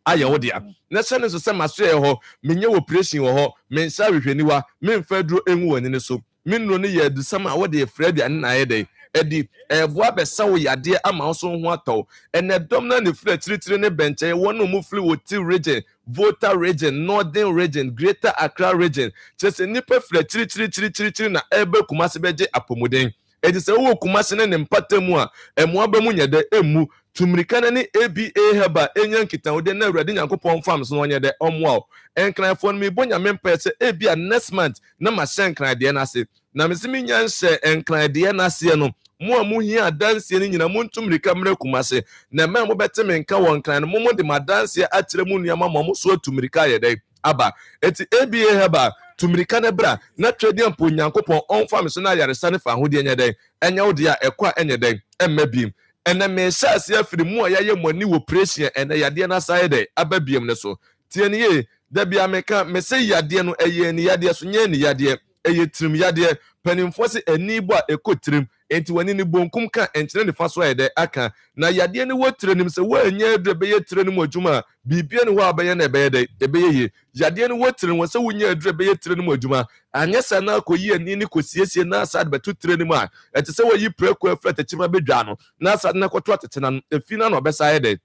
aye wodia na sene so se maso ye ho menye operation wo ho mensa hwehweniwa memfa duro enwu wani ne so minno ne ye dusama a wode fredi ane na yede edi eboa besa wo yade ama so ho atɔ ene dom na ne fira tiritiri ne benche wono mu firi woti region Volta region Northern region Greater Accra region chese nipa fira tiritiri na ebe kumase beje apomuden edi se wo kumase ne mpatamu a emoa ba mu nyede emu tumirika ne ABA heba enya nkitawode na awurade nyankopɔn fam so onye de omoa enkranfo no me bonya mempa se ebia next month na ma senkran de na ase na mesimi nyanse enkran de na ase no mo a mo hia adanse ni nyina mo ntumirika mre kumase na me mo bete me nka won kran no mo de madanse akyere mu nuama mo so tumirika yede aba eti ABA heba tumirika ne bra na twedi ampo nyankopɔn onfam so na yaresa ne fa hode enya den enya wode a ekwa enya den emma biem ena me hyase afiri mu a yaye moni wo pressure ena yade na side aba biem ne so tie ne ye da bia meka me se yade no eye ni yade so nye ni yade eye tirim yade panimfo se ani bo a ekotirim enti wani ni bonkum ka enkyere ne fa so ayede aka na yade ne wo tirenim se wo anya adrebe ye tirenim adwuma bibia ne wo abaye na ebeye ye yade ne wo tirenim wo se wo nya adrebe ye tirenim adwuma anya sana koyi ani ni kosiesie na asad betu tirenim a eti se wo yi preko afra tachima bedwa no na asad na kwoto atetena efi na no besa ayede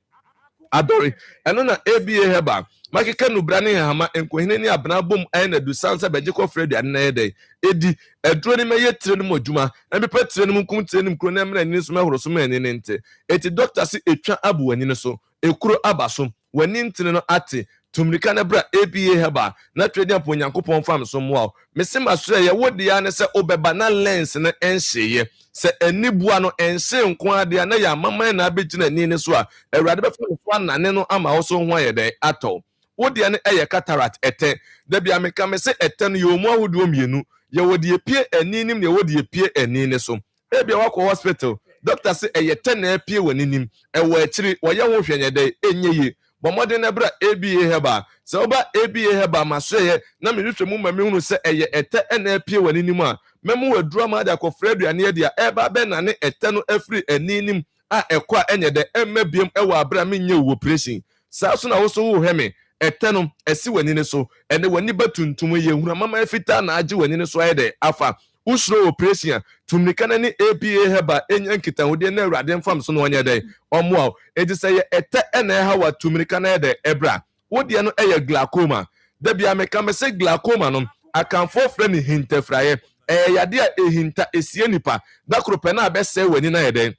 adori eno na ABA heba makeka no brane hama enkohene ni abna bom ayna du sansa beje ko fredi anna yede edi eduro ni meye tirenim adwuma na bepa tirenim kum tirenim kro na mra ni so mahoro so mani ne nte eti doctor si etwa abu wani ne so ekuro abaso wani ntine no ate tumrika na bra ABA heba na trade ampo nyankopon fam so mo mese maso ye wodi ya ne se obeba na lens ne enhyeye se anibua no enhye nko ade na ya mama na abegina ni ne so a awurade befa so anane no ama wo so ho ayede atọ wodi ne eye cataract ete da bia meka me se ete no yomu ahodo mienu ye wodi epie aninim ne wodi epie anine so ebia wakọ hospital doctor se eye te na epie waninim ewo akiri wo ye ho hwenyede enyeye bomode na bra ABA heba se oba ABA heba masoye na me hwehwe mu ma me hunu se eye ete na epie waninim a memu wadura ma da ko freduane ye dia eba be na ne ete no afri aninim a ekwa enyede emmabiem ewo abra me nye wo operation sa so na wo so wo hweme ete no esi wani ne so ene wani batuntum ye hura mama afita na age wani ne so ayede afa usro operation tumnika na ni ABA heba enya nkitahode na awurade mfam so no onye de omoa edi se ye ete ena ha wa tumnika na yede ebra wodi no eye glaucoma da bia meka me se glaucoma no akanfo frɛ ni hintafraye yade a ehinta esie nipa da krope na abese wani na yede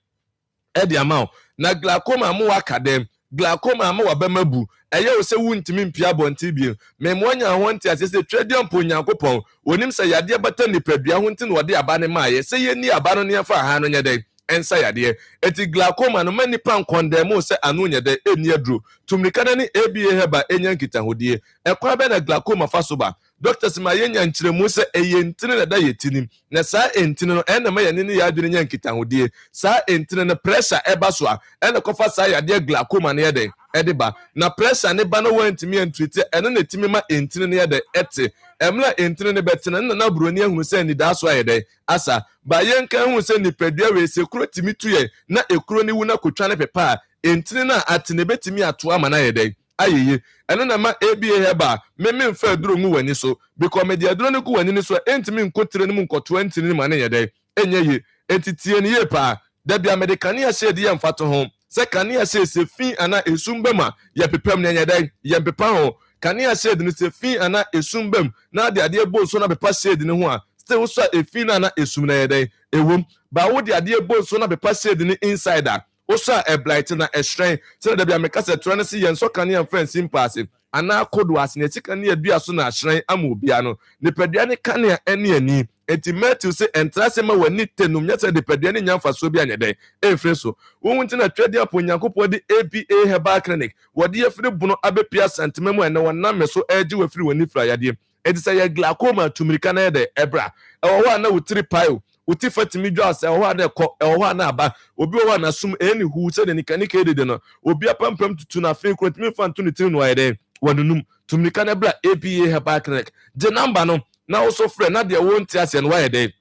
edi amao na glaucoma mo wakadem glaucoma ma wabamabu eye wo se wuntimi mpia bonti bi me mo nya ho nti ase se twedi ampo nyankopon wonim se yade bata nipadua ho nti no wode aba ne maaye se ye ni aba no ne fa ha no nyede ensa yade eti glaucoma no mani pan condemn se anu nyede eni aduro tumrika na ni ABA heba enya nkitahodie ekwa be na glaucoma fasoba doctors ma yenya nkyeremu se eye ntine na da yetinim na saa entine no ena ma yene ne ya adwene nya nkitahodie saa entine no pressure eba so a ena kofa saa yade glaucoma ne yede ediba na pressure ne ba no wantimi antwete ena na timi ma entine ne yede ete emla entine ne betena na buroni ahunu se ni da so ayede asa ba yenka hu se ni padua we se kuro timi tuye na ekuro ni wu na kotwa ne pepa entine na atene betimi ato ama na yede ayeye eno na ma ABA heba me mfa aduro ngu wani so because me dia aduro ne ku wani so entimi nkotre ne mu nkoto entini ne ma ne yede enye etitie ne ye pa da bia medicane ya shede ye mfato ho se kane ya se fi ana esumbema ye pepam ne yede ye pepa ho kane ya shede ne se fi ana esumbem na de ade bo so na pepa shede ne ho a still so efi na na esum na yede ewom ba wo de ade bo so na pepa shede ne insider osa e blight na e shrine se da bia meka se tro ne se ye nso kane ya friend simpase ana kodo ase ne tikane ya dua so na shrine amobia no ne padua ne kane ya ene ani enti Matthew se entrase ma wani tenum nya se de padua ne nyamfa so bia nyede efre so wo wunti na twedi apo nyankopɔ de ABA Herbal Clinic wodi efre buno abepia santememu ene wona meso agi wafiri wani fra yade enti se ye glaucoma tumirika na yede ebra ewo wa na wutiri pile uti fatimi dwas ewo na ekɔ ewo na aba obi wo na sum eni hu se de nikanika edede no obi apampam tutu na afei krotimi fanto ne tiri no ayede wanunum tumirika na bra ABA Herbal Clinic de number no na also friend na de won't ase no ayede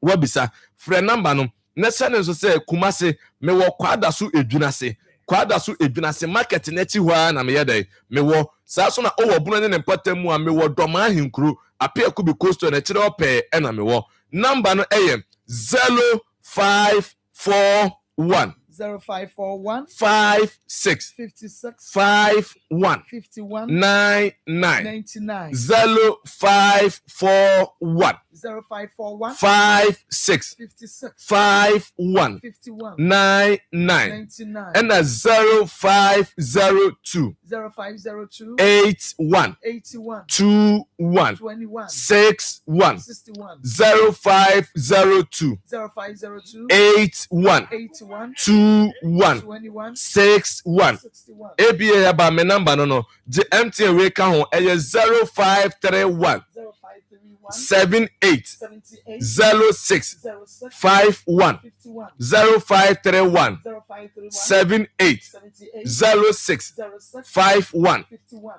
wabisa friend number no na sane so se kumase me wo kwada so edwunase market na chi hwa na me yede me wo sa so na owo bunu ne mpatamu a me wo doma ahinkuru apia ku bi costo na kire ope e na me wo number no 0541 0541 56 56 51 51 99 99 0541 0541 56 56 51 51 99 and 0502 0502 81 81 21 21 61 61 0502 0502 81 81 21 21 61 61 ABA about my number no the MTN we can home 0531 78 06 51 0531 78 06 51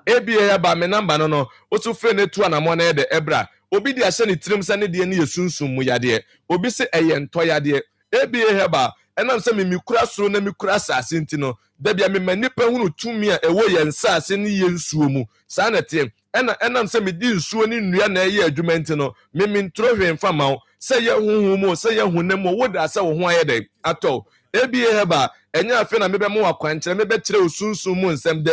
ABA about my number no also friend it to an amount de ebra obi di ase ne tirim sa ne de ne yesunsum mu yade obi se eyento yade ABA heba enam se me mikura soro na mikura asase ntino da bia me manipa hunu tumi a ewo ye nsase ne ye nsuo mu sa na te enam se me di nsuo ne nnua na ye adwuma ntino me mentro hwemfa ma wo se ye huhu mu se ye hunam wo da se wo ho ayede ato ABA heba enya afi na mebe mu akwankyere mebe kire osunsum mu nsem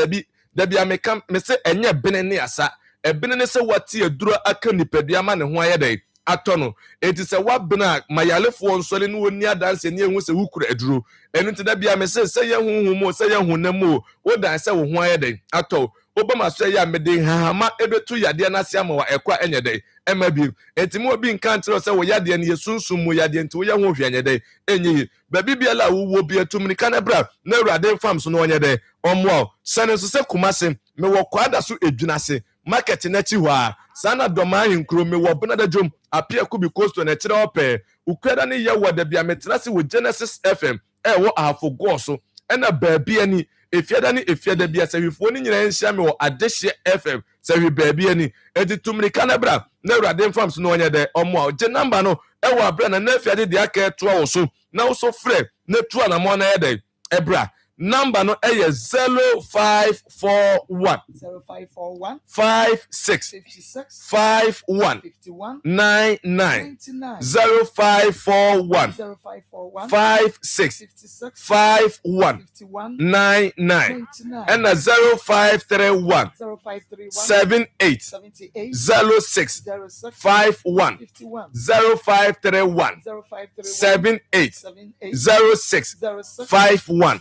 da bia me kam me se enya bene ne asa ebene ne se wati aduro aka nipadua ma ne ho ayede atọ no eti se wabena mayalefo nsole no oni adanse ne ehu se wukura aduro enu nti da bia me se ye huhu mu se ye hunam o wo dan se wo ho ayede atọ obama so ya mede hahama ebetu yade na se ama wa ekwa enyede emabi enti mo bi nka ntiro se wo yade ne yesunsum mu yade enti wo ye ho hwenyede enyi babi bia la wo bi atumni kana bra na urade farms no onyede omwo sane so se kumase me wo kwada so edwinase market na chi hwa sana doma hinkro me wo bena da jom apia kubi costo na kire ope ukwada ne ye wo da bia metrase wo Genesis FM wo ahafo go so ena baabi ani efiada ni efiada bia sahwifo ni nyina nhia me wo Adehye FM sahwi baabi ani edi tumri kanabra na urade farms no onye de omo je number no wo abra na efiade de aka eto wo so na wo so frɛ na tu na mo na ye de ebra number no 0541 56 51 99 0541 56 51 99 and 0531 78 06 51 0531 78 06 51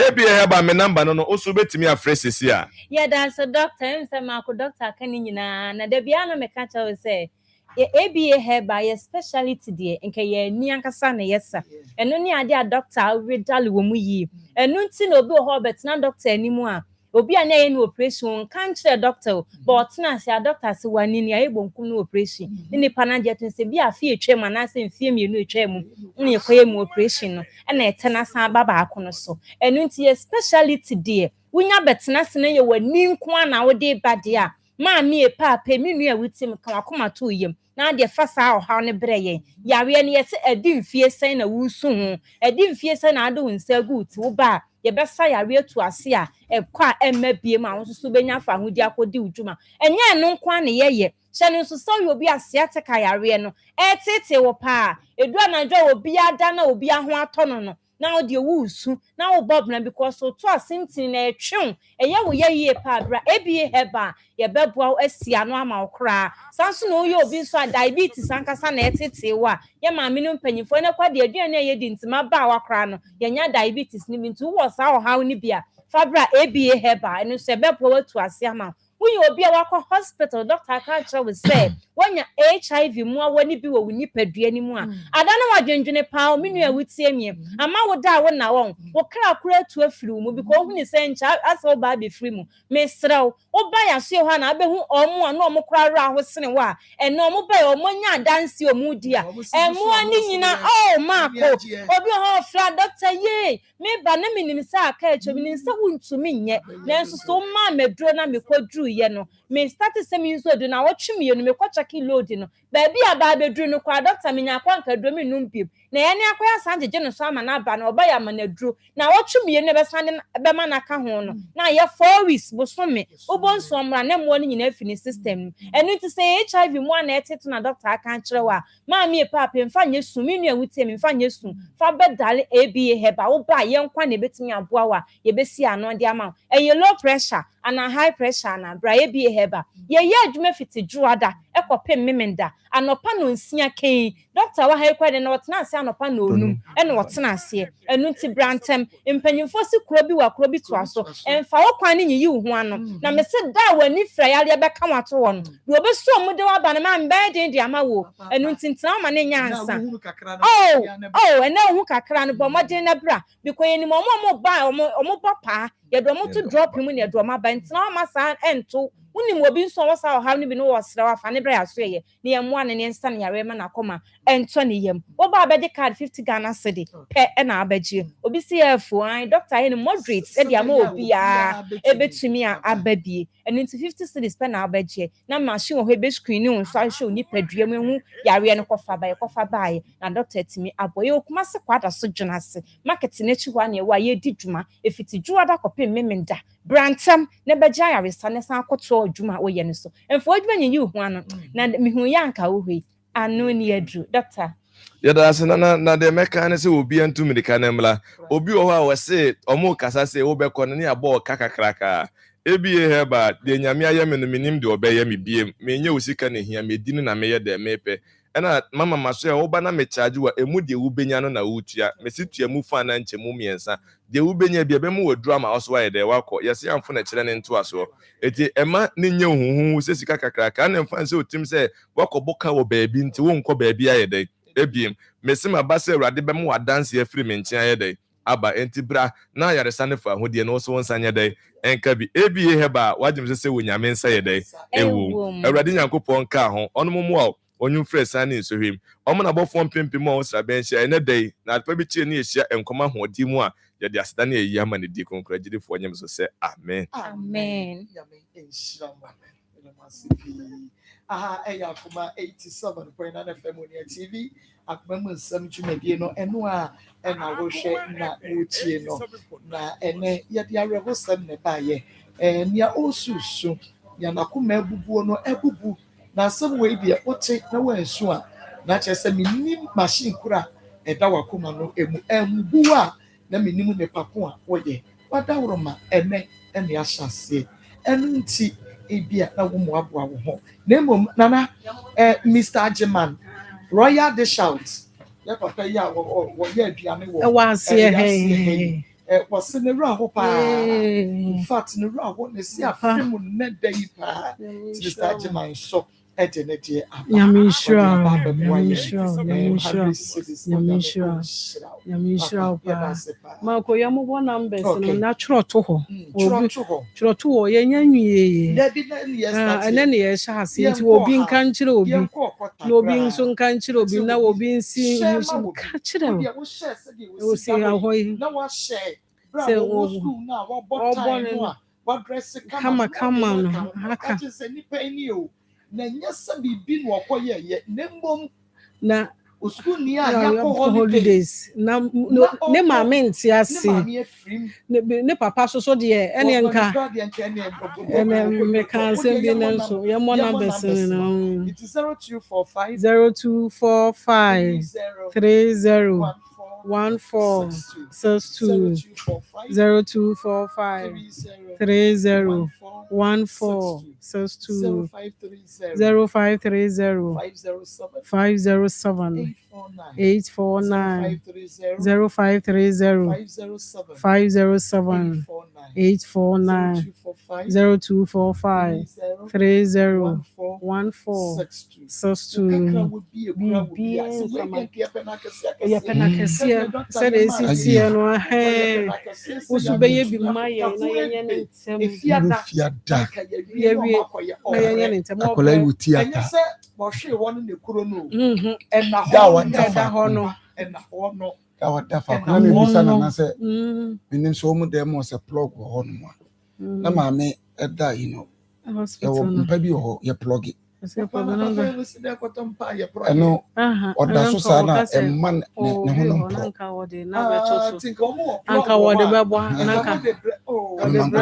ebia heba me number no oso betimi afresesi a yeah that's a doctor Nsem ako doctor kan nyina na da bia no me ka chawo say ABA heba ye specialty de nke ye ni ankasa na yesa eno ni ade a doctor redal wo mu yi eno nti na obi ho bet na doctor animu a obi a na ye no operation kan kire doctor but na se a doctor se wani ni aye bonkum no operation ni pana je tun se bi afi etwem na se mfie mienu etwem ni ekoye mu operation no na etena san baba akono so eno nti ye specialty de wunya betena se na ye wani nko na wo de ba de a ma mi e papa mi nu a wutim kan akoma to yem na de fasa o ne breye yawe ne yese adi mfie sen na wusu ho adi mfie sen na ado nsa gut wo ba ye besa yawe tu ase a ekwa emabie ma wo so benya fa hodi akodi udwuma enye no nkwa ne yeye hye no so so obi ase ateka yawe no etete wo pa edu anadwo obi ada na obi aho atono no na odi wusu na wo bob na because so to asintin na etwe eye wo ye pa bra ABA heba ye beboa asia no ama okra sanso no ye obi so diabetes ankasa na etete wa ye ma menu mpanyifo na kwa de aduane ye di ntima ba wakra no ye nya diabetes ni mintu wo sa o haw ni bia fabra ABA heba eno se beboa watu asia ma when you be a hospital, doctor can't will say when you HIV more when you be when you pedri anymore. I don't know what you power me with me. A man would die when I won't. What can I create to a flu because when you say child as all baby free mu, Miss Row, or buy a show Hannah, be who or more no more cry around with cinema and no more bay or monya dance your mood dear. And more nina oh Marco or be a flat doctor ye. Me banaming in sa catch of in so to me yet. Then so mamma drona me quite drew yeno. Me started semi so do now watch me and me quite a kilo dino. Baby a baby drew no quite doctor me na quanka domi numpib. Na any acquire Santa General Salmon ban or buy a man drew. Now watch me and never sending a bemana cahono. Now you're 4 weeks, but from me. Obon some ran them warning in every system. And need to say HIV one at it to a doctor I can't show. Mammy a papa and find you soon with him and find you soon. Faber Dali ABA heba or buy young quanny betting a boa, ye bessie no the amount. And your low pressure and a high pressure and a ABA heba. Ye, you may fit to Juada. ekopem memenda anopa no nsia kan doctor wa ha kwade na wotena ase anopa no onum e na wotena ase enu ti brantem empanyimfo si kuro bi wa kuro bi to aso emfa wo kwan ne yiyi ho ano na me se da wani fra yale be ka wato won do obeso mu de wa ba na ma mbe de ndi ama wo enu tintina ma ne nya ansa ena hu kakra no bo modin na bra because eni mo ba omo papa ye do mo to drop him ne do ma ba ntina ma sa ento unim obi nso wo sa ha no bi no wo sra wa fa ne bra aso ye ne yemo ane ne nsa ne yare ma na Akoma ento ne yem wo ba be de card 50 Ghana cedi pe e na abagie obi si afu an doctor he moderate e dia ma obi a ebetumi a ababie eno 50 cedis pe na abagie na machine wo he be screen no so show ni padua mu hu yare no kofa ba ye na doctor timi aboye okuma se kwada so dwunase market na chi hwa ne wa ye di dwuma efiti dwuwa da kopem memenda brantam ne beja yare sa ne san akoto dwuma wo ye ne so emfo adwuma nyi hu ano na mihu yanka wo hwe anu ni adru doctor yada asena na de meka ne se obi antu medika na mla obi wo ha we se omo kasa se wo be kono ne abo kakakraka ebie heba de nyame aye me no minim de obeye me biem menye osika ne hia medinu na meye de mepe ena mama maso ya wo ba na me charge wa emu de wo benya no na wotua me situa mu fa na nche mu miensa de wo benya bia be mu wodru ama oso wa de wakọ yesi amfo na kire ne nto aso eti ema ne nye huhu se sika kakraka na mfa se otim se wakọ boka wo baabi nti wo nkọ baabi aye de ebiem mesima ba se awrade be mu wadanse afiri me nchen aye de aba enti bra na yaresa ne fa hodie no so wonsanya de enka bi ebie heba wajim se wonyame nsa ye de ewo awrade nyankopon ka ho onomomo a onyu fresh ani so hwem omo na bofo mpempem a osra ben hia ene de na pa bi chie ne ehia enkoma hodi mu a ye de aseda ne eyi ama ne di konkra gidefo nyem so se amen amen Akoma 87.9 FM on TV Akoma Nsem Twumedie no eno a na wo hwe na wotie no na ene ye de areho sem ne ba ye nia osusu ya na Akoma ebubuo no ebubu na asem we bia ote na wansu a na chese minim machine kura eda Akoma no embu a na minim ne papo a woye wadawroma ene ahyase enunti ebia na wo mo aboa wo ho nemo nana Mr. Ajiman Royal Dish Out ya papa ya wo ya aduane wo wase he was ne ra ho pa in fact ne ra ho ne si afemu ne dai pa Mr. Ajiman so edenete Yamishra Mako yamubo numbers no natural to ho chro to ho yenya nwie ene ne ye sha ase nti obi nka nkire obi na obi nso nka nkire obi na obi nsi ka kire o si ahoyi na wa share se wo school na wa bottom no wa dress kama no haka na nyasa bibi no okoye ye nembom na school ni a yakọ holidays na ne mama nti ase ne papa so de ene nka ene me kan se bi na so ye mo na bese no it is 0245 30 1462 0245 30 1462 0530 507 849 0530 507 849 0245 30 1462 ya penakasia said esi no he usubeye bi maye na yenye ntem efiada yewie na yenye ntem akola wuti ata enye se bo hwe won ne kuro no da ho no da wadafa na me bisa na se menim so mu dem o se plug ho no na ma me eda hospital mpa bi ho ye plug eno oda so sa na emman ne hono anka wode na beto so anka wode bebo anka And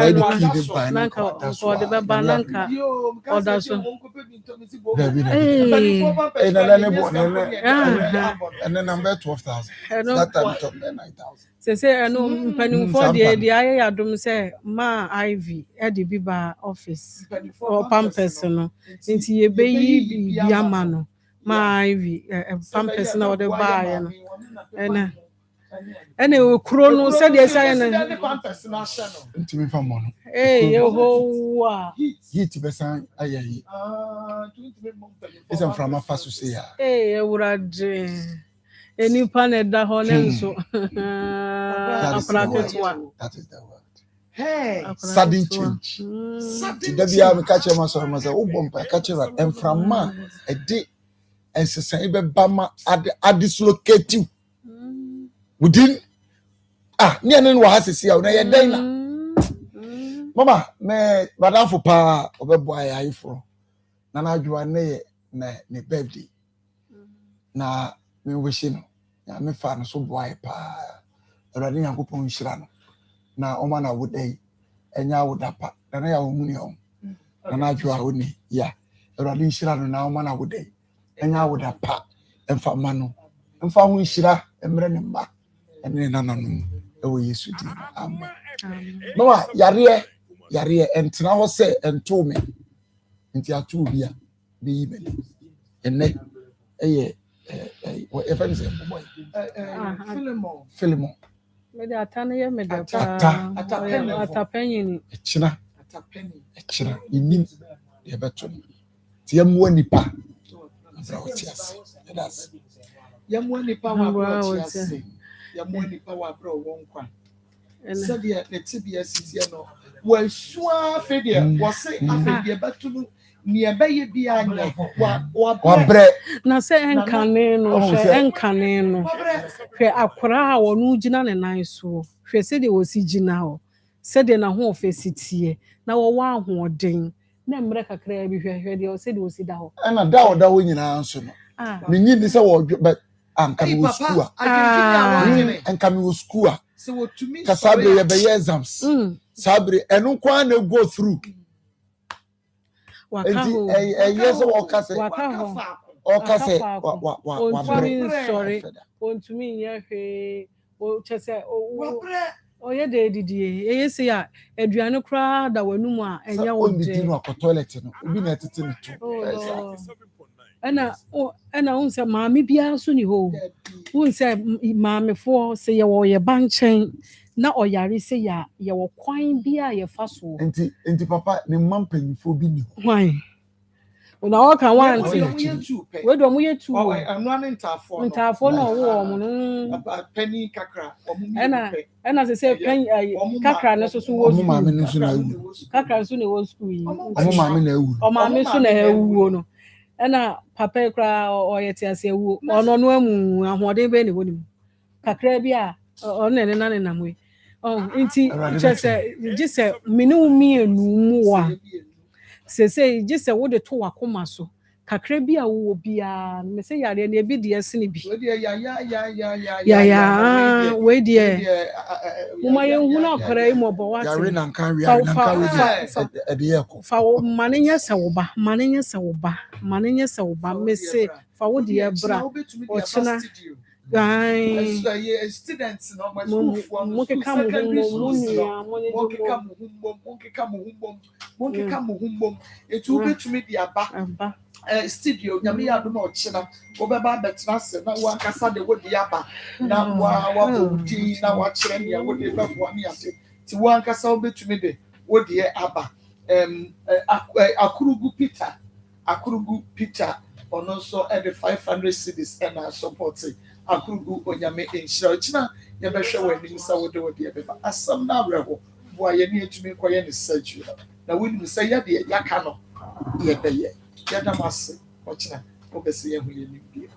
then number 12,000. That time top 9,000. Say no mpanimfo de aye adom say ma IV e de biba office or pampers no nti ye beyi bi ama no ma IV pampers na de ba aye no ene okuro no say de say na Pampers na hye no ntimi fa mo no yehowa heat besan aye esa from afa so say ya ewurade enipa na da ho ne nso that is the word. Hey, sudden change. Dabia me catch my son say o bompa catch rat and from ma a day and say be bama at dislocate you within near no was see na ye den na mama me madam for pa obeboy ayi fro na na adwa na ne birthday na me wish no ya me fa no so boy pa Erade Yankopon hyira no na oma na wodai enya wodapa na ya omuni on na adwa oni ya Erade hyira no na oma na wodai enya wodapa emfa ma no emfa ho hyira emre ne mba ene nananum ewo Yesu di amen no yare entena ho se ento me nti atu bia be yibele enne eye if I'm saying boy Philemon me de atane ye me de atapenyi echina inim ye beto ti yamwo nipa abrawtias that's yamwo nipa wa abrawtias yamwo nipa wa abra wonkwa said ye netibia sitie no wa sua fede wo se afede beto no ni ebeye bia anya wa bre na se enkane no hwe akora a wonu gina ne nan so hwe se de wosi gina ho se de na ho ofesitie na wo wa ahoden na mre kakra bi hwe de se de wosi da ho na da wo nyina nso no me nyi ni se wo but anka mi wo school anka mi wo school se wo tumi kasabre ye be exams sabre enu kwa na go through wakaho yes wakase sorry ontumi nyehwe o chese o ye de didie eyese ya aduane kra da wanum a enya wo de no ko toilet no obi na tete no to ena unse maami bia so ni ho unse maami fo se ye wo ye banchen na oyare se ya ye wo kwan bia ye fa so enti papa ne mampanyifo bi ni hwan una o kan wan ti we do mu ye tu o anu an ntafo no wo mo no penny kakra ena se pen kakra no so wo school maami no so na ewu kakra so ne wo school yi maami na ewu o maami so na ewu no ena papa kra o ye ti ase ewu ono no amu ahoden be ne woni kakra bi a ono ne na nam we nti chese gise minu mienu mu wa se gise wo de to wakoma so kakra bi a wo bia me se yare na ebi de ase ne bi ya we de muma ye hu na akora yi mo bo wa yare na nkan wi na nkan wi e de ye ko fa wo manenya se wo ba me se fa wo de bra o china students no my school for mo etu betumi di aba studio nyame ya do na ochina obeba betra se na wa kasa de wo di aba na wa odi na wa kire ne wo de bebo ne ate ti wa kasa obetumi de wo di aba akurugu Peter ono so e de 500 cedis and supporting akurugu onyame enhyira ochina ye behwe wani sa wo de beba asam na abrego bo ye ne etumi koye ne surgery na woni say ye de yaka no ye be ye da masse ochina obese ye hu ye ni bi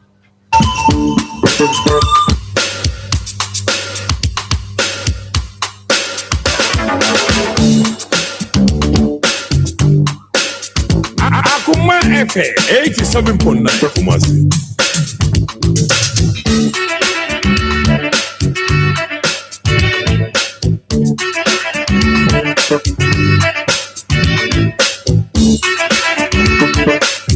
Akoma FM 87.9 performance.